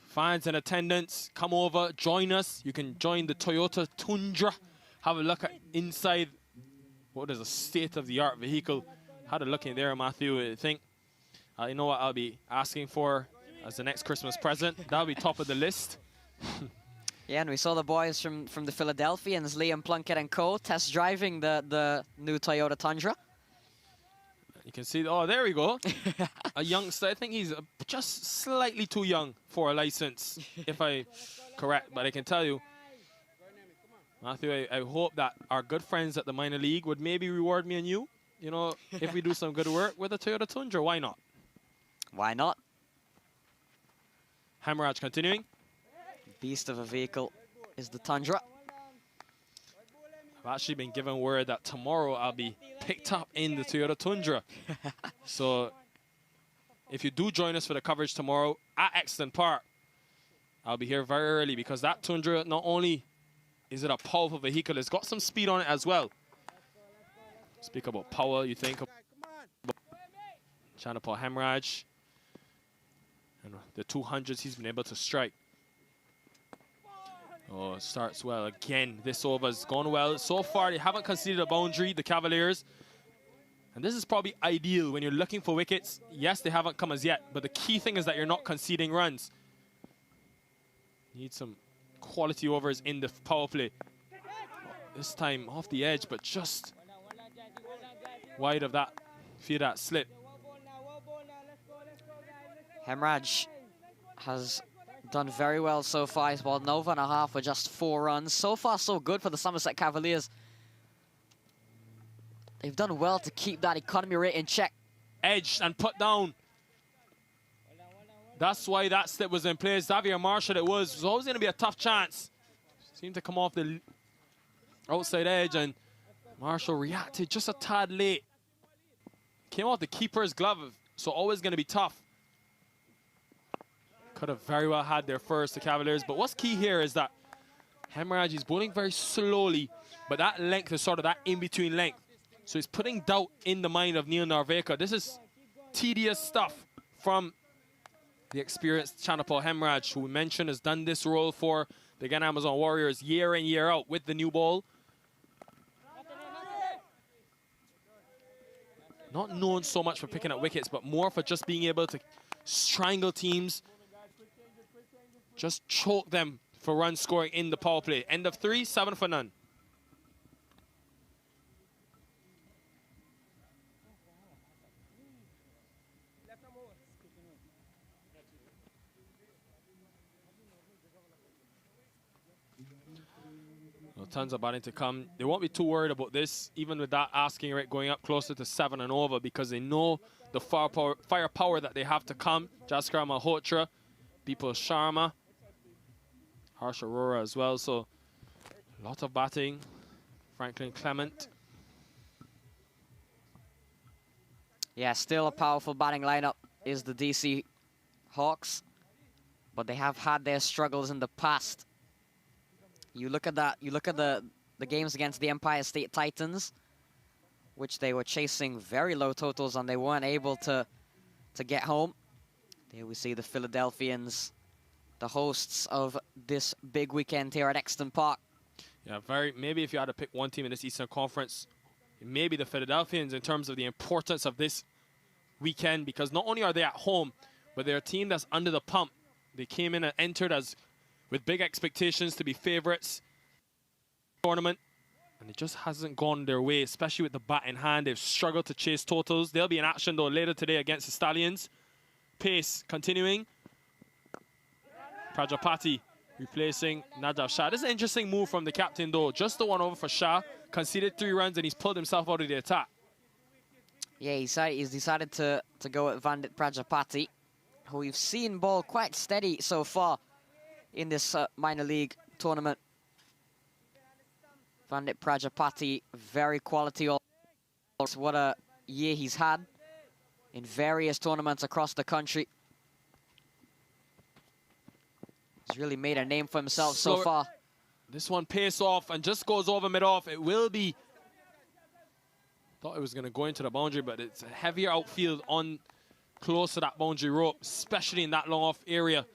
fans in attendance. Come over, join us. You can join the Toyota Tundra. Have a look at inside what is a state-of-the-art vehicle. Had a look in there, Matthew. I think, you know what I'll be asking for as the next Christmas present. That'll be top of the list. Yeah, and we saw the boys from the Philadelphians, Liam Plunkett and co, test driving the new Toyota Tundra. You can see, oh, there we go. A youngster, I think he's just slightly too young for a license, if I'm correct. But I can tell you, Matthew, I hope that our good friends at the minor league would maybe reward me and you, you know, if we do some good work with a Toyota Tundra. Why not? Why not? Hemraj continuing. Beast of a vehicle is the Tundra. I've actually been given word that tomorrow I'll be picked up in the Toyota Tundra. So if you do join us for the coverage tomorrow at Exton Park, I'll be here very early, because that Tundra, not only is it a powerful vehicle, it's got some speed on it as well. Speak about power, you think about Chandrapal Hemraj and the 200s he's been able to strike. Oh, it starts well again. This over's gone well. So far, they haven't conceded a boundary, the Cavaliers. And this is probably ideal when you're looking for wickets. Yes, they haven't come as yet, but the key thing is that you're not conceding runs. Need some quality overs in the power play. This time off the edge, but just wide of that, fear that slip. Hemraj has done very well so far. He's bowled an over and a half for just 4 runs. So far, so good for the Somerset Cavaliers. They've done well to keep that economy rate in check. Edged and put down. That's why that step was in place. Xavier Marshall, it was always going to be a tough chance. Seemed to come off the outside edge, and Marshall reacted just a tad late. Came off the keeper's glove, so always going to be tough. Could have very well had their first, the Cavaliers. But what's key here is that Hemraj is bowling very slowly, but that length is sort of that in-between length. So he's putting doubt in the mind of Neil Narveka. This is tedious stuff from the experienced Chanapal Hemraj, who we mentioned has done this role for the Ghana Amazon Warriors year in, year out with the new ball. Not known so much for picking up wickets, but more for just being able to strangle teams, just choke them for run scoring in the power play. End of 3, 7 for none. Well, tons of batting to come. They won't be too worried about this, even with that asking rate going up closer to 7 and over, because they know the firepower that they have to come. Jaskar Malhotra, Bipul Sharma, Harsh Arora as well, so a lot of batting. Franklin Clement. Yeah, still a powerful batting lineup is the DC Hawks, but they have had their struggles in the past. You look at that, you look at the games against the Empire State Titans, which they were chasing very low totals and they weren't able to get home. There we see the Philadelphians, the hosts of this big weekend here at Exton Park. Yeah, maybe if you had to pick one team in this Eastern Conference, maybe the Philadelphians in terms of the importance of this weekend, because not only are they at home, but they're a team that's under the pump. They came in and entered as with big expectations to be favorites tournament, and it just hasn't gone their way, especially with the bat in hand. They've struggled to chase totals. They'll be in action though later today against the Stallions. Pace continuing. Prajapati replacing Najaf Shah. This is an interesting move from the captain though. Just the one over for Shah. Conceded 3 runs and he's pulled himself out of the attack. Yeah, he's decided to go at Vandit Prajapati, who we've seen bowl quite steady so far in this minor league tournament. Vandit Prajapati, very quality. What a year he's had in various tournaments across the country. He's really made a name for himself so far. This one pace off and just goes over mid-off. It will be... Thought it was going to go into the boundary, but it's a heavier outfield on close to that boundary rope, especially in that long off area.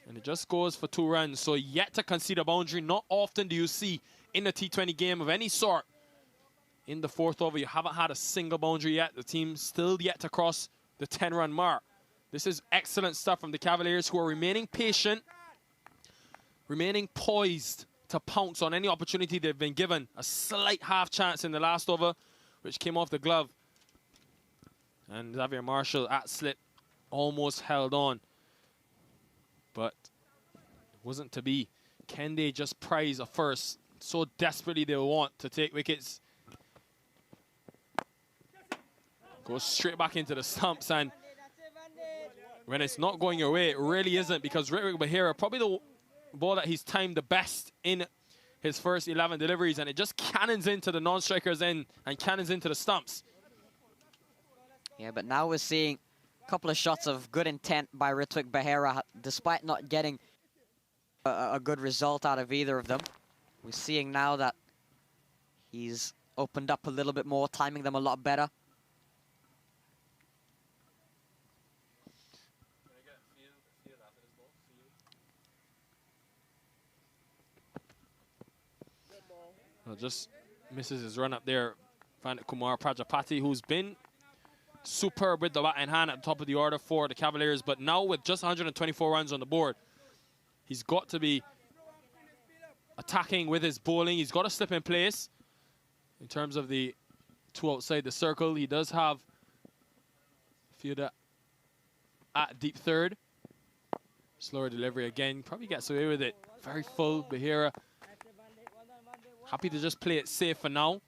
And it just goes for 2 runs. So yet to concede a boundary. Not often do you see in a T20 game of any sort. In the 4th over, you haven't had a single boundary yet. The team still yet to cross the 10-run mark. This is excellent stuff from the Cavaliers, who are remaining patient, remaining poised to pounce on any opportunity they've been given. A slight half chance in the last over, which came off the glove. And Xavier Marshall at slip almost held on. But it wasn't to be. Can they just prize a first? So desperately they want to take wickets. Goes straight back into the stumps, and when it's not going your way, it really isn't, because Ritwik Bahira, probably the ball that he's timed the best in his first 11 deliveries, and it just cannons into the non-strikers end and cannons into the stumps. Yeah, but now we're seeing a couple of shots of good intent by Ritwik Bahira, despite not getting a good result out of either of them. We're seeing now that he's opened up a little bit more, timing them a lot better. Just misses his run up there. Vandit Kumar Prajapati, who's been superb with the bat in hand at the top of the order for the Cavaliers, but now with just 124 runs on the board, he's got to be attacking with his bowling. He's got to slip in place in terms of the 2 outside the circle. He does have fielder at deep third. Slower delivery again, probably gets away with it. Very full. Bahira happy to just play it safe for now.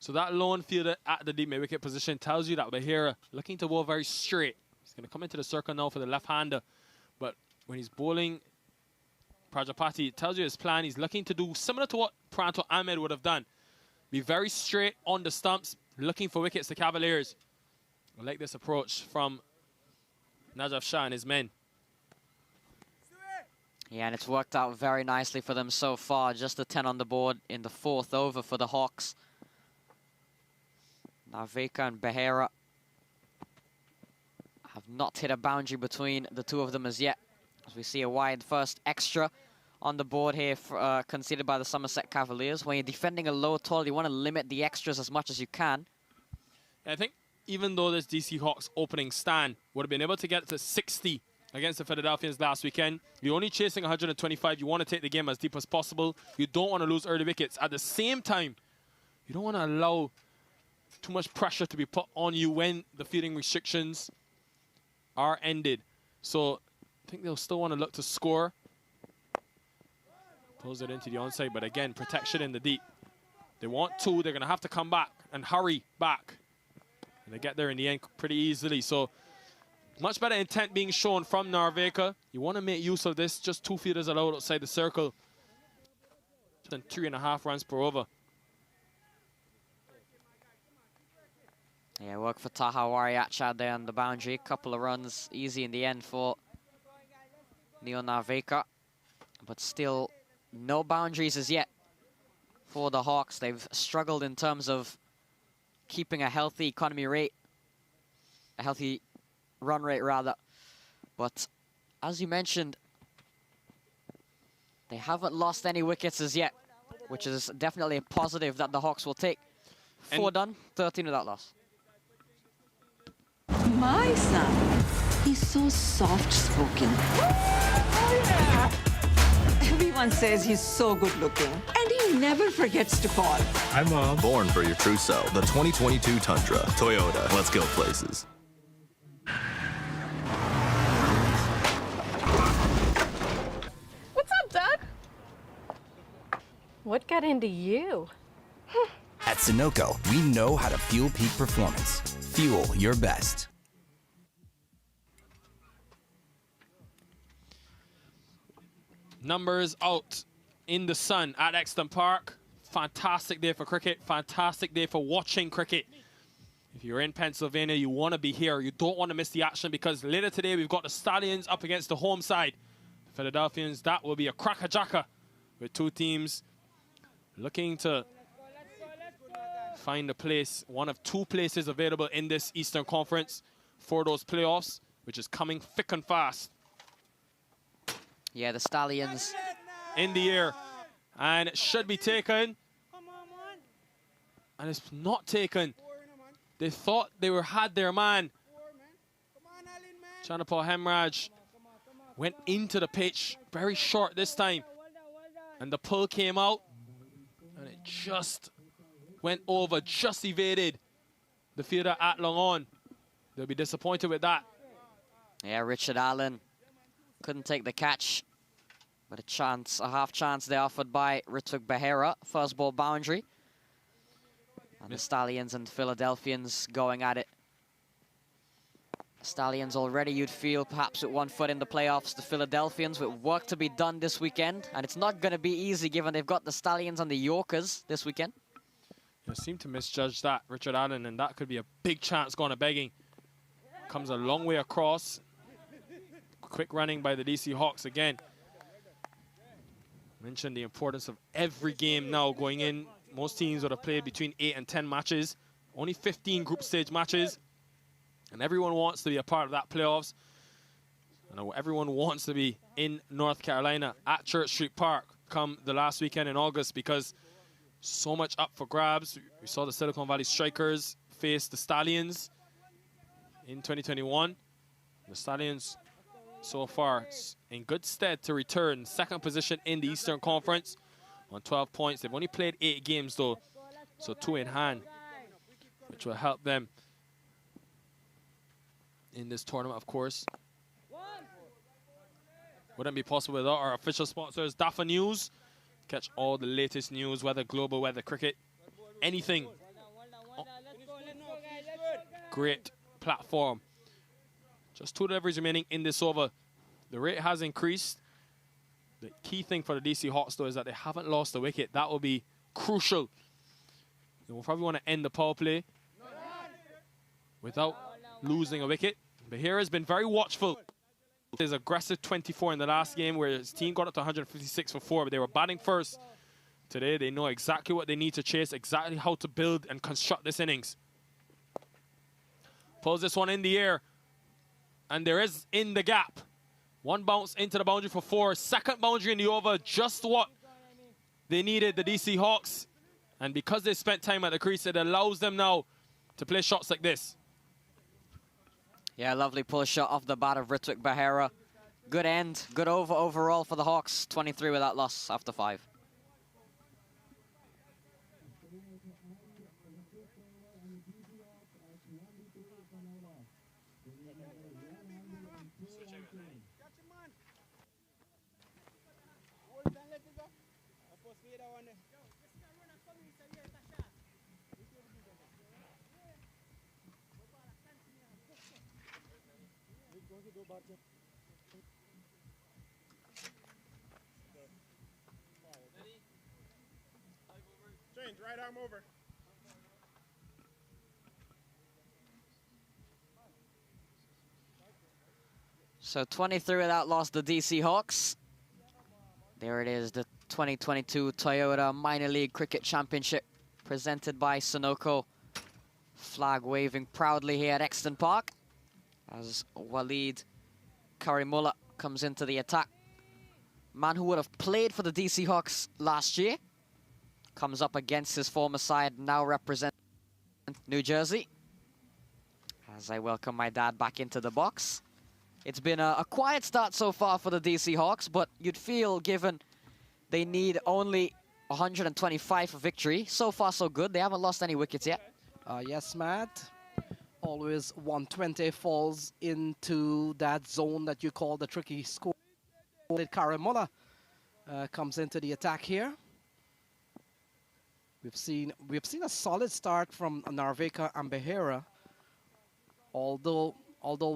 So that lone fielder at the deep mid-wicket position tells you that Bahira looking to bowl very straight. He's going to come into the circle now for the left-hander. But when he's bowling Prajapati, it tells you his plan. He's looking to do similar to what Pranto Ahmed would have done. Be very straight on the stumps, looking for wickets, the Cavaliers. I like this approach from Najaf Shah and his men. Yeah, and it's worked out very nicely for them so far. Just a 10 on the board in the 4th over for the Hawks. Narveka and Bahira have not hit a boundary between the two of them as yet. As we see a wide first extra on the board here for, conceded by the Somerset Cavaliers. When you're defending a low total, you want to limit the extras as much as you can. I think even though this DC Hawks opening stand would have been able to get to 60 against the Philadelphians last weekend, you're only chasing 125. You want to take the game as deep as possible. You don't want to lose early wickets. At the same time, you don't want to allow too much pressure to be put on you when the fielding restrictions are ended. So I think they'll still want to look to score. Pulls it into the onside, but again, protection in the deep. They want 2, they're going to have to come back and hurry back. And they get there in the end pretty easily. So much better intent being shown from Narveka. You want to make use of this. Just 2 fielders allowed outside the circle. Then 3.5 runs per over. Yeah, work for Taha Wariacha there on the boundary. Couple of runs easy in the end for Neo Narveka. But still no boundaries as yet for the Hawks. They've struggled in terms of keeping a healthy economy rate. A healthy run rate, rather. But as you mentioned, they haven't lost any wickets as yet, which is definitely a positive that the Hawks will take. 4 done, 13 without loss. My son is so soft-spoken. Everyone says he's so good-looking, and he never forgets to call. Hi, Mom. Born for your true self. The 2022 Tundra. Toyota. Let's go places. What's up, Dad? What got into you? At Sunoco, we know how to fuel peak performance. Fuel your best. Numbers out in the sun at Exton Park. Fantastic day for cricket. Fantastic day for watching cricket. If you're in Pennsylvania, you want to be here. You don't want to miss the action because later today we've got the Stallions up against the home side. The Philadelphians, that will be a cracker-jacker with 2 teams looking to find a place, one of 2 places available in this Eastern Conference for those playoffs, which is coming thick and fast. Yeah, the Stallions in the air, and it should be taken, and it's not taken. They thought they had their man. Chanapal Hemraj went into the pitch very short this time, and the pull came out, and it just went over, just evaded the fielder at long on. They'll be disappointed with that. Yeah, Richard Allen couldn't take the catch, but a half chance there offered by Rituk Bahira. First ball boundary. And the Stallions and Philadelphians going at it. Stallions already, you'd feel, perhaps with 1 foot in the playoffs. The Philadelphians with work to be done this weekend. And it's not going to be easy given they've got the Stallions and the Yorkers this weekend. You seem to misjudge that, Richard Allen, and that could be a big chance going to begging. Comes a long way across. Quick running by the DC Hawks again. Mentioned the importance of every game now going in. Most teams would have played between 8 and 10 matches. Only 15 group stage matches. And everyone wants to be a part of that playoffs. And everyone wants to be in North Carolina at Church Street Park come the last weekend in August because so much up for grabs. We saw the Silicon Valley Strikers face the Stallions in 2021. The Stallions so far in good stead to return. 2nd position in the Eastern Conference on 12 points. They've only played 8 games though, so 2 in hand, which will help them in this tournament, of course. Wouldn't be possible without our official sponsors, Dafa News. Catch all the latest news, whether global, whether cricket, anything great platform. Just 2 deliveries remaining in this over. The rate has increased. The key thing for the DC Hawks, though, is that they haven't lost a wicket. That will be crucial. We'll probably want to end the power play without losing a wicket. Bahira has been very watchful. There's aggressive 24 in the last game where his team got up to 156 for 4, but they were batting first. Today, they know exactly what they need to chase, exactly how to build and construct this innings. Pulls this one in the air, and there is in the gap. 1 bounce into the boundary for 4. Second boundary in the over, just what they needed, the DC Hawks. And because they spent time at the crease, it allows them now to play shots like this. Yeah, lovely pull shot off the bat of Ritwik Bahira. Good end, good over overall for the Hawks. 23 without loss after 5. Change, right arm over. So 23 without loss, the DC Hawks. There it is, the 2022 Toyota Minor League Cricket Championship presented by Sunoco. Flag waving proudly here at Exton Park as Waleed Karimullah comes into the attack. Man who would have played for the DC Hawks last year comes up against his former side, now represent New Jersey. As I welcome my dad back into the box. It's been a quiet start so far for the DC Hawks, but you'd feel given they need only 125 for victory. So far, so good. They haven't lost any wickets yet. Yes, Matt. Always 120 falls into that zone that you call the tricky score. Karimullah comes into the attack here. We've seen a solid start from Narveka and Bahira, although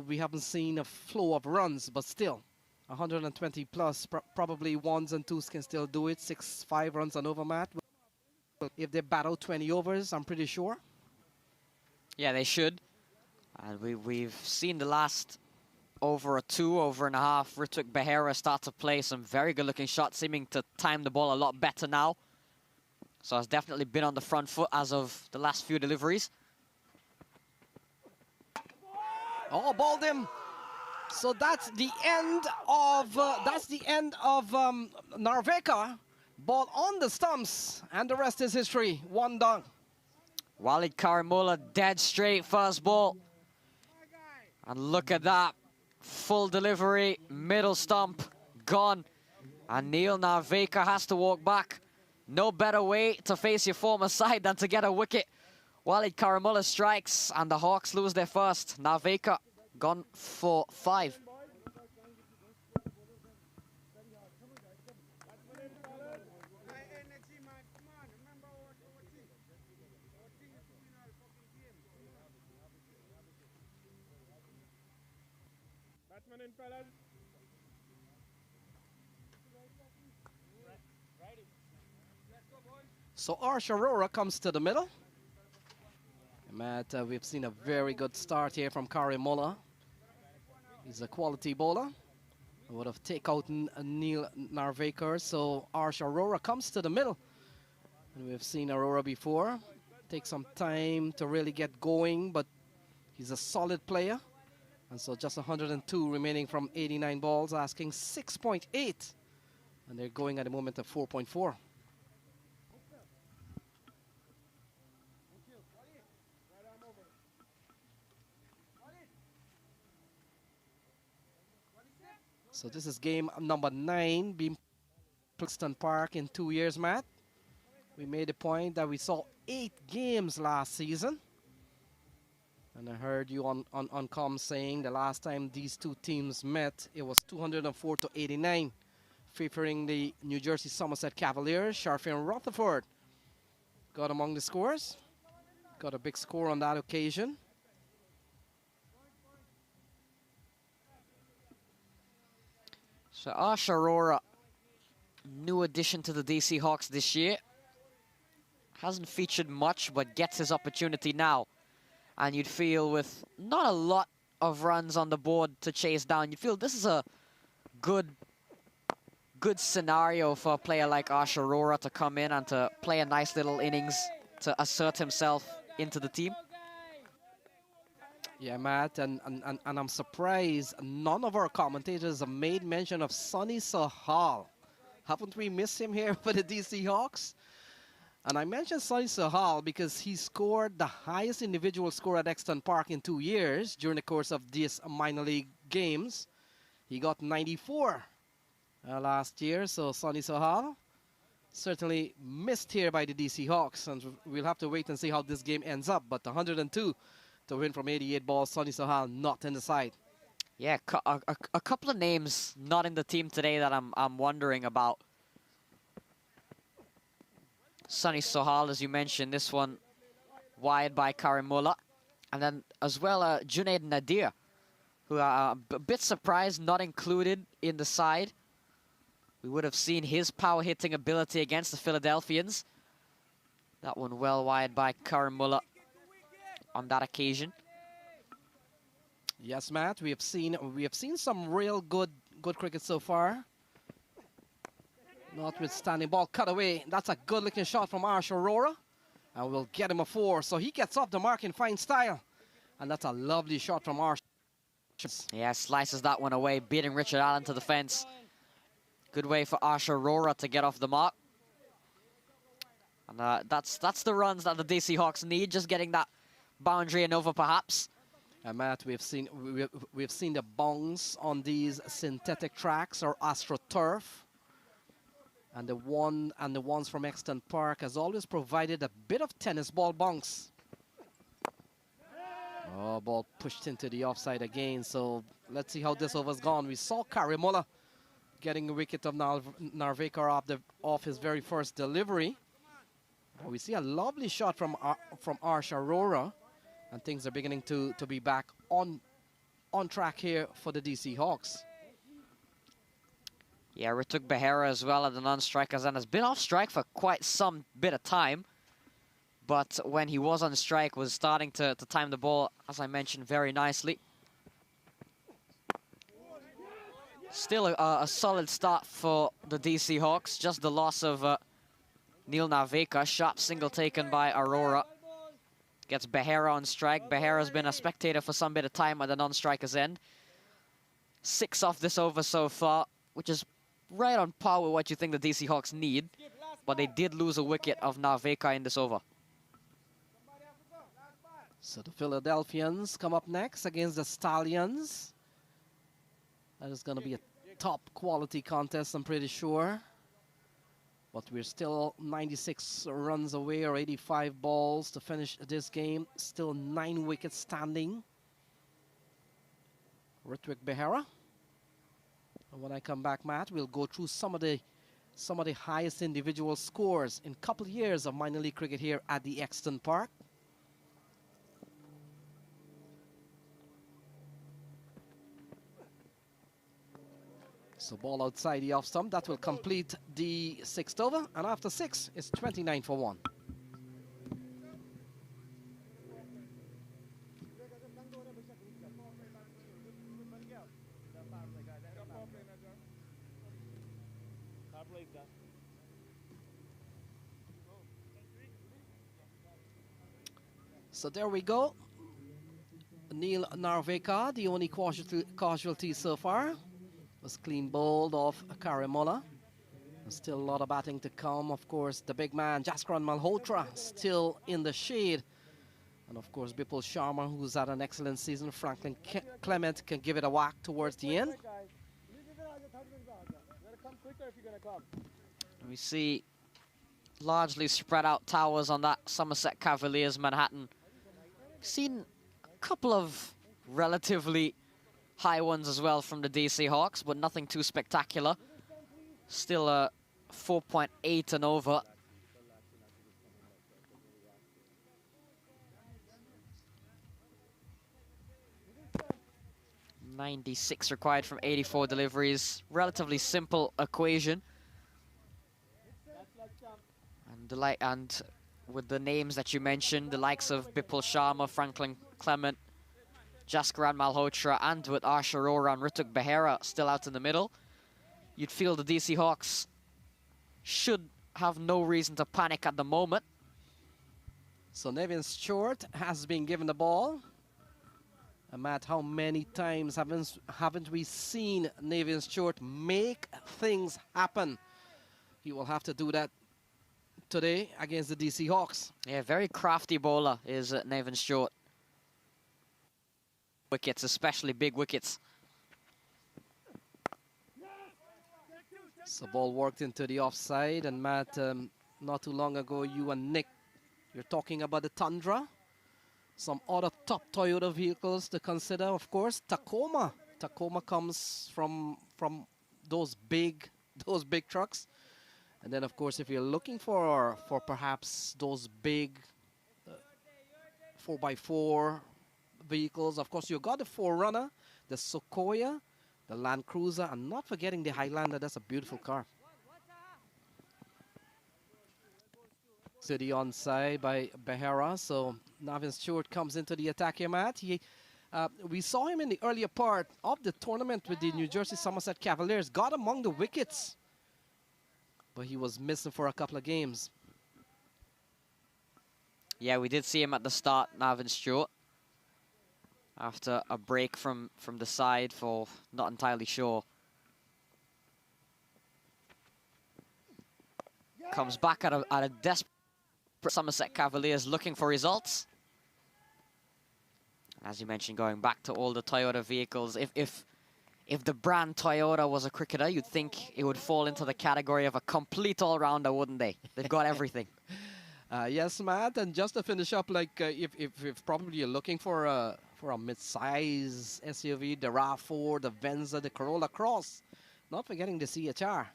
we haven't seen a flow of runs, but still 120 plus, probably 1s and 2s can still do it. 5 runs and over, Matt. If they battle 20 overs, I'm pretty sure. Yeah, they should. And we've seen the last over a 2, over and a half, Ritwik Bahira start to play some very good looking shots, seeming to time the ball a lot better now. So has definitely been on the front foot as of the last few deliveries. Oh, balled him. So that's the end of Narveka. Ball on the stumps, and the rest is history. 1 down. Waleed Karimullah dead straight first ball. And look at that. Full delivery, middle stump, gone. And Neil Narveka has to walk back. No better way to face your former side than to get a wicket. Waleed Karimullah strikes, and the Hawks lose their first. Narveka gone for 5. Batsman in, fellas. So Arsh Arora comes to the middle. Matt, we've seen a very good start here from Karimullah. He's a quality bowler. Would have take out Neil Narveka. So Arsh Arora comes to the middle. And we've seen Arora before. Take some time to really get going, but he's a solid player. And so just 102 remaining from 89 balls, asking 6.8. And they're going at the moment at 4.4. So this is game number 9 being Exton Park in 2 years, Matt. We made a point that we saw 8 games last season. And I heard you on comm saying the last time these two teams met, it was 204 to 89, favoring the New Jersey Somerset Cavaliers. Sharfian Rutherford got among the scores. Got a big score on that occasion. So Ash Aurora, new addition to the DC Hawks this year. Hasn't featured much, but gets his opportunity now. And you'd feel with not a lot of runs on the board to chase down, you feel this is a good scenario for a player like Ash Aurora to come in and to play a nice little innings to assert himself into the team. Yeah, Matt, and I'm surprised none of our commentators have made mention of Sonny Sahal. Haven't we missed him here for the DC Hawks? And I mentioned Sonny Sahal because he scored the highest individual score at Exton Park in 2 years during the course of these minor league games. He got 94 last year, so Sonny Sahal certainly missed here by the DC Hawks, and we'll have to wait and see how this game ends up. But 102 to win from 88 balls, Sonny Sahal not in the side. Yeah, a couple of names not in the team today that I'm wondering about. Sonny Sahal, as you mentioned, this one wide by Karimullah. And then as well, Junaid Nadir, who are a bit surprised not included in the side. We would have seen his power hitting ability against the Philadelphians. That one well wide by Karimullah on that occasion. Yes, Matt, we have seen some real good cricket so far. Notwithstanding, ball cut away. That's a good looking shot from Ash Aurora. And we'll get him a 4. So he gets off the mark in fine style. And that's a lovely shot from Ash. Yeah, slices that one away, beating Richard Allen to the fence. Good way for Ash Aurora to get off the mark. And that's the runs that the DC Hawks need, just getting that boundary and over perhaps. And Matt, we've seen the bounce on these synthetic tracks or AstroTurf. And the ones from Exton Park has always provided a bit of tennis ball bounce. Oh, ball pushed into the offside again. So let's see how this over's gone. We saw Karimullah getting a wicket of Narvekar off his very first delivery. We see a lovely shot from Ash Aurora, and things are beginning to be back on track here for the DC Hawks. Yeah, Rituk Behera as well at the non-strikers and has been off strike for quite some bit of time. But when he was on strike, was starting to time the ball, as I mentioned, very nicely. Still a solid start for the DC Hawks. Just the loss of Neil Narvekar. Sharp single taken by Aurora. Gets Behera on strike. Behera's been a spectator for some bit of time at the non-striker's end. 6 off this over so far, which is right on par with what you think the DC Hawks need. But they did lose a wicket of Narvekar in this over. So the Philadelphians come up next against the Stallions. That is going to be a top quality contest, I'm pretty sure. But we're still 96 runs away, or 85 balls to finish this game. Still 9 wickets standing. Rituk Behera. And when I come back, Matt, we'll go through some of the highest individual scores in a couple of years of minor league cricket here at the Exton Park. So ball outside the off stump. That will complete the 6th over. And after 6, it's 29 for 1. So there we go. Neil Narvekar, the only casualty so far, was clean bowled off Karimullah. Still a lot of batting to come. Of course, the big man, Jaskran Malhotra, still in the shade. And of course, Bipul Sharma, who's had an excellent season. Franklin Clement can give it a whack towards the end. We see largely spread out towers on that Somerset Cavaliers Manhattan. Seen a couple of relatively high ones as well from the DC Hawks, but nothing too spectacular. Still a 4.8 and over. 96 required from 84 deliveries. Relatively simple equation. And with the names that you mentioned, the likes of Bipul Sharma, Franklin Clement, Jaskaran Malhotra, and with Arsh Arora and Rituk Behera still out in the middle, you'd feel the DC Hawks should have no reason to panic at the moment. So Nevin Stewart has been given the ball. And Matt, how many times haven't we seen Nevin Stewart make things happen? He will have to do that today against the DC Hawks. Yeah, very crafty bowler is Nevin Stewart. Wickets, especially big wickets. So ball worked into the offside, and Matt, not too long ago, you and Nick, you're talking about the Tundra. Some other top Toyota vehicles to consider, of course, Tacoma. Tacoma comes from those big trucks. And then, of course, if you're looking for perhaps those big 4x4 vehicles, of course, you got the 4Runner, the Sequoia, the Land Cruiser, and not forgetting the Highlander. That's a beautiful car. To the onside by Behera, so Navin Stewart comes into the attack here, Matt. We saw him in the earlier part of the tournament with the New Jersey Somerset Cavaliers, got among the wickets, but he was missing for a couple of games. Yeah, we did see him at the start, Navin Stewart, after a break from the side for not entirely sure. Comes back at a desperate Somerset Cavaliers looking for results. As you mentioned, going back to all the Toyota vehicles, if the brand Toyota was a cricketer, you'd think it would fall into the category of a complete all-rounder, wouldn't they? They've got everything. Yes, Matt, and just to finish up, like if probably you're looking for a mid-size SUV, the RAV4, the Venza, the Corolla Cross, not forgetting the CHR.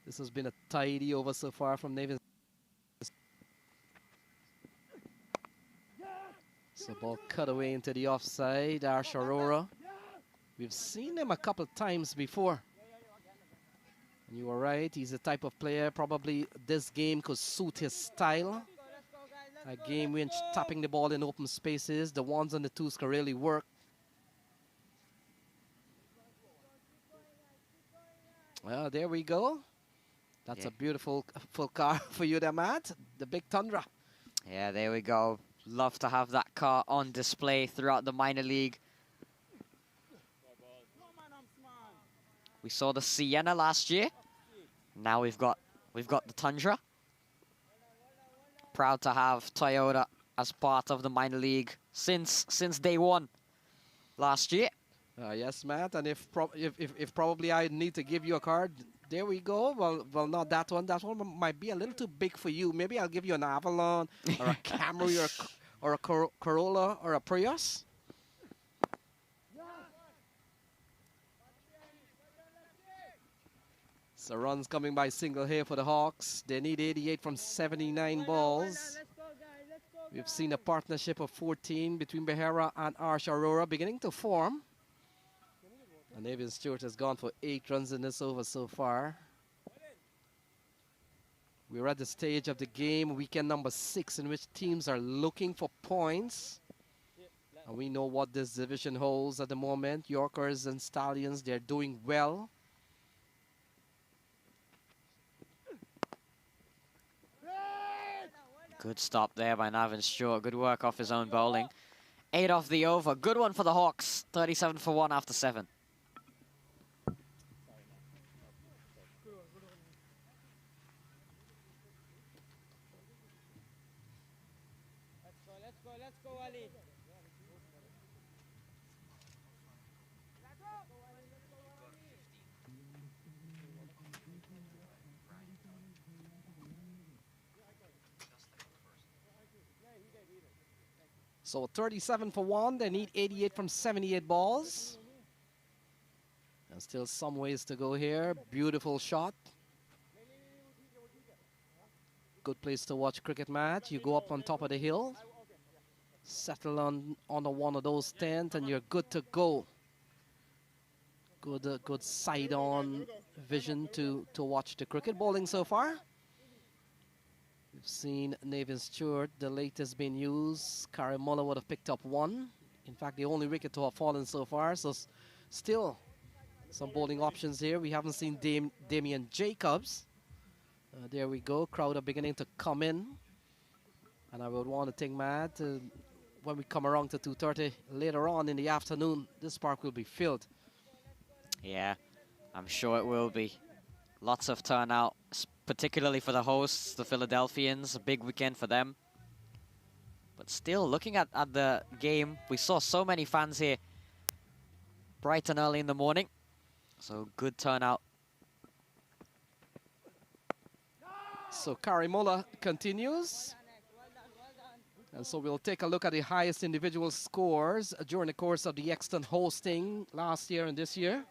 This has been a tidy over so far from Navin. So ball cut away into the offside, Arsh Arora. We've seen him a couple of times before. And you were right, he's the type of player, probably this game could suit his style. A game which tapping the ball in open spaces, the ones and the twos can really work. Well, there we go. That's a beautiful full car for you there, Matt. The big Tundra. Yeah, there we go. Love to have that car on display throughout the minor league. We saw the Sienna last year. Now we've got the Tundra. Proud to have Toyota as part of the minor league since day one last year. Yes, Matt. And if probably I need to give you a card, there we go. Well, not that one. That one might be a little too big for you. Maybe I'll give you an Avalon or a Camry or a Corolla or a Prius. So runs coming by single here for the Hawks. They need 88 from 79 balls. We've seen a partnership of 14 between Behera and Arsh Arora beginning to form. And Nevin Stewart has gone for 8 runs in this over so far. We're at the stage of the game, weekend number 6, in which teams are looking for points. And we know what this division holds at the moment. Yorkers and Stallions, they're doing well. Good stop there by Navin Stewart. Good work off his own bowling. 8 off the over. Good one for the Hawks. 37 for 1 after 7. Let's go, Ali. So 37 for 1. They need 88 from 78 balls. And still some ways to go here. Beautiful shot. Good place to watch cricket match. You go up on top of the hill. Settle on one of those 10s and you're good to go. Good side-on vision to watch the cricket bowling so far. We've seen Nathan Stewart, the latest being used. Kari Muller would have picked up 1. In fact, the only wicket to have fallen so far. So still some bowling options here. We haven't seen Damian Jacobs. There we go. Crowd are beginning to come in. And I would want to think, Matt, when we come around to 2:30 later on in the afternoon, this park will be filled. Yeah, I'm sure it will be. Lots of turnout, particularly for the hosts, the Philadelphians. A big weekend for them. But still, looking at the game, we saw so many fans here bright and early in the morning. So good turnout. So Kari Muller continues. And so we'll take a look at the highest individual scores during the course of the Exton hosting last year and this year.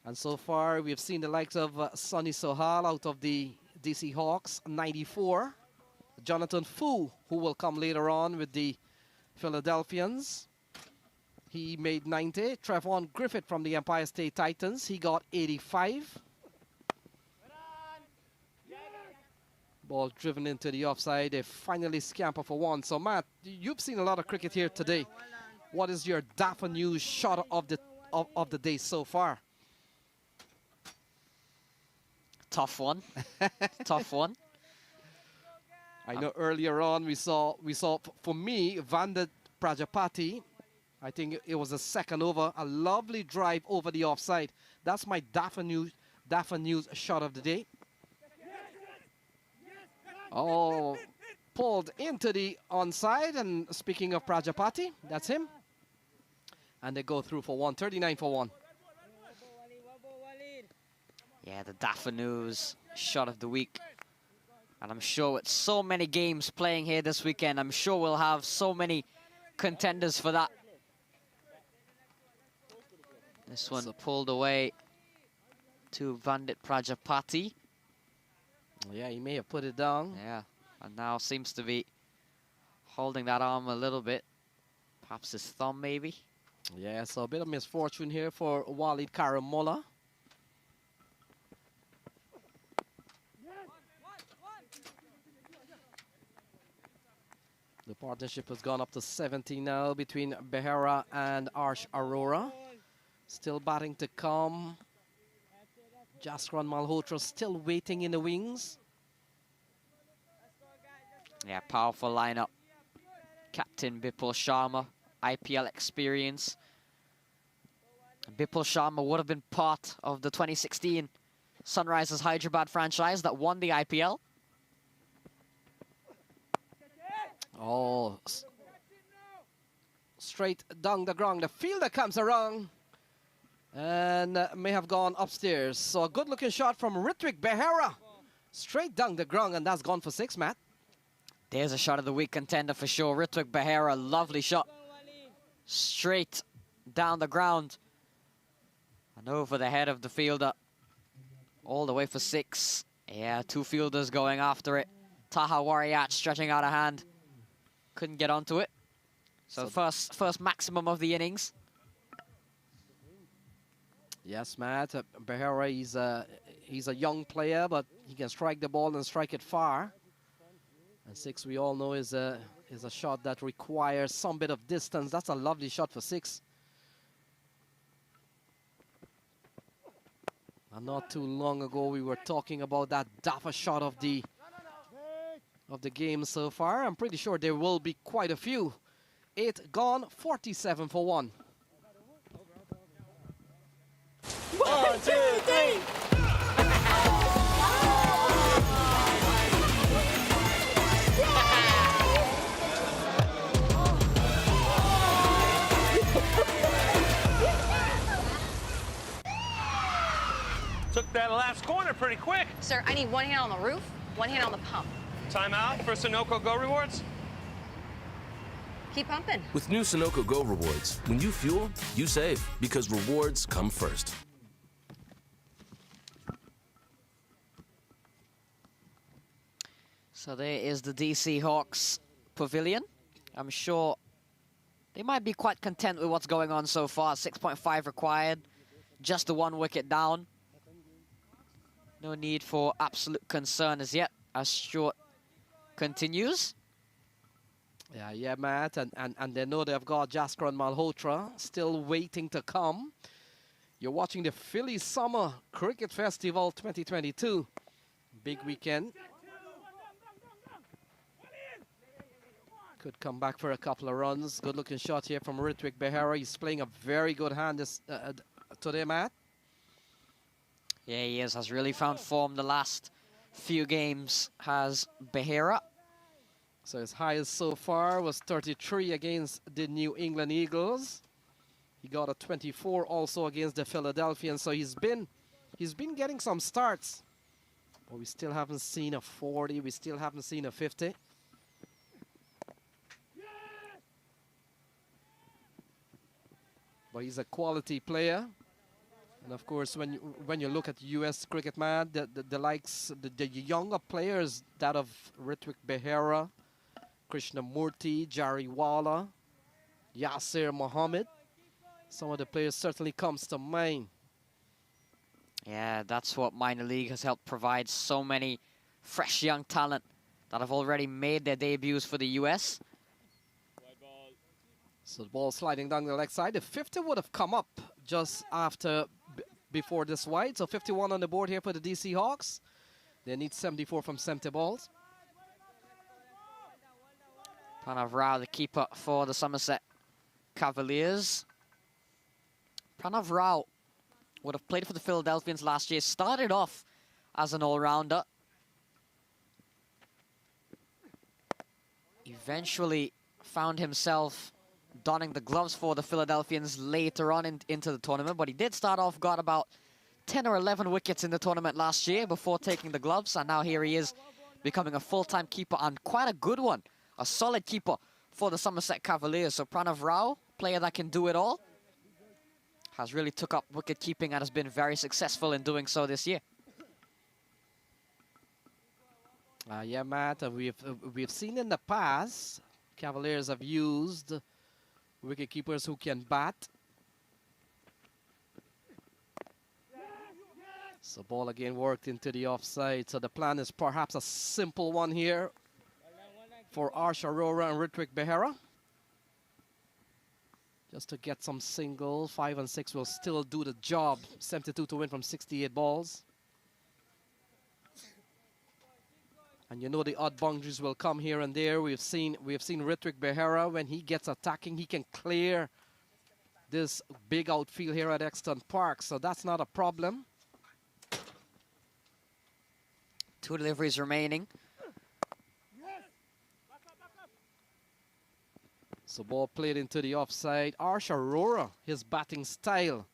And so far, we've seen the likes of Sonny Sohal out of the DC Hawks, 94. Jonathan Fu, who will come later on with the Philadelphians, he made 90. Trevon Griffith from the Empire State Titans, he got 85. Ball driven into the offside. They finally scamper for 1. So, Matt, you've seen a lot of cricket here today. What is your Daffy News shot of the day so far? Tough one. Tough one. I know earlier on we saw for me, Vanda Prajapati, I think it was the second over, a lovely drive over the offside. That's my Daffy News shot of the day. Oh, pulled into the onside, and speaking of Prajapati, that's him. And they go through for 1, 39 for 1. Yeah, the Daffy News shot of the week. And I'm sure with so many games playing here this weekend, I'm sure we'll have so many contenders for that. This one pulled away to Vandit Prajapati. Yeah, he may have put it down. Yeah, and now seems to be holding that arm a little bit. Perhaps his thumb, maybe. Yeah, so a bit of misfortune here for Walid Karamola. The partnership has gone up to 70 now between Behera and Arsh Arora. Still batting to come. Jaskran Malhotra still waiting in the wings. Yeah, powerful lineup. Captain Bipul Sharma, IPL experience. Bipul Sharma would have been part of the 2016 Sunrisers Hyderabad franchise that won the IPL. Oh, straight down the ground. The fielder comes around and may have gone upstairs. So a good-looking shot from Ritwik Behera. Straight down the ground, and that's gone for 6, Matt. There's a shot of the week contender for sure. Ritwik Behera, lovely shot. Straight down the ground. And over the head of the fielder. All the way for 6. Yeah, 2 fielders going after it. Taha Wariat stretching out a hand. Couldn't get onto it. So first maximum of the innings. Yes, Matt. Behera, he's a young player, but he can strike the ball and strike it far. And 6, we all know, is a shot that requires some bit of distance. That's a lovely shot for 6. And not too long ago, we were talking about that Daffy shot of the game so far. I'm pretty sure there will be quite a few. 8 gone, 47 for 1. 1, 2, 3. Took that last corner pretty quick. Sir, I need 1 hand on the roof, 1 hand on the pump. Timeout for Sunoco Go Rewards. Keep pumping. With new Sunoco Go rewards, when you fuel, you save, because rewards come first. So there is the DC Hawks pavilion. I'm sure they might be quite content with what's going on so far. 6.5 required, just the 1 wicket down. No need for absolute concern as yet, as Stuart continues. Yeah, Matt, and they know they've got Jaskran Malhotra still waiting to come. You're watching the Philly Summer Cricket Festival 2022. Big weekend. Could come back for a couple of runs. Good looking shot here from Ritwik Behera. He's playing a very good hand today, Matt. Yeah, he is. Has really found form the last few games, has Behera. So his highest so far was 33 against the New England Eagles. He got a 24 also against the Philadelphians. So he's been getting some starts. But we still haven't seen a 40. We still haven't seen a 50. But he's a quality player. And of course, when you look at U.S. cricket, man, the likes, the younger players, that of Ritwik Behera, Krishnamurti, Jariwala, Yasir Mohammed, some of the players certainly comes to mind. Yeah, that's what minor league has helped provide so many fresh young talent that have already made their debuts for the U.S. So the ball sliding down the leg side. The 50 would have come up just after, before this wide. So 51 on the board here for the DC Hawks. They need 74 from 70 balls. Pranav Rao, the keeper for the Somerset Cavaliers. Pranav Rao would have played for the Philadelphians last year. Started off as an all-rounder. Eventually found himself donning the gloves for the Philadelphians later on into the tournament, but he did start off, got about 10 or 11 wickets in the tournament last year before taking the gloves, and now here he is becoming a full-time keeper, and quite a good one, a solid keeper for the Somerset Cavaliers. So Pranav Rao, player that can do it all, has really took up wicket keeping and has been very successful in doing so this year. Yeah, Matt, we've seen in the past, Cavaliers have used wicket keepers who can bat. So ball again worked into the offside. So the plan is perhaps a simple one here for Arsh Arora and Ritwik Behera. Just to get some singles. 5 and 6 will still do the job. 72 to win from 68 balls. And you know the odd boundaries will come here and there. We have seen Ritwik Behera, when he gets attacking, he can clear this big outfield here at Exton Park. So that's not a problem. 2 deliveries remaining. So ball played into the offside. Arsh Arora, his batting style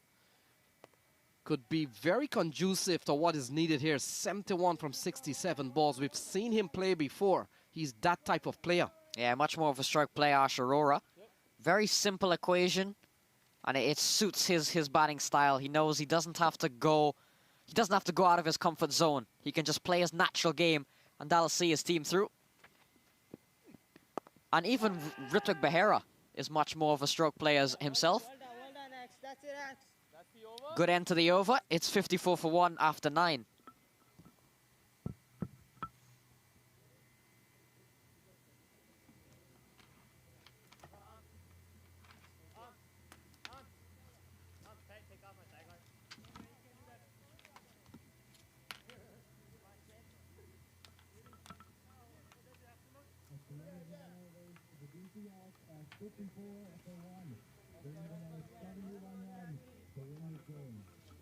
could be very conducive to what is needed here. 71 from 67 balls. We've seen him play before. He's that type of player. Yeah, much more of a stroke player, Arsh Arora. Very simple equation, and it suits his batting style. He knows he doesn't have to go out of his comfort zone. He can just play his natural game, and that'll see his team through. And even Ritwik Behera is much more of a stroke player himself. Good end to the over. It's 54 for 1 after 9.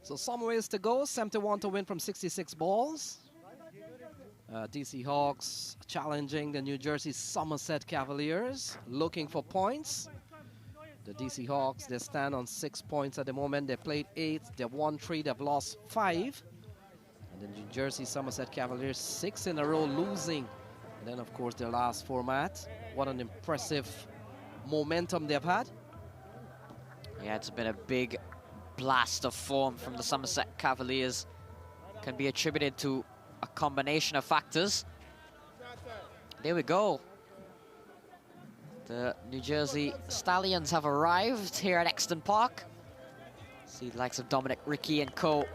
So some ways to go. 71 to win from 66 balls. DC Hawks challenging the New Jersey Somerset Cavaliers, looking for points. The DC Hawks, they stand on 6 points at the moment. They played 8, they've won 3, they've lost 5. And the New Jersey Somerset Cavaliers, 6 in a row losing. And then, of course, their last format. What an impressive momentum they've had. Yeah, it's been a big blast of form from the Somerset Cavaliers. Can be attributed to a combination of factors. There we go. The New Jersey Stallions have arrived here at Exton Park. See the likes of Dominic, Ricky, and co.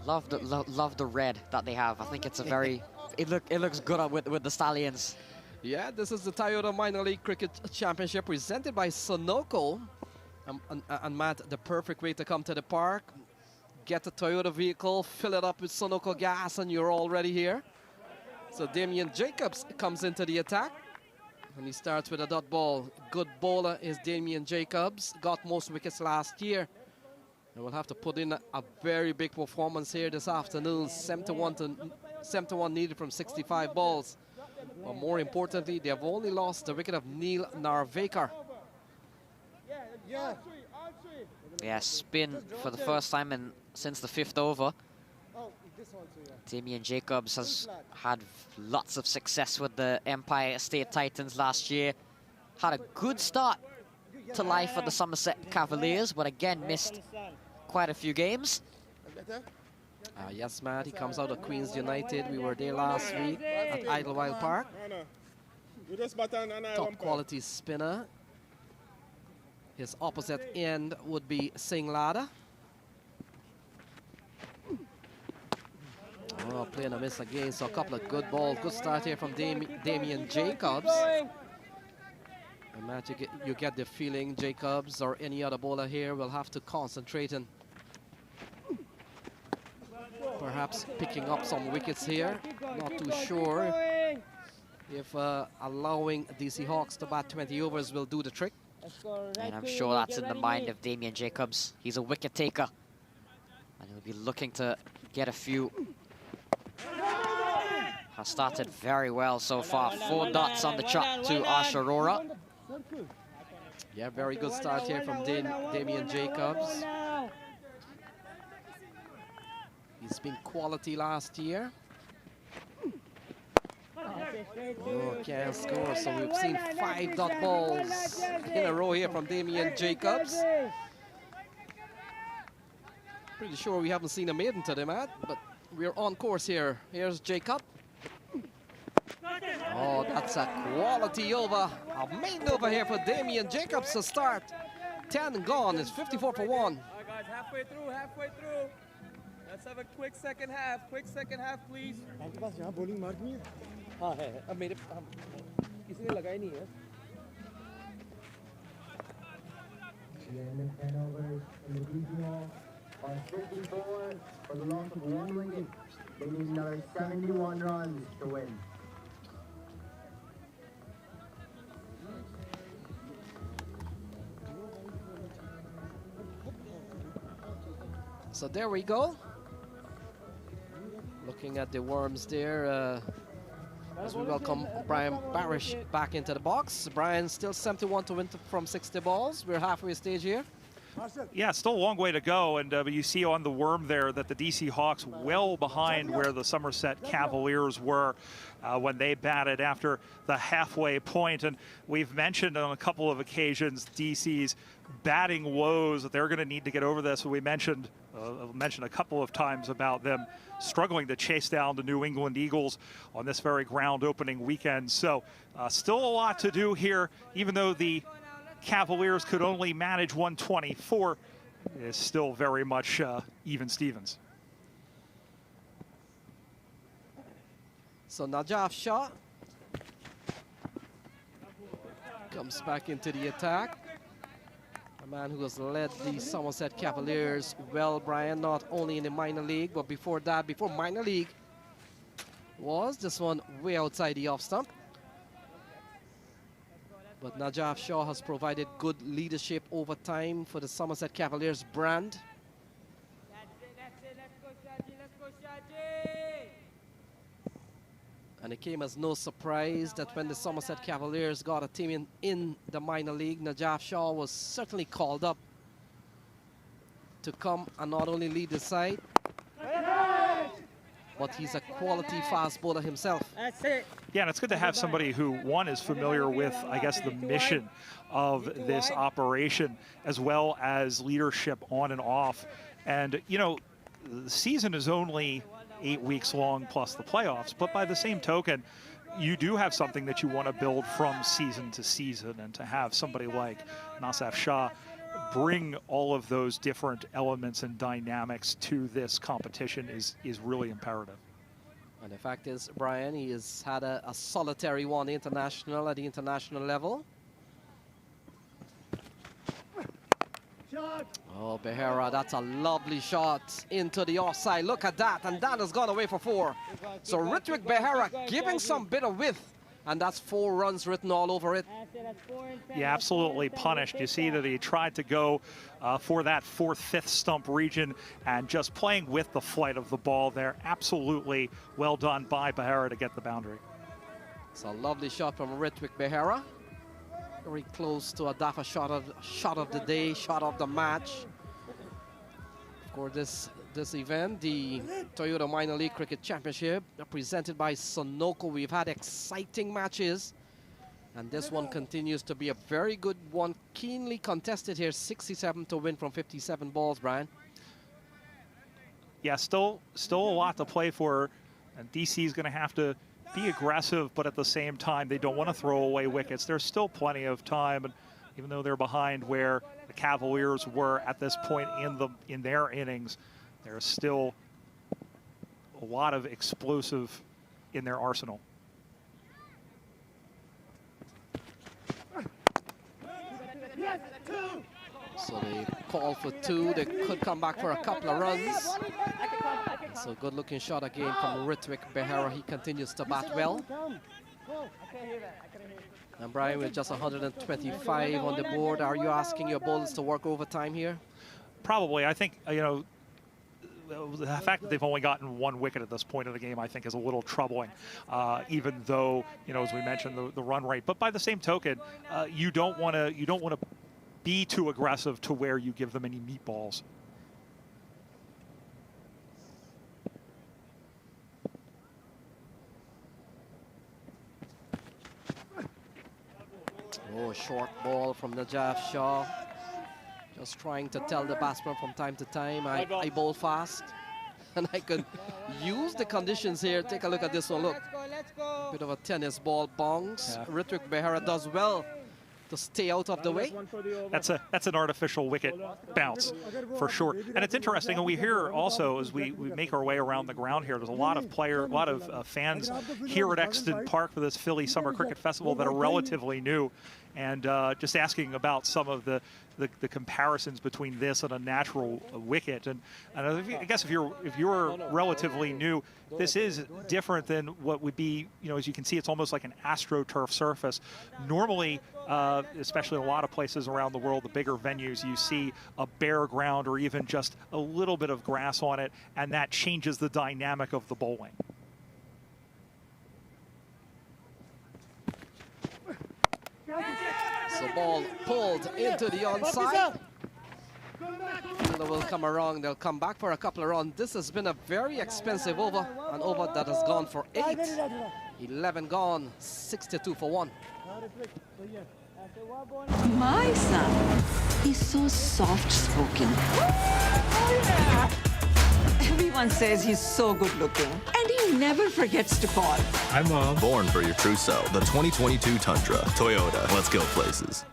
Love the red that they have. I think it's a very it looks good with the Stallions. Yeah, this is the Toyota Minor League Cricket Championship presented by Sunoco. And Matt, the perfect way to come to the park. Get a Toyota vehicle, fill it up with Sunoco gas, and you're already here. So Damian Jacobs comes into the attack. And he starts with a dot ball. Good bowler is Damian Jacobs. Got most wickets last year. And we'll have to put in a very big performance here this afternoon. 71 needed from 65 balls. But more importantly, they have only lost the wicket of Neil Narvekar. Yeah, spin for the first time since the 5th over. Damian Jacobs has had lots of success with the Empire State Titans last year. Had a good start to life for the Somerset Cavaliers, but again missed quite a few games. Yes, Matt, he comes out of Queens United. We were there last week at Idlewild Park. Top quality spinner. His opposite end would be Singlada. Oh, playing a miss again, so a couple of good balls. Good start here from Damian Jacobs. And Matt, you get the feeling Jacobs or any other bowler here will have to concentrate and perhaps picking up some wickets here. Not too sure if allowing DC Hawks to bat 20 overs will do the trick. And I'm sure that's in the mind of Damian Jacobs. He's a wicket taker. And he'll be looking to get a few. Has started very well so far. 4 dots on the trot to Ash Aurora. Yeah, very good start here from Damian Jacobs. He's been quality last year. Oh, can't score. So we've seen 5 dot balls in a row here from Damian Jacobs. Pretty sure we haven't seen a maiden today, Matt, but we're on course here. Here's Jacob. Oh, that's a quality over. A maiden over here for Damian Jacobs to start. 10 gone. It's 54 for 1. All right, guys, halfway through. Let's have a quick second half, please. आपके पास यहाँ bowling mark नहीं है? हाँ है. अब मेरे किसी ने लगाया नहीं है. 10 overs in the regional on 54 for the loss of 1 wicket. They need another 71 runs to win. So there we go. Looking at the worms there as we welcome Brian Barish back into the box. Brian still 71 to win from 60 balls. We're halfway stage here. Yeah, still a long way to go, and you see on the worm there that the DC Hawks well behind where the Somerset Cavaliers were when they batted after the halfway point. And we've mentioned on a couple of occasions DC's batting woes, that they're going to need to get over this. We mentioned a couple of times about them struggling to chase down the New England Eagles on this very ground opening weekend. So still a lot to do here, even though the Cavaliers could only manage 124. Is still very much even Stevens. So Najaf Shah comes back into the attack. A man who has led the Somerset Cavaliers well, Brian, not only in the minor league, but before that, before minor league, was this one way outside the off stump. But Najaf Shah has provided good leadership over time for the Somerset Cavaliers brand. And it came as no surprise that when the Somerset Cavaliers got a team in the minor league, Najaf Shah was certainly called up to come and not only lead the side, but he's a quality fast bowler himself. That's it. Yeah, and it's good to have somebody who, one, is familiar with, I guess, the mission of this operation, as well as leadership on and off. And, you know, the season is only 8 weeks long plus the playoffs, but by the same token, you do have something that you want to build from season to season, and to have somebody like Nasaf Shah bring all of those different elements and dynamics to this competition is really imperative. And the fact is, Brian, he has had a solitary one international at the international level. Oh, Behera, that's a lovely shot into the offside. Look at that, and that has gone away for 4. So Ritwik Behera giving some bit of width, and that's 4 runs written all over it. Yeah, absolutely punished. You see that he tried to go for that 4th, 5th stump region, and just playing with the flight of the ball there. Absolutely well done by Behera to get the boundary. It's a lovely shot from Ritwik Behera. Very close to a Dafa shot of the day, shot of the match. For this event, the Toyota Minor League Cricket Championship, presented by Sunoco. We've had exciting matches, and this one continues to be a very good one, keenly contested here. 67 to win from 57 balls, Brian. Yeah, still a lot to play for, and DC is going to have to be aggressive, but at the same time, they don't want to throw away wickets. There's still plenty of time, and even though they're behind where the Cavaliers were at this point in their innings, there's still a lot of explosive in their arsenal. So they call for 2. They could come back for a couple of runs. So good looking shot again from Ritwik Behera. He continues to bat well. And Brian, with just 125 on the board, are you asking your bowlers to work overtime here? Probably. I think, you know, the fact that they've only gotten 1 wicket at this point of the game, I think, is a little troubling, even though, you know, as we mentioned, the run rate. But by the same token, you don't want to be too aggressive to where you give them any meatballs. Oh, short ball from Najaf Shah. Just trying to tell the batsman from time to time, I bowl fast. And I could use the conditions here. Take a look at this one, look. Bit of a tennis ball bongs. Yeah. Ritwik Behera does well to stay out of the way. That's an artificial wicket bounce for sure. And it's interesting, and we hear also as we make our way around the ground here, there's a lot of fans here at Exton Park for this Philly Summer Cricket Festival that are relatively new, and just asking about some of the comparisons between this and a natural wicket. And I guess if you're relatively new, this is different than what would be, you know, as you can see, it's almost like an AstroTurf surface. Normally, especially in a lot of places around the world, the bigger venues, you see a bare ground or even just a little bit of grass on it, and that changes the dynamic of the bowling. So ball pulled into the onside. Fielder will come around. They'll come back for a couple of runs. This has been a very expensive over. An over that has gone for 8. 11 gone. 62 for 1. My son is so soft-spoken. Everyone says he's so good-looking, and he never forgets to call. Hi, Mom. Born for your true self. The 2022 Tundra. Toyota. Let's go places.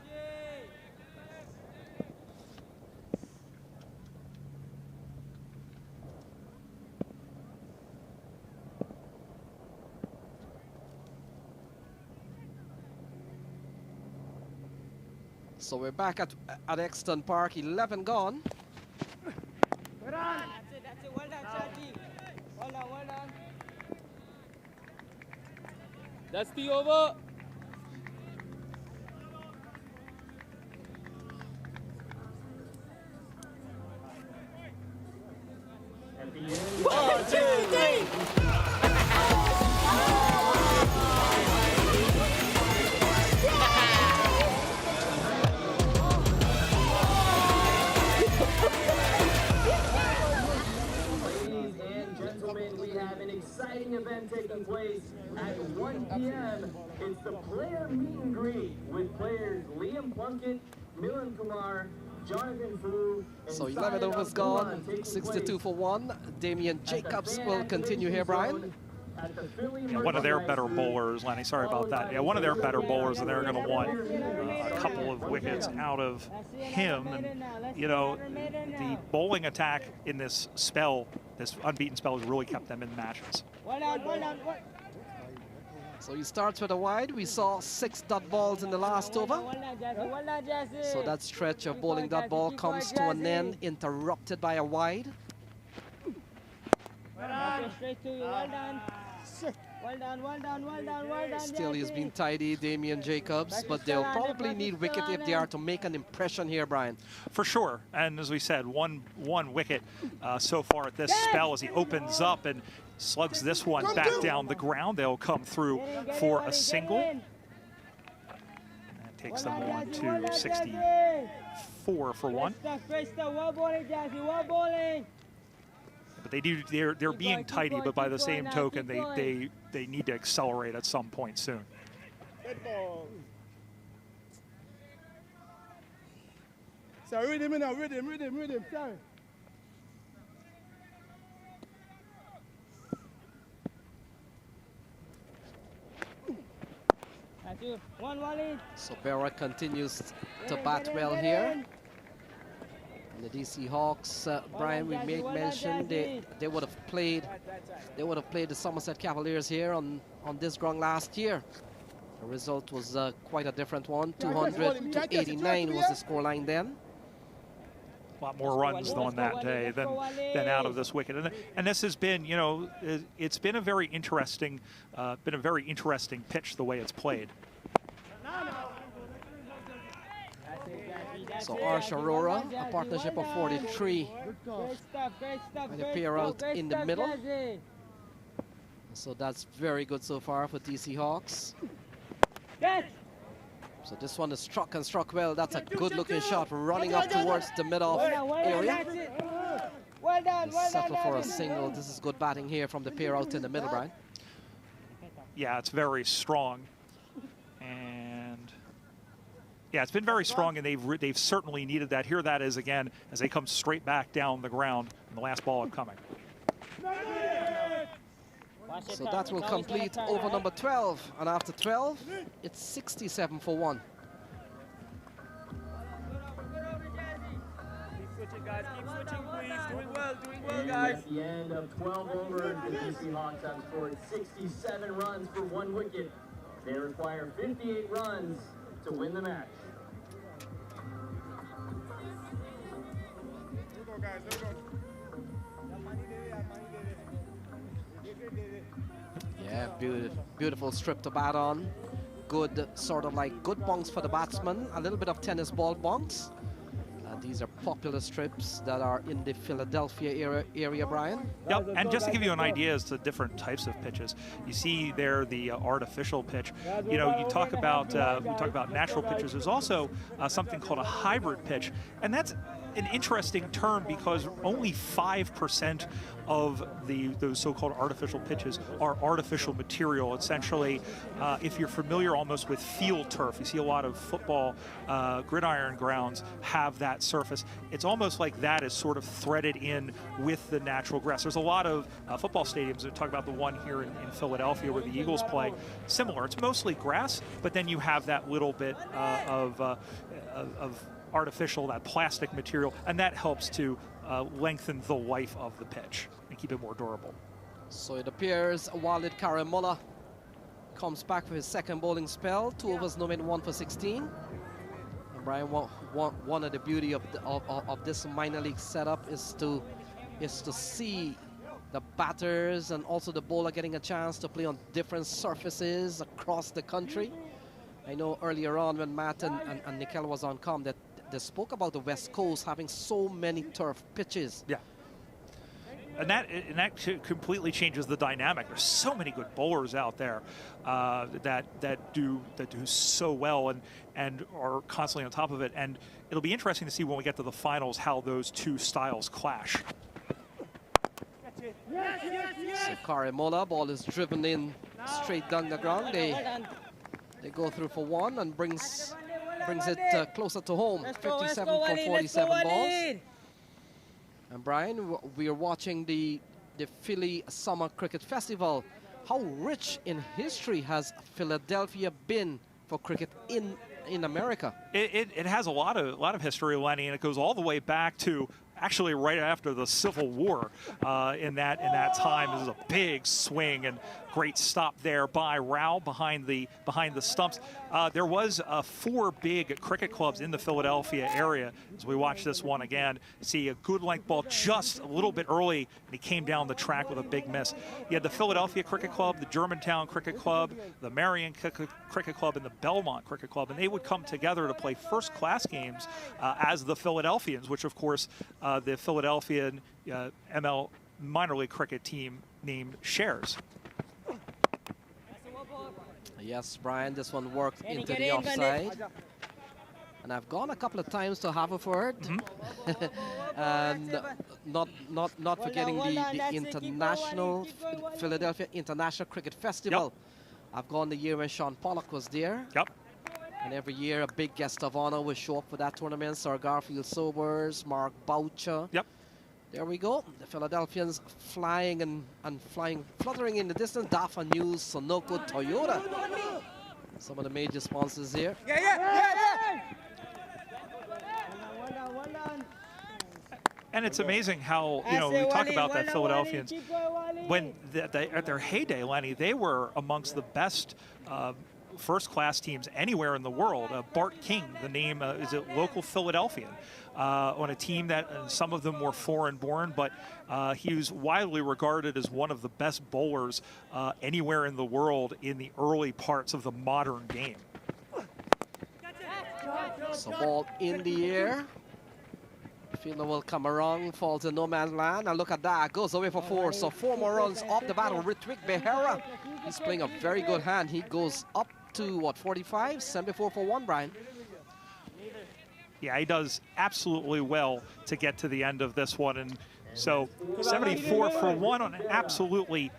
So we're back at Exton Park. 11 gone. That's it. Well done, Shaki. Well done. That's the over. One, two, three. Event taking place at 1 p.m. It's the player meet and greet with players Liam Plunkett, Milan Kumar, Jonathan Fu. So 11 overs gone, 62 for 1. Damian Jacobs will continue here, Brian. one of their better bowlers, Lenny, sorry about that. Yeah, one of their better bowlers, and they're going to want a couple of wickets out of him. And, you know, the bowling attack in this spell, this unbeaten spell, has really kept them in matches. So he starts with a wide. We saw 6 dot balls in the last over. So that stretch of bowling dot ball comes to an end, interrupted by a wide. Still, he's been tidy, Damian Jacobs, but they'll probably need wicket if they are to make an impression here, Brian. For sure, and as we said, one wicket so far at this spell as he opens up and slugs this one back down the ground. They'll come through for a single. And that takes them on to 64 for one. But they're being tidy, but by the same token, they need to accelerate at some point soon. Sorry, read him now, read him, sorry. So Berra continues to bat well here. And the DC Hawks, Brian, we made mention they would have played the Somerset Cavaliers here on this ground last year. The result was quite a different one. 200 to 89 was the scoreline then. A lot more runs on that day than out of this wicket, and this has been, you know, it's been a very interesting pitch the way it's played. So Arsh Aurora, a partnership of 43, and a pair out in the middle. So that's very good so far for DC Hawks. So this one is struck and struck well. That's a good looking shot running up towards the mid-off area. Settle for a single. This is good batting here from the pair out in the middle, Brian. Yeah, it's very strong. And yeah, it's been very strong, and they've certainly needed that. Here that is again as they come straight back down the ground and the last ball upcoming. So that will complete over number 12, and after 12, it's 67 for 1. Keep switching, guys. Keep switching, please. Doing well, guys. At the end of 12 overs, the DC Hawks have scored 67 runs for 1 wicket. They require 58 runs to win the match. Yeah, beautiful strip to bat on. Good, sort of like good bunks for the batsman. A little bit of tennis ball bunks. These are popular strips that are in the Philadelphia area, Brian. Yep, and just to give you an idea as to different types of pitches, you see there the artificial pitch. You know, you talk about natural pitches. There's also something called a hybrid pitch, and that's an interesting term because only 5% of those so-called artificial pitches are artificial material. Essentially, if you're familiar almost with field turf, you see a lot of football gridiron grounds have that surface. It's almost like that is sort of threaded in with the natural grass. There's a lot of football stadiums that talk about the one here in Philadelphia where the Eagles play. Similar, it's mostly grass, but then you have that little bit of artificial, that plastic material, and that helps to lengthen the life of the pitch and keep it more durable. So it appears Walid Karamola comes back for his second bowling spell. 2 overs, no men, 1 for 16. And Brian, one of the beauty of this minor league setup is to see the batters and also the bowler getting a chance to play on different surfaces across the country. I know earlier on when Matt and Nikel was on comm that they spoke about the West Coast having so many turf pitches. Yeah. And that completely changes the dynamic. There's so many good bowlers out there that do so well and are constantly on top of it. And it'll be interesting to see when we get to the finals how those two styles clash. So Karamola, ball is driven in straight down the ground. They go through for 1 and brings it closer to home. 57 for 47 balls. And Brian, we are watching the Philly Summer Cricket Festival how rich in history has Philadelphia been for cricket in America? It has a lot of history, Lenny, and it goes all the way back to actually right after the Civil War. In that time, this is a big swing and great stop there by Rao behind the stumps. There was 4 big cricket clubs in the Philadelphia area. As we watch this one again, see a good length ball just a little bit early, and he came down the track with a big miss. You had the Philadelphia Cricket Club, the Germantown Cricket Club, the Marion Cricket Club, and the Belmont Cricket Club, and they would come together to play first-class games as the Philadelphians, which of course the Philadelphian ML minor league cricket team named shares. Yes, Brian, this one worked into the offside. And I've gone a couple of times to Haverford. And not forgetting the international, Philadelphia International Cricket Festival. Yep. I've gone the year when Sean Pollock was there. Yep. And every year a big guest of honor will show up for that tournament. Sir Garfield Sobers, Mark Boucher. Yep. There we go. The Philadelphians flying and flying, fluttering in the distance. Dafa News, Sunoco, Toyota. Some of the major sponsors here. And it's amazing how, you know, we talk about that Philadelphians. When at their heyday, Lenny, they were amongst the best first-class teams anywhere in the world. Bart King, the name is a local Philadelphian, on a team that some of them were foreign-born, but he was widely regarded as one of the best bowlers anywhere in the world in the early parts of the modern game. So ball in the air. Fielder will come around, falls in no man's land, and look at that, goes away for 4. So 4 more runs off the bat of Ritwik Behera. He's playing a very good hand. He goes up to, what, 45? 74 for 1, Brian. Yeah, he does absolutely well to get to the end of this one. And so 74 for 1 on an absolutely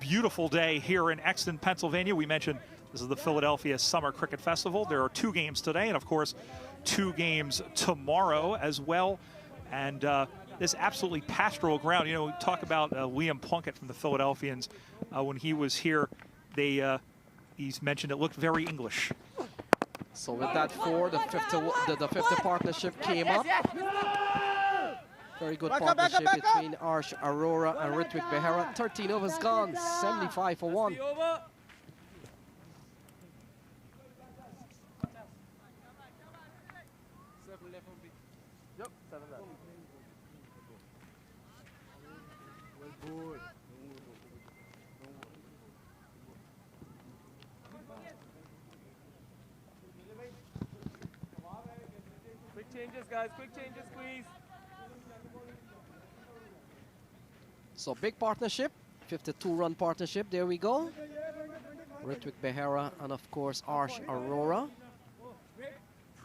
beautiful day here in Exton, Pennsylvania. We mentioned this is the Philadelphia Summer Cricket Festival. There are 2 games today and, of course, 2 games tomorrow as well. And this absolutely pastoral ground. You know, we talk about Liam Plunkett from the Philadelphians. When he was here, he's mentioned it looked very English. So with that 4, the 50 partnership came up. Very good partnership between Arsh Aurora and Ritwik Behera. 13 overs gone, 75 for 1. Quick changes, guys. Quick changes, please. So big partnership, 52-run partnership. There we go. Ritwik Behera and, of course, Arsh Aurora.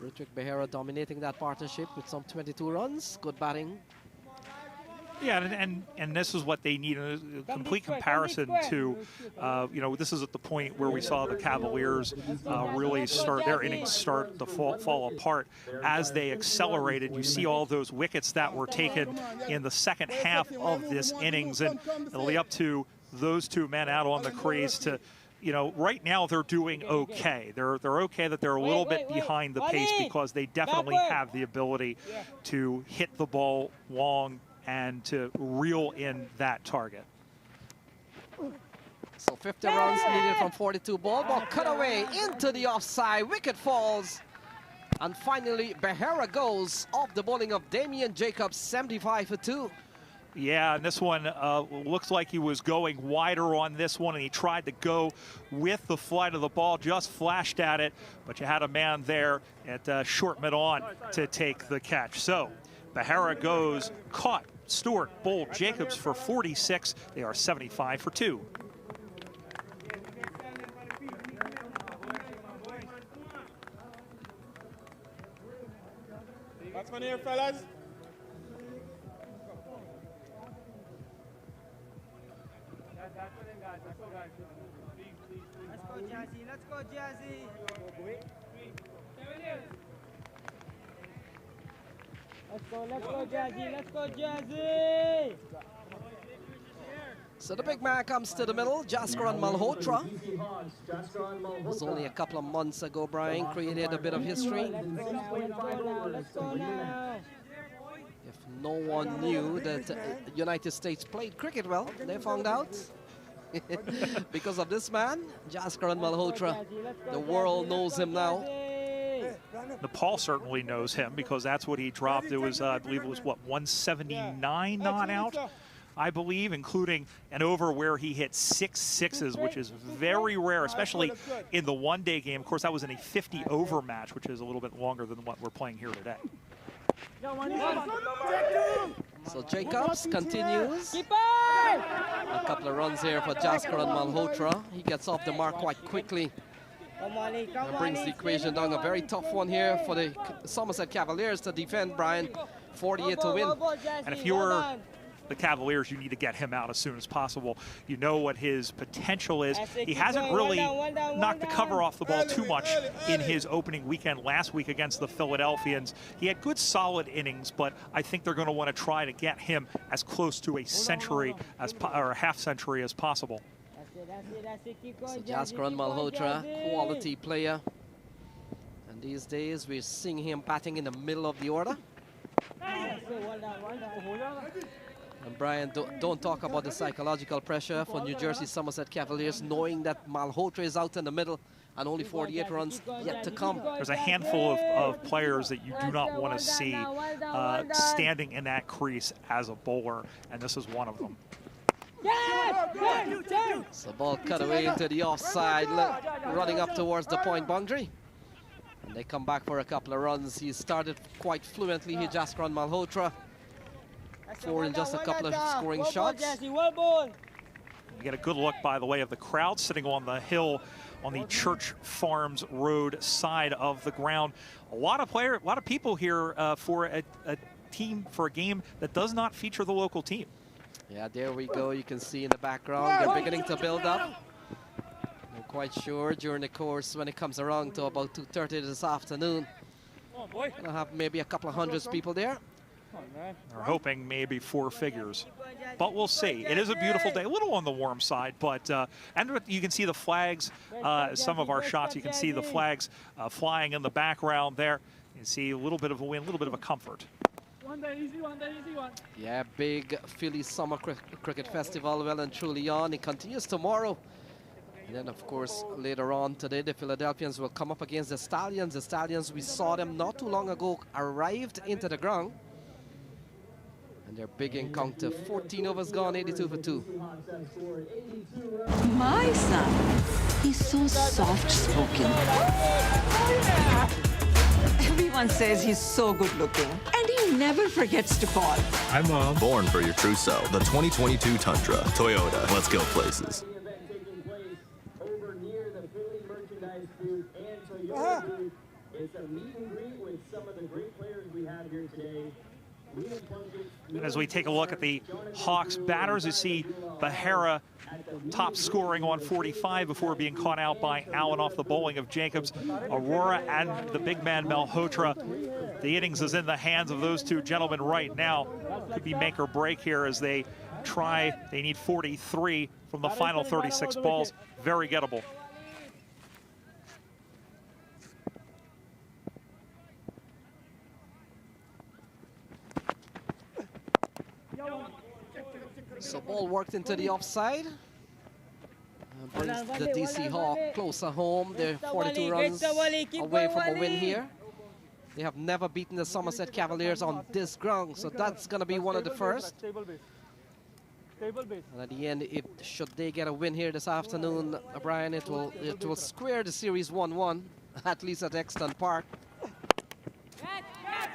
Ritwik Behera dominating that partnership with some 22 runs. Good batting. Yeah, and this is what they need, a complete comparison to, you know, this is at the point where we saw the Cavaliers really start, their innings start to fall apart. As they accelerated, you see all those wickets that were taken in the second half of this innings, and it'll be up to those 2 men out on the crease to, you know, right now they're doing okay. They're okay that they're a little bit behind the pace because they definitely have the ability to hit the ball long and to reel in that target. So 50 runs needed from 42 ball. Ball cut away into the offside. Wicket falls. And finally, Behera goes off the bowling of Damian Jacobs, 75 for 2. Yeah, and this one looks like he was going wider on this one, and he tried to go with the flight of the ball, just flashed at it, but you had a man there at short mid-on to take the catch. So Behera goes, caught, Stewart bowled Jacobs for 46. They are 75 for 2. Batsman here, fellas. Let's go, Jazzy. Let's go, Jazzy. Let's go, Jazzy. Let's go, Jazzy. So the big man comes to the middle, Jaskaran Malhotra. It was only a couple of months ago, Brian, created a bit of history. If no one knew that the United States played cricket well, they found out. Because of this man, Jaskaran Malhotra. The world knows him now. Nepal certainly knows him because that's what he dropped. It was, I believe it was, what, 179 not out, I believe, including an over where he hit 6 sixes, which is very rare, especially in the one-day game. Of course, that was in a 50-over match, which is a little bit longer than what we're playing here today. So Jacobs continues. A couple of runs here for Jaskaran Malhotra. He gets off the mark quite quickly. That brings the equation down. A very tough one here for the Somerset Cavaliers to defend, Brian. 48 to win. And if you're the Cavaliers, you need to get him out as soon as possible. You know what his potential is. He hasn't really knocked the cover off the ball too much in his opening weekend last week against the Philadelphians. He had good solid innings, but I think they're going to want to try to get him as close to a century or a half century as possible. So Jaskaran Malhotra, quality player. And these days we're seeing him batting in the middle of the order. And Brian, don't talk about the psychological pressure for New Jersey Somerset Cavaliers, knowing that Malhotra is out in the middle and only 48 runs yet to come. There's a handful of players that you do not want to see standing in that crease as a bowler, and this is one of them. So ball cut away into the offside, running up towards the point boundary. And they come back for a couple of runs. He started quite fluently here, Jaskaran Malhotra. 4 in just a couple of scoring shots. You get a good look, by the way, of the crowd sitting on the hill on the Church Farms Road side of the ground. A lot of people here for a game that does not feature the local team. Yeah, there we go. You can see in the background, they're beginning to build up. I'm quite sure during the course, when it comes around to about 2:30 this afternoon, we'll have maybe a couple of hundreds people there. They're hoping maybe 4 figures, but we'll see. It is a beautiful day, a little on the warm side, but and you can see the flags. Some of our shots, you can see the flags flying in the background there. You can see a little bit of a wind, a little bit of a comfort. Yeah, big Philly Summer Cricket Festival well and truly on. It continues tomorrow. And then, of course, later on today, the Philadelphians will come up against the Stallions. The Stallions, we saw them not too long ago, arrived into the ground. And their big encounter, 14 overs gone, 82 for 2. My son, he's so soft-spoken. Everyone says he's so good-looking, and he never forgets to call. Hi, Mom. Born for your trousseau, the 2022 Tundra. Toyota, let's go places. Over near the Philly merchandise booth and Toyota booth. It's a meet and greet with some of the great players we have here today. And as we take a look at the Hawks batters, you see Behera top scoring on 45 before being caught out by Allen off the bowling of Jacobs. Aurora and the big man Malhotra. The innings is in the hands of those two gentlemen right now. Could be make or break here as they try. They need 43 from the final 36 balls. Very gettable. So ball worked into the offside. Brings the DC Hawk closer home. They're 42 runs away from a win here. They have never beaten the Somerset Cavaliers on this ground, so that's going to be one of the first. And at the end, should they get a win here this afternoon, Brian, it will square the series 1-1, at least at Exton Park.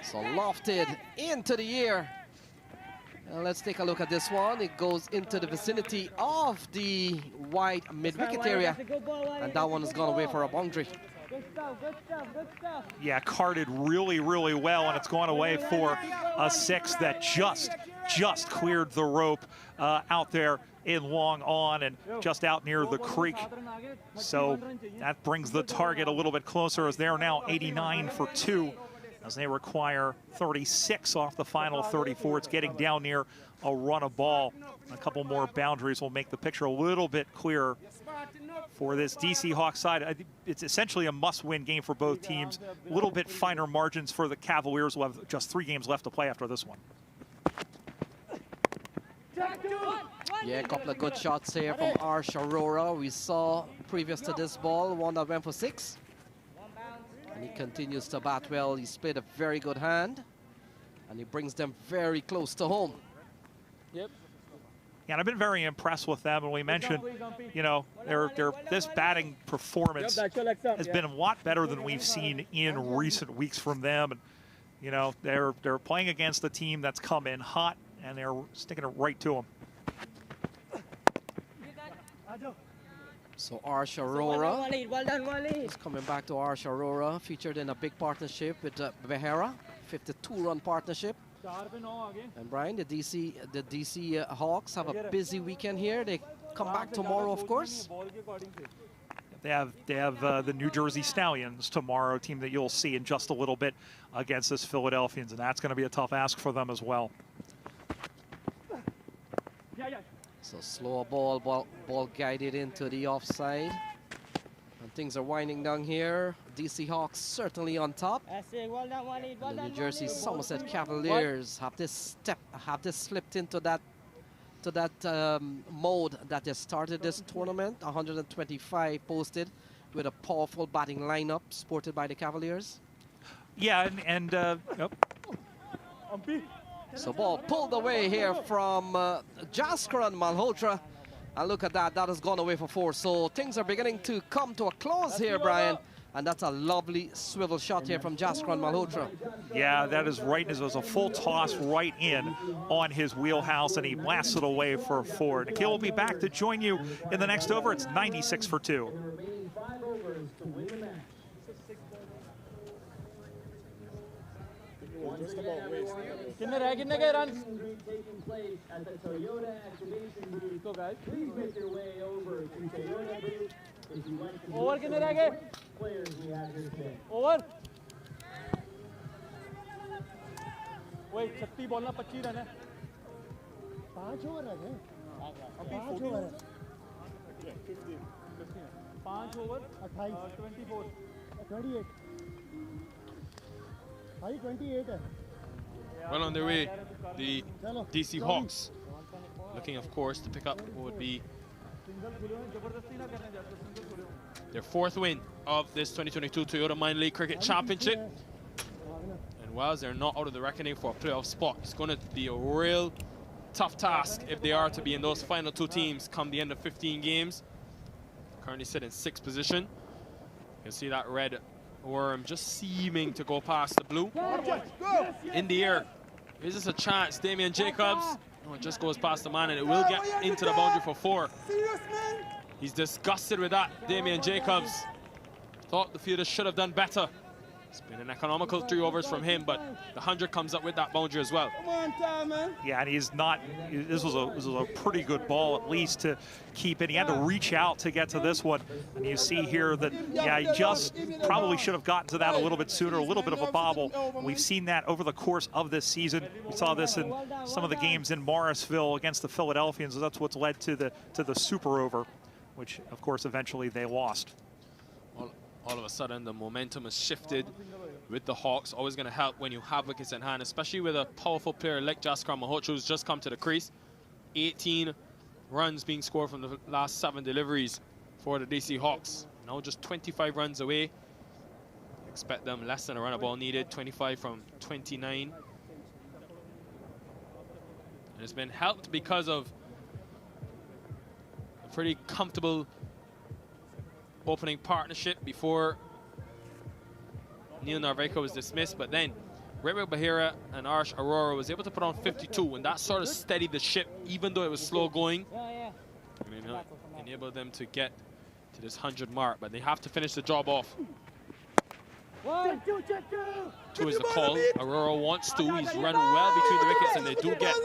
So lofted into the air. Let's take a look at this one. It goes into the vicinity of the wide mid-wicket area, and that one has gone away for a boundary. Yeah, carded really, really well, and it's gone away for a 6 that just cleared the rope out there in long on and just out near the creek. So that brings the target a little bit closer as they're now 89 for 2. as they require 36 off the final 34. It's getting down near a run of ball. A couple more boundaries will make the picture a little bit clearer for this DC Hawks side. It's essentially a must-win game for both teams. A little bit finer margins for the Cavaliers. Will have just 3 games left to play after this one. Yeah, a couple of good shots here from Arsh Aurora. We saw previous to this ball, one that went for 6. And he continues to bat well. He's played a very good hand. And he brings them very close to home. Yep. Yeah, and I've been very impressed with them. And we mentioned, you know, this batting performance has been a lot better than we've seen in recent weeks from them. And, you know, they're playing against a team that's come in hot, and they're sticking it right to them. So Arsh Aurora is coming back to Arsh Aurora, featured in a big partnership with Behera, 52-run partnership. And Brian, the DC Hawks have a busy weekend here. They come back tomorrow, of course. They have the New Jersey Stallions tomorrow, a team that you'll see in just a little bit against this Philadelphians, and that's going to be a tough ask for them as well. So slower ball guided into the offside. And things are winding down here. DC Hawks certainly on top. And the New Jersey Somerset Cavaliers have this slipped into that mode that they started this tournament. 125 posted with a powerful batting lineup sported by the Cavaliers. Yeah, and yep. So ball pulled away here from Jaskran Malhotra. And look at that, that has gone away for 4. So things are beginning to come to a close here, Brian. And that's a lovely swivel shot here from Jaskran Malhotra. Yeah, that is right. It was a full toss right in on his wheelhouse, and he blasted away for 4. Nikhil will be back to join you in the next over. It's 96 for 2. कितने रह कितने गए run So guys, please make your way over to Toyota booth if you like to over कितने रह गए players we have here today. Over वही 36 ball ना 25 run है 5 ओवर रह गए अभी 5 ओवर है 5 ओवर 28 24 28 भाई 28 है. Well on their way, the DC Hawks, looking, of course, to pick up what would be their 4th win of this 2022 Toyota Minor League Cricket Championship. And whilst they're not out of the reckoning for a playoff spot, it's going to be a real tough task if they are to be in those final 2 teams come the end of 15 games. Currently sit in 6th position. You can see that red worm just seeming to go past the blue. In the air. Is this a chance? Damian Jacobs. Oh, it just goes past the man, and it will get into the boundary for 4. He's disgusted with that, Damian Jacobs. Thought the fielder should have done better. It's been an economical 3 overs from him, but the 100 comes up with that boundary as well. Yeah, and he's not. This was a pretty good ball, at least, to keep it. He had to reach out to get to this one, and you see here that he just probably should have gotten to that a little bit sooner. A little bit of a bobble. We've seen that over the course of this season. We saw this in some of the games in Morrisville against the Philadelphians. So that's what's led to the super over, which of course eventually they lost. All of a sudden, the momentum has shifted with the Hawks. Always going to help when you have wickets in hand, especially with a powerful player like Jaskran Malhotra, who's just come to the crease. 18 runs being scored from the last 7 deliveries for the DC Hawks. Now just 25 runs away. Expect them less than a run of ball needed, 25 from 29. And it's been helped because of a pretty comfortable opening partnership before Neil Narvaeka was dismissed, but then Rebel Bahira and Arsh Aurora was able to put on 52, and that sort of steadied the ship, even though it was slow going. And enabled them to get to this 100 mark, but they have to finish the job off. 2 is the call. Aurora wants to. He's run well between the wickets, and they do get.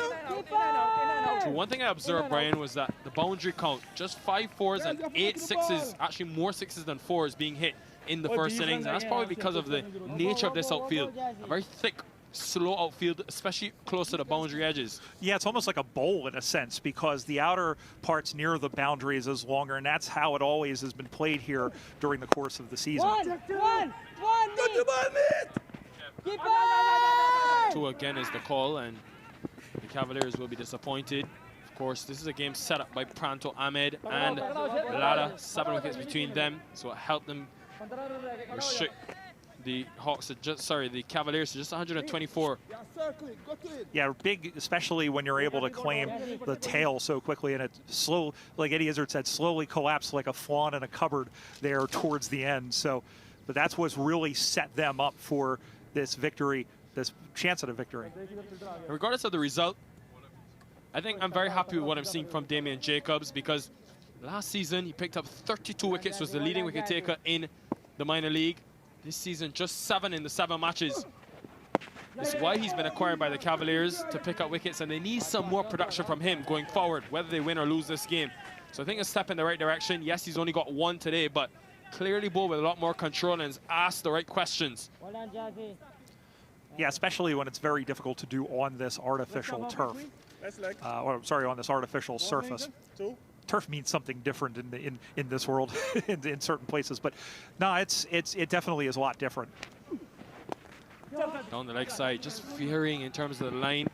So one thing I observed, Brian, was that the boundary count, just 5 4s and 8 6s, actually more 6s than 4s being hit in the first innings, and that's probably because of the nature of this outfield. A very thick, slow outfield, especially close to the boundary edges. Yeah, it's almost like a bowl in a sense, because the outer parts near the boundaries is longer, and that's how it always has been played here during the course of the season. Two again is the call, and the Cavaliers will be disappointed. Of course, this is a game set up by Pranto Ahmed and Lara, 7 wickets between them, so it helped them restrict the Hawks to the Cavaliers to just 124. Yeah, big, especially when you're able to claim the tail so quickly, and it slow, like Eddie Izzard said, slowly collapsed like a flan in a cupboard there towards the end. So, but that's what's really set them up for this victory, this chance at a victory. And regardless of the result, I think I'm very happy with what I'm seeing from Damian Jacobs, because last season he picked up 32 wickets, was the leading wicket taker in the minor league. This season, just 7 in the 7 matches. This is why he's been acquired by the Cavaliers, to pick up wickets, and they need some more production from him going forward, whether they win or lose this game. So I think a step in the right direction. Yes, he's only got 1 today, but clearly bowled with a lot more control and has asked the right questions. Yeah, especially when it's very difficult to do on this artificial turf. Or sorry, on this artificial surface. Turf means something different in this world, in certain places, but no, it definitely is a lot different. Down the leg side, just fearing in terms of the line.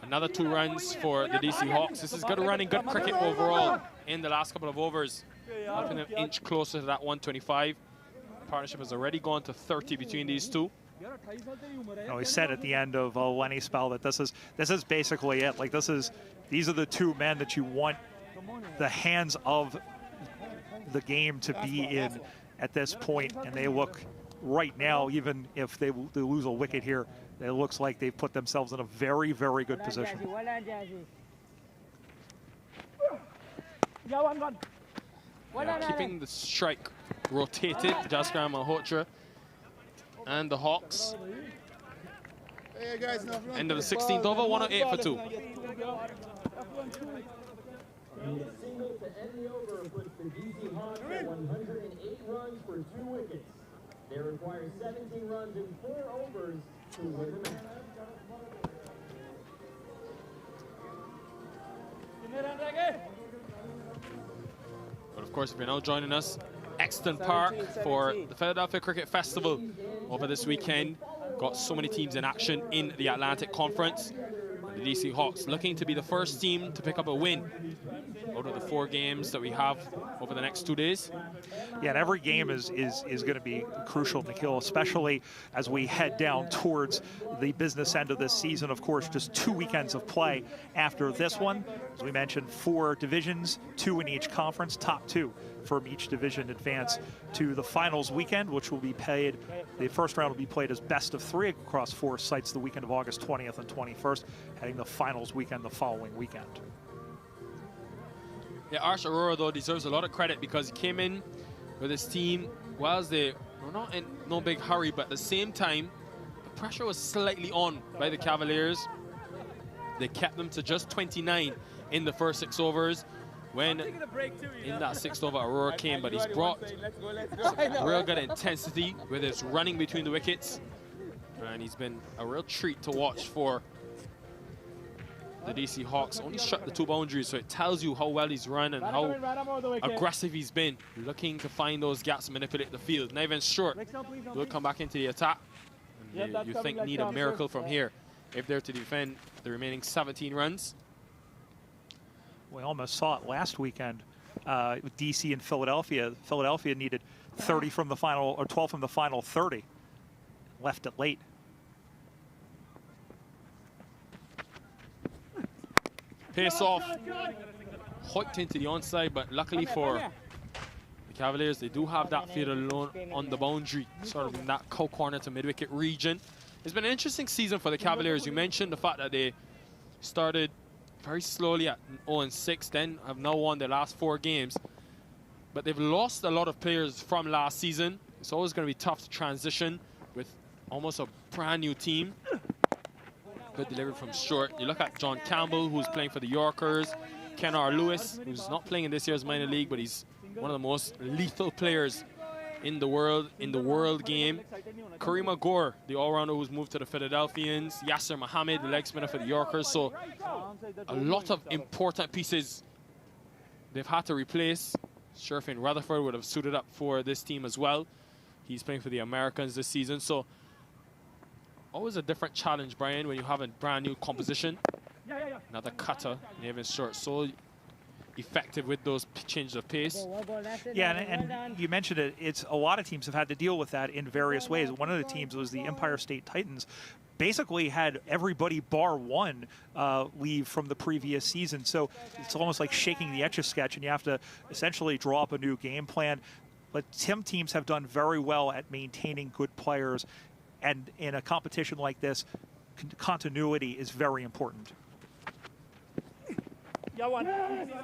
Another 2 runs for the DC Hawks. This is good running, good cricket overall in the last couple of overs, helping them inch closer to that 125. Partnership has already gone to 30 between these two. You know, he said at the end of Lenny's spell that this is basically it. Like, these are the 2 men that you want the hands of the game to be in at this point, and they look right now, even if they lose a wicket here, it looks like they've put themselves in a very, very good position. Yeah, keeping the strike rotated, Jaskran Malhotra and the Hawks. End of the 16th over, 108 for 2. And a single to end the over puts the DC Hawks at 108 runs for 2 wickets. They require 17 runs in 4 overs to win the match. But of course, if you're now joining us, Exton Park for the Philadelphia Cricket Festival over this weekend. Got so many teams in action in the Atlantic Conference. The DC Hawks looking to be the first team to pick up a win out of the 4 games that we have over the next 2 days. Yeah, and every game is going to be crucial, Nikhil, especially as we head down towards the business end of this season. Of course, just 2 weekends of play after this one. As we mentioned, 4 divisions, 2 in each conference, top 2 from each division advance to the finals weekend, which will be played. The first round will be played as best of 3 across 4 sites the weekend of August 20th and 21st, heading the finals weekend the following weekend. Yeah, Arsh Arora, though, deserves a lot of credit because he came in with his team whilst they were not in no big hurry, but at the same time, the pressure was slightly on by the Cavaliers. They kept them to just 29 in the first 6 overs. When in that 6th over, Aurora came, but he's brought real good intensity with his running between the wickets. And he's been a real treat to watch for the DC Hawks. Only struck the 2 boundaries, so it tells you how well he's run and how aggressive he's been, looking to find those gaps and manipulate the field. Not short will come back into the attack. And you think need a miracle from here if they're to defend the remaining 17 runs. We almost saw it last weekend with DC and Philadelphia. Philadelphia needed 30 from the final, or 12 from the final 30. Left it late. Pace off, hooked into the onside, but luckily for the Cavaliers, they do have that field alone on the boundary, sort of in that corner to mid-wicket region. It's been an interesting season for the Cavaliers. You mentioned the fact that they started very slowly at 0-6, then have now won their last 4 games. But they've lost a lot of players from last season. It's always going to be tough to transition with almost a brand new team. Good delivery from Stewart. You look at John Campbell, who's playing for the Yorkers. Ken R. Lewis, who's not playing in this year's minor league, but he's one of the most lethal players in the world game. Karima Gore, the all-rounder who's moved to the Philadelphians. Yasser Mohammed, the leg spinner for the Yorkers. So a lot of important pieces they've had to replace. Sherfin Rutherford would have suited up for this team as well. He's playing for the Americans this season. So always a different challenge, Brian, when you have a brand new composition. Another cutter, Nevin Short. So effective with those changes of pace. Yeah, and you mentioned it. It's a lot of teams have had to deal with that in various ways. One of the teams was the Empire State Titans. Basically had everybody bar one leave from the previous season. So it's almost like shaking the Etch-a-Sketch, and you have to essentially draw up a new game plan. But some teams have done very well at maintaining good players. And in a competition like this, continuity is very important.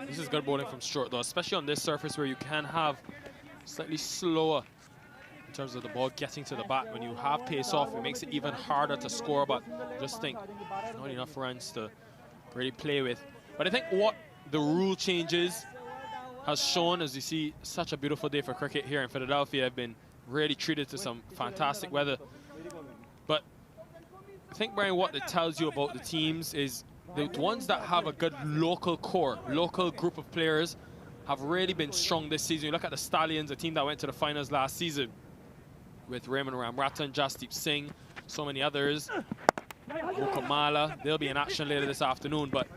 This is good bowling from Short, though, especially on this surface where you can have slightly slower in terms of the ball getting to the bat. When you have pace off, it makes it even harder to score, but just think, not enough runs to really play with. But I think what the rule changes has shown, as you see, such a beautiful day for cricket here in Philadelphia. I've been really treated to some fantastic weather. But I think, Brian, what it tells you about the teams is the ones that have a good local core, local group of players, have really been strong this season. You look at the Stallions, a team that went to the finals last season with Raymond Ramratan, Jasdeep Singh, so many others. Mukamala, they'll be in action later this afternoon. But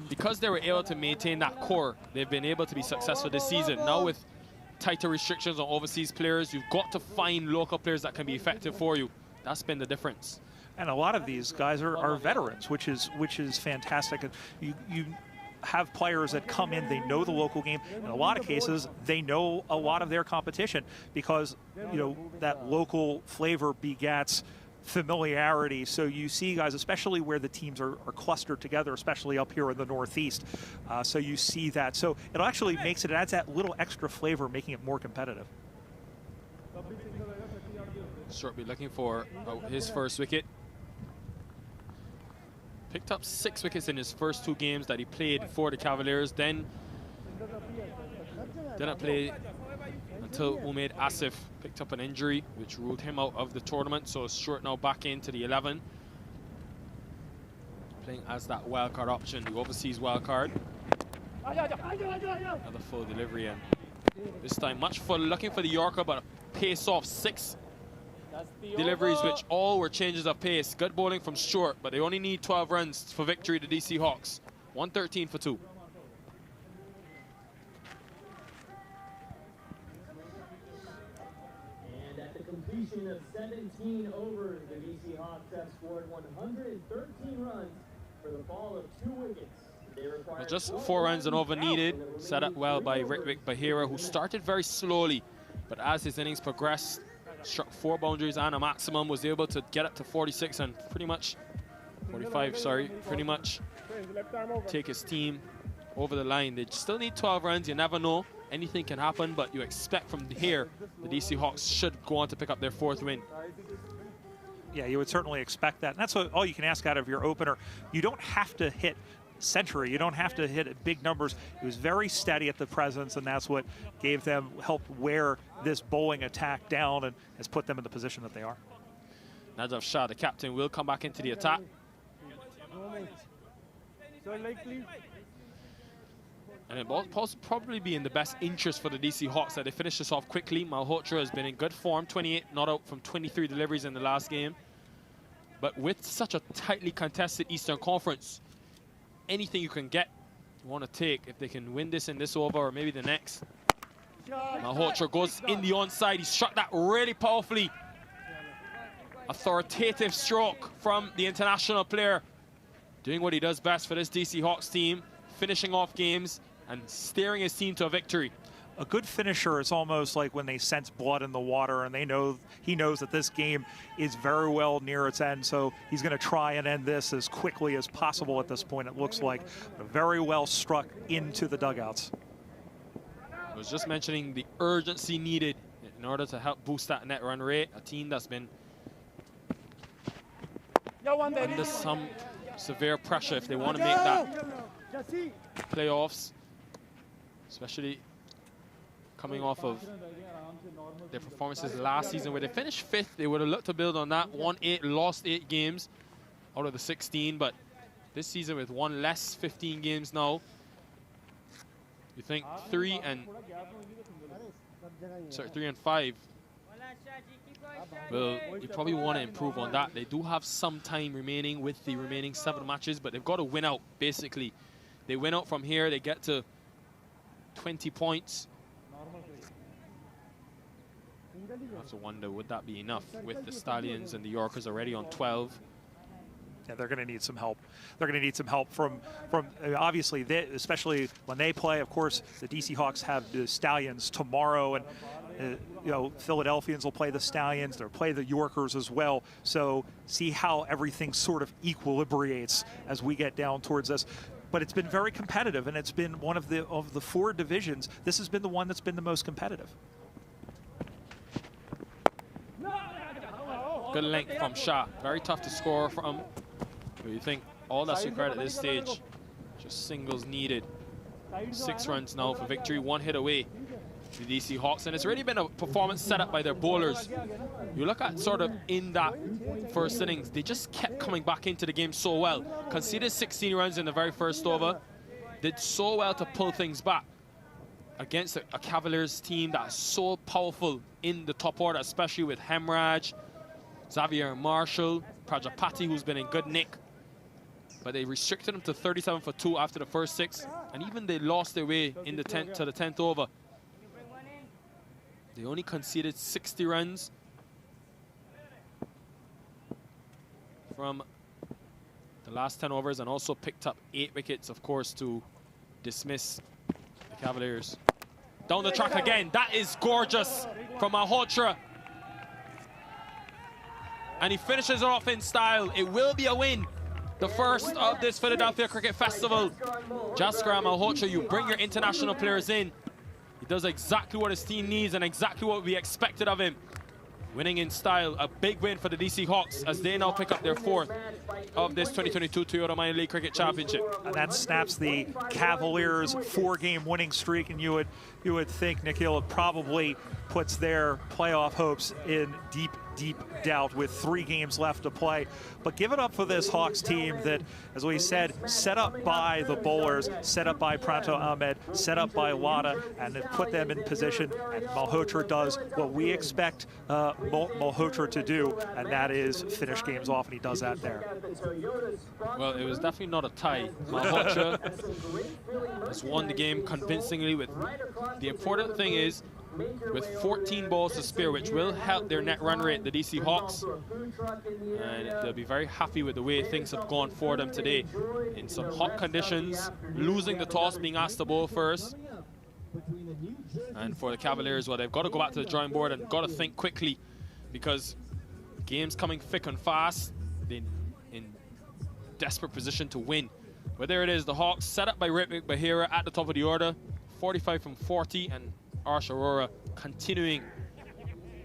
because they were able to maintain that core, they've been able to be successful this season. Now with tighter restrictions on overseas players, you've got to find local players that can be effective for you. That's been the difference. And a lot of these guys are veterans, which is fantastic. And you have players that come in, they know the local game. In a lot of cases, they know a lot of their competition because, you know, that local flavor begats familiarity. So you see guys, especially where the teams are clustered together, especially up here in the Northeast. So you see that. So it actually makes it adds that little extra flavor, making it more competitive. Short be looking for his first wicket. Picked up 6 wickets in his first 2 games that he played for the Cavaliers. Then didn't play until Umaid Asif picked up an injury, which ruled him out of the tournament. So Short now back into the 11, playing as that wildcard option, the overseas wildcard. Another full delivery, and this time much full, looking for the Yorker, but a pace off 6 deliveries, which all were changes of pace. Good bowling from Short, but they only need 12 runs for victory, the DC Hawks. 113 for 2. And at the completion of 17 overs, the DC Hawks have scored 113 runs for the fall of 2 wickets. Well, just 4 runs and over needed. Set up well by Ritwik Bahira, who started very slowly, but as his innings progressed, struck 4 boundaries and a maximum, was able to get up to 46 and pretty much 45, sorry, pretty much take his team over the line. They still need 12 runs. You never know, anything can happen, but you expect from here the DC Hawks should go on to pick up their 4th win. Yeah, you would certainly expect that. And that's all you can ask out of your opener. You don't have to hit century. You don't have to hit big numbers. He was very steady at the presence, and that's what gave them, helped wear this bowling attack down and has put them in the position that they are. Najaf Shah, the captain, will come back into the attack. And it will probably be in the best interest for the DC Hawks that they finish this off quickly. Malhotra has been in good form, 28 not out from 23 deliveries in the last game. But with such a tightly contested Eastern Conference, anything you can get, you want to take. If they can win this in this over or maybe the next. Malhotra goes in the onside. He struck that really powerfully. Authoritative stroke from the international player. Doing what he does best for this DC Hawks team. Finishing off games and steering his team to a victory. A good finisher is almost like when they sense blood in the water and he knows that this game is very well near its end, so he's going to try and end this as quickly as possible at this point. It looks like very well struck into the dugouts. I was just mentioning the urgency needed in order to help boost that net run rate. A team that's been under some severe pressure if they want to make that playoffs, especially coming off of their performances last season where they finished 5th. They would have looked to build on that. Won 8, lost 8 games out of the 16, but this season with one less, 15 games now. You think 3 and 5. Well, you probably want to improve on that. They do have some time remaining with the remaining 7 matches, but they've got to win out, basically. They win out from here, they get to 20 points. I have to wonder, would that be enough with the Stallions and the Yorkers already on 12? Yeah, they're going to need some help. They're going to need some help from obviously, especially when they play. Of course, the DC Hawks have the Stallions tomorrow, and you know, Philadelphians will play the Stallions. They'll play the Yorkers as well. So see how everything sort of equilibrates as we get down towards this. But it's been very competitive, and it's been one of the 4 divisions. This has been the one that's been the most competitive. Good length from Shah. Very tough to score from. But you think all that's required at this stage. Just singles needed. 6 runs now for victory. 1 hit away. The DC Hawks, and it's really been a performance set up by their bowlers. You look at sort of in that first innings, they just kept coming back into the game so well. Conceded 16 runs in the very first over. Did so well to pull things back against a Cavaliers team that's so powerful in the top order, especially with Hemraj, Xavier Marshall, Prajapati, who's been in good nick. But they restricted them to 37 for 2 after the first 6, and even they lost their way in the 10th over. They only conceded 60 runs from the last 10 overs, and also picked up 8 wickets, of course, to dismiss the Cavaliers. Down the track again. That is gorgeous from Malhotra. And he finishes it off in style. It will be a win. The first of this Philadelphia Cricket Festival. Jaskaran Malhotra, you bring your international players in. He does exactly what his team needs and exactly what we expected of him. Winning in style, a big win for the DC Hawks as they now pick up their 4th of this 2022 Toyota Minor League Cricket Championship. And that snaps the Cavaliers' 4-game winning streak, and you would think, Nikhil, it probably puts their playoff hopes in deep doubt with 3 games left to play. But give it up for this Hawks team that, as we said, set up by the bowlers, set up by Pranto Ahmed, set up by Lada, and it put them in position. And Malhotra does what we expect Malhotra to do, and that is finish games off, and he does that there. Well, it was definitely not a tie. Malhotra has won the game convincingly. With the important thing is, with 14 balls to spare, which will help their net run rate, the DC Hawks. And they'll be very happy with the way things have gone for them today. In some hot conditions, losing the toss, being asked to bowl first. And for the Cavaliers, well, they've got to go back to the drawing board and got to think quickly, because games coming thick and fast. They're in desperate position to win. But there it is, the Hawks set up by Ritwik Bahira at the top of the order. 45 from 40, and Arsh Arora continuing,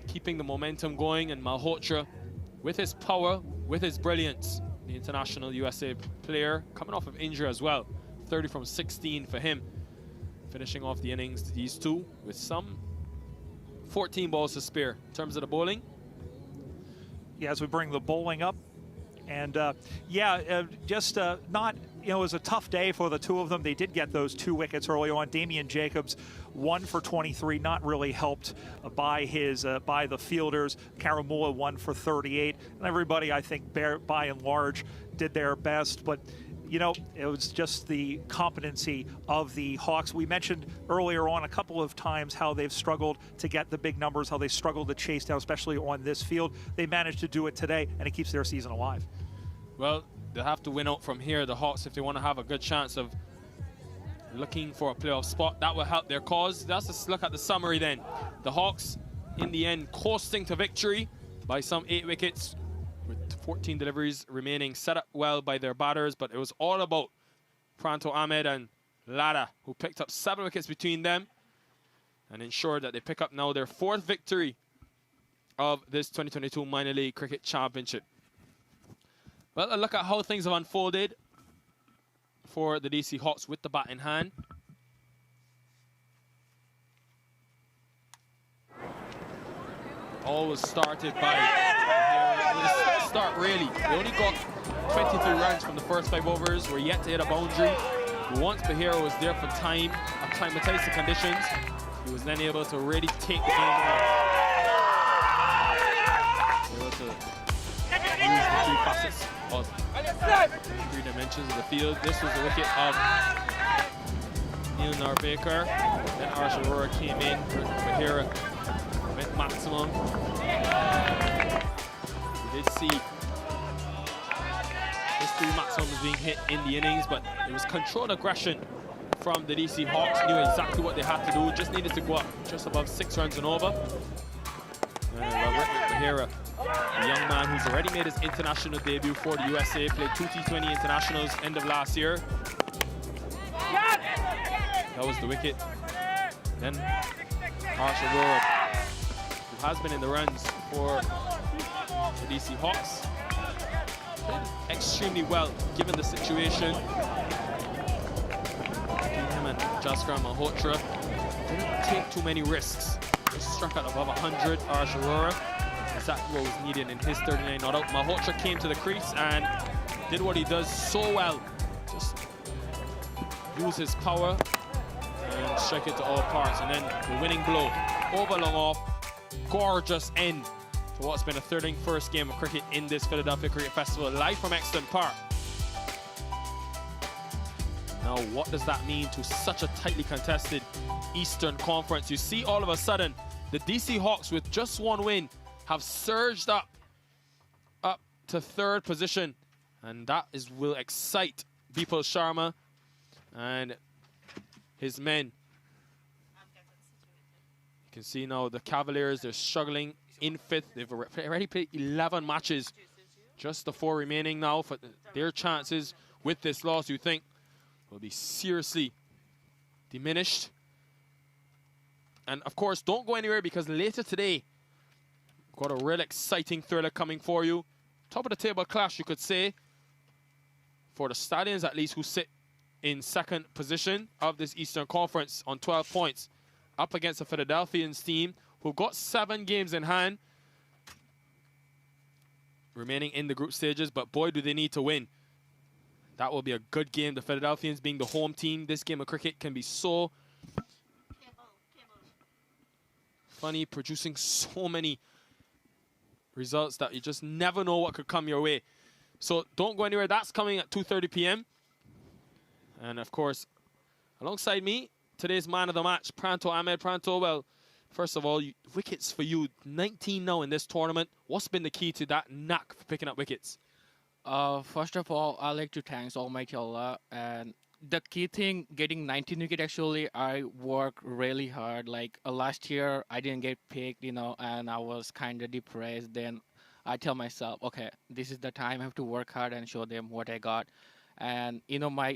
keeping the momentum going, and Malhotra with his power, with his brilliance, the international USA player, coming off of injury as well. 30 from 16 for him, finishing off the innings, these two, with some 14 balls to spare. In terms of the bowling, yeah, as we bring the bowling up, and just not, you know, it was a tough day for the 2 of them. They did get those 2 wickets early on. Damian Jacobs, 1 for 23, not really helped by the fielders. Karamula, 1 for 38. And everybody, I think, by and large, did their best. But, you know, it was just the competency of the Hawks. We mentioned earlier on a couple of times how they've struggled to get the big numbers, how they struggled to chase down, especially on this field. They managed to do it today, and it keeps their season alive. well, they'll have to win out from here, the Hawks, if they want to have a good chance of looking for a playoff spot. That will help their cause. Let's just look at the summary then. The Hawks, in the end, coasting to victory by some 8 wickets with 14 deliveries remaining, set up well by their batters, but it was all about Pranto Ahmed and Lada, who picked up 7 wickets between them and ensured that they pick up now their 4th victory of this 2022 Minor League Cricket Championship. Well, a look at how things have unfolded for the DC Hawks with the bat in hand. always started by start really. They only got 23 runs from the first 5 overs. We're yet to hit a boundary. Once Bahira was there for time, acclimatized to conditions, he was then able to really take the game on. Able to use the 3 facets of 3 dimensions of the field. This was the wicket of Neil Narvaker. Then Arsh Aurora came in for Bahira with maximum. We did see his 3 maximums being hit in the innings, but it was controlled aggression from the DC Hawks. Knew exactly what they had to do, just needed to go up just above 6 runs and over. Bahira, a young man who's already made his international debut for the USA, played 2 T20 internationals end of last year. That was the wicket. Then Arsh Aurora, who has been in the runs for the DC Hawks, played extremely well given the situation. Him and Jaskar Malhotra didn't take too many risks. Just struck out above 100. Arsh Aurora, exactly what was needed in his 39 not out. Malhotra came to the crease and did what he does so well. Just use his power and strike it to all parts. And then the winning blow over long off. Gorgeous end for what's been a 31st game of cricket in this Philadelphia Cricket Festival, live from Exton Park. Now, what does that mean to such a tightly contested Eastern Conference? You see, all of a sudden, the DC Hawks, with just 1 win, have surged up to 3rd position, and that will excite Bipul Sharma and his men. You can see now the Cavaliers, they're struggling in 5th. They've already played 11 matches. Just the 4 remaining now for their chances with this loss, you think, will be seriously diminished. And of course, don't go anywhere, because later today, we've got a real exciting thriller coming for you. Top of the table clash, you could say, for the Stallions at least, who sit in 2nd position of this Eastern Conference on 12 points, up against the Philadelphians team, who've got 7 games in hand, remaining in the group stages, but boy, do they need to win. That will be a good game. The Philadelphians being the home team, this game of cricket can be so funny, producing so many results that you just never know what could come your way. So don't go anywhere. That's coming at 2:30 p.m. And of course, alongside me, today's man of the match, Pranto Ahmed. Pranto, well, first of all, wickets for you, 19 now in this tournament. What's been the key to that knack for picking up wickets? First of all, I'd like to thank Almighty Allah, and the key thing, getting 19 wicket, actually, I worked really hard. Like last year, I didn't get picked, you know, and I was kind of depressed. Then I tell myself, okay, this is the time I have to work hard and show them what I got. And, you know, my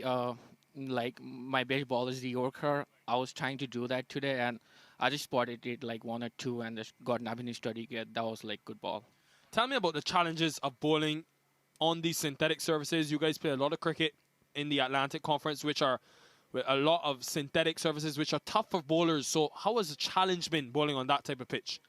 best ball is the Yorker. I was trying to do that today, and I just spotted it like 1 or 2 and just got Nabini study. That was like good ball. Tell me about the challenges of bowling on these synthetic surfaces. You guys play a lot of cricket in the Atlantic Conference, which are with a lot of synthetic surfaces, which are tough for bowlers. So how has the challenge been bowling on that type of pitch?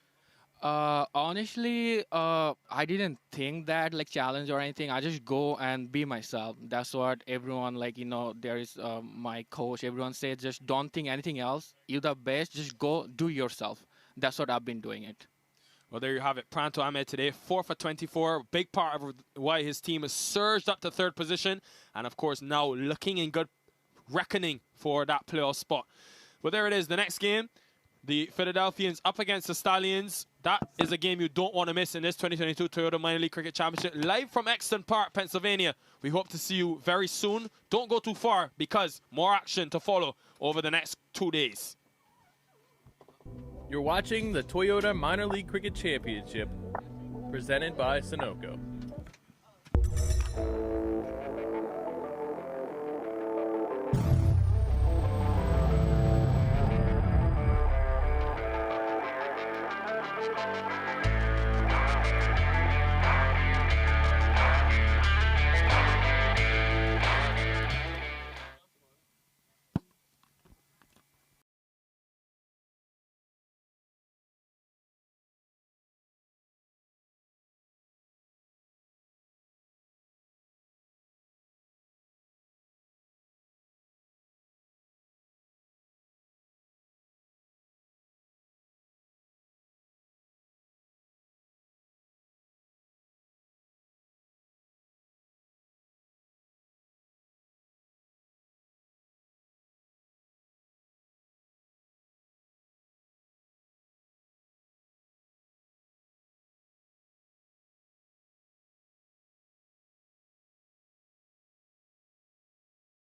Honestly, I didn't think that like challenge or anything. I just go and be myself. That's what everyone, like, you know, there is my coach, everyone says, just don't think anything else. You're the best, just go do yourself. That's what I've been doing it. Well, there you have it. Pranto Ahmed today, 4 for 24. Big part of why his team has surged up to 3rd position. And of course, now looking in good reckoning for that playoff spot. Well, there it is. The next game, the Philadelphians up against the Stallions. That is a game you don't want to miss in this 2022 Toyota Minor League Cricket Championship, live from Exton Park, Pennsylvania. We hope to see you very soon. Don't go too far, because more action to follow over the next 2 days. You're watching the Toyota Minor League Cricket Championship, presented by Sunoco.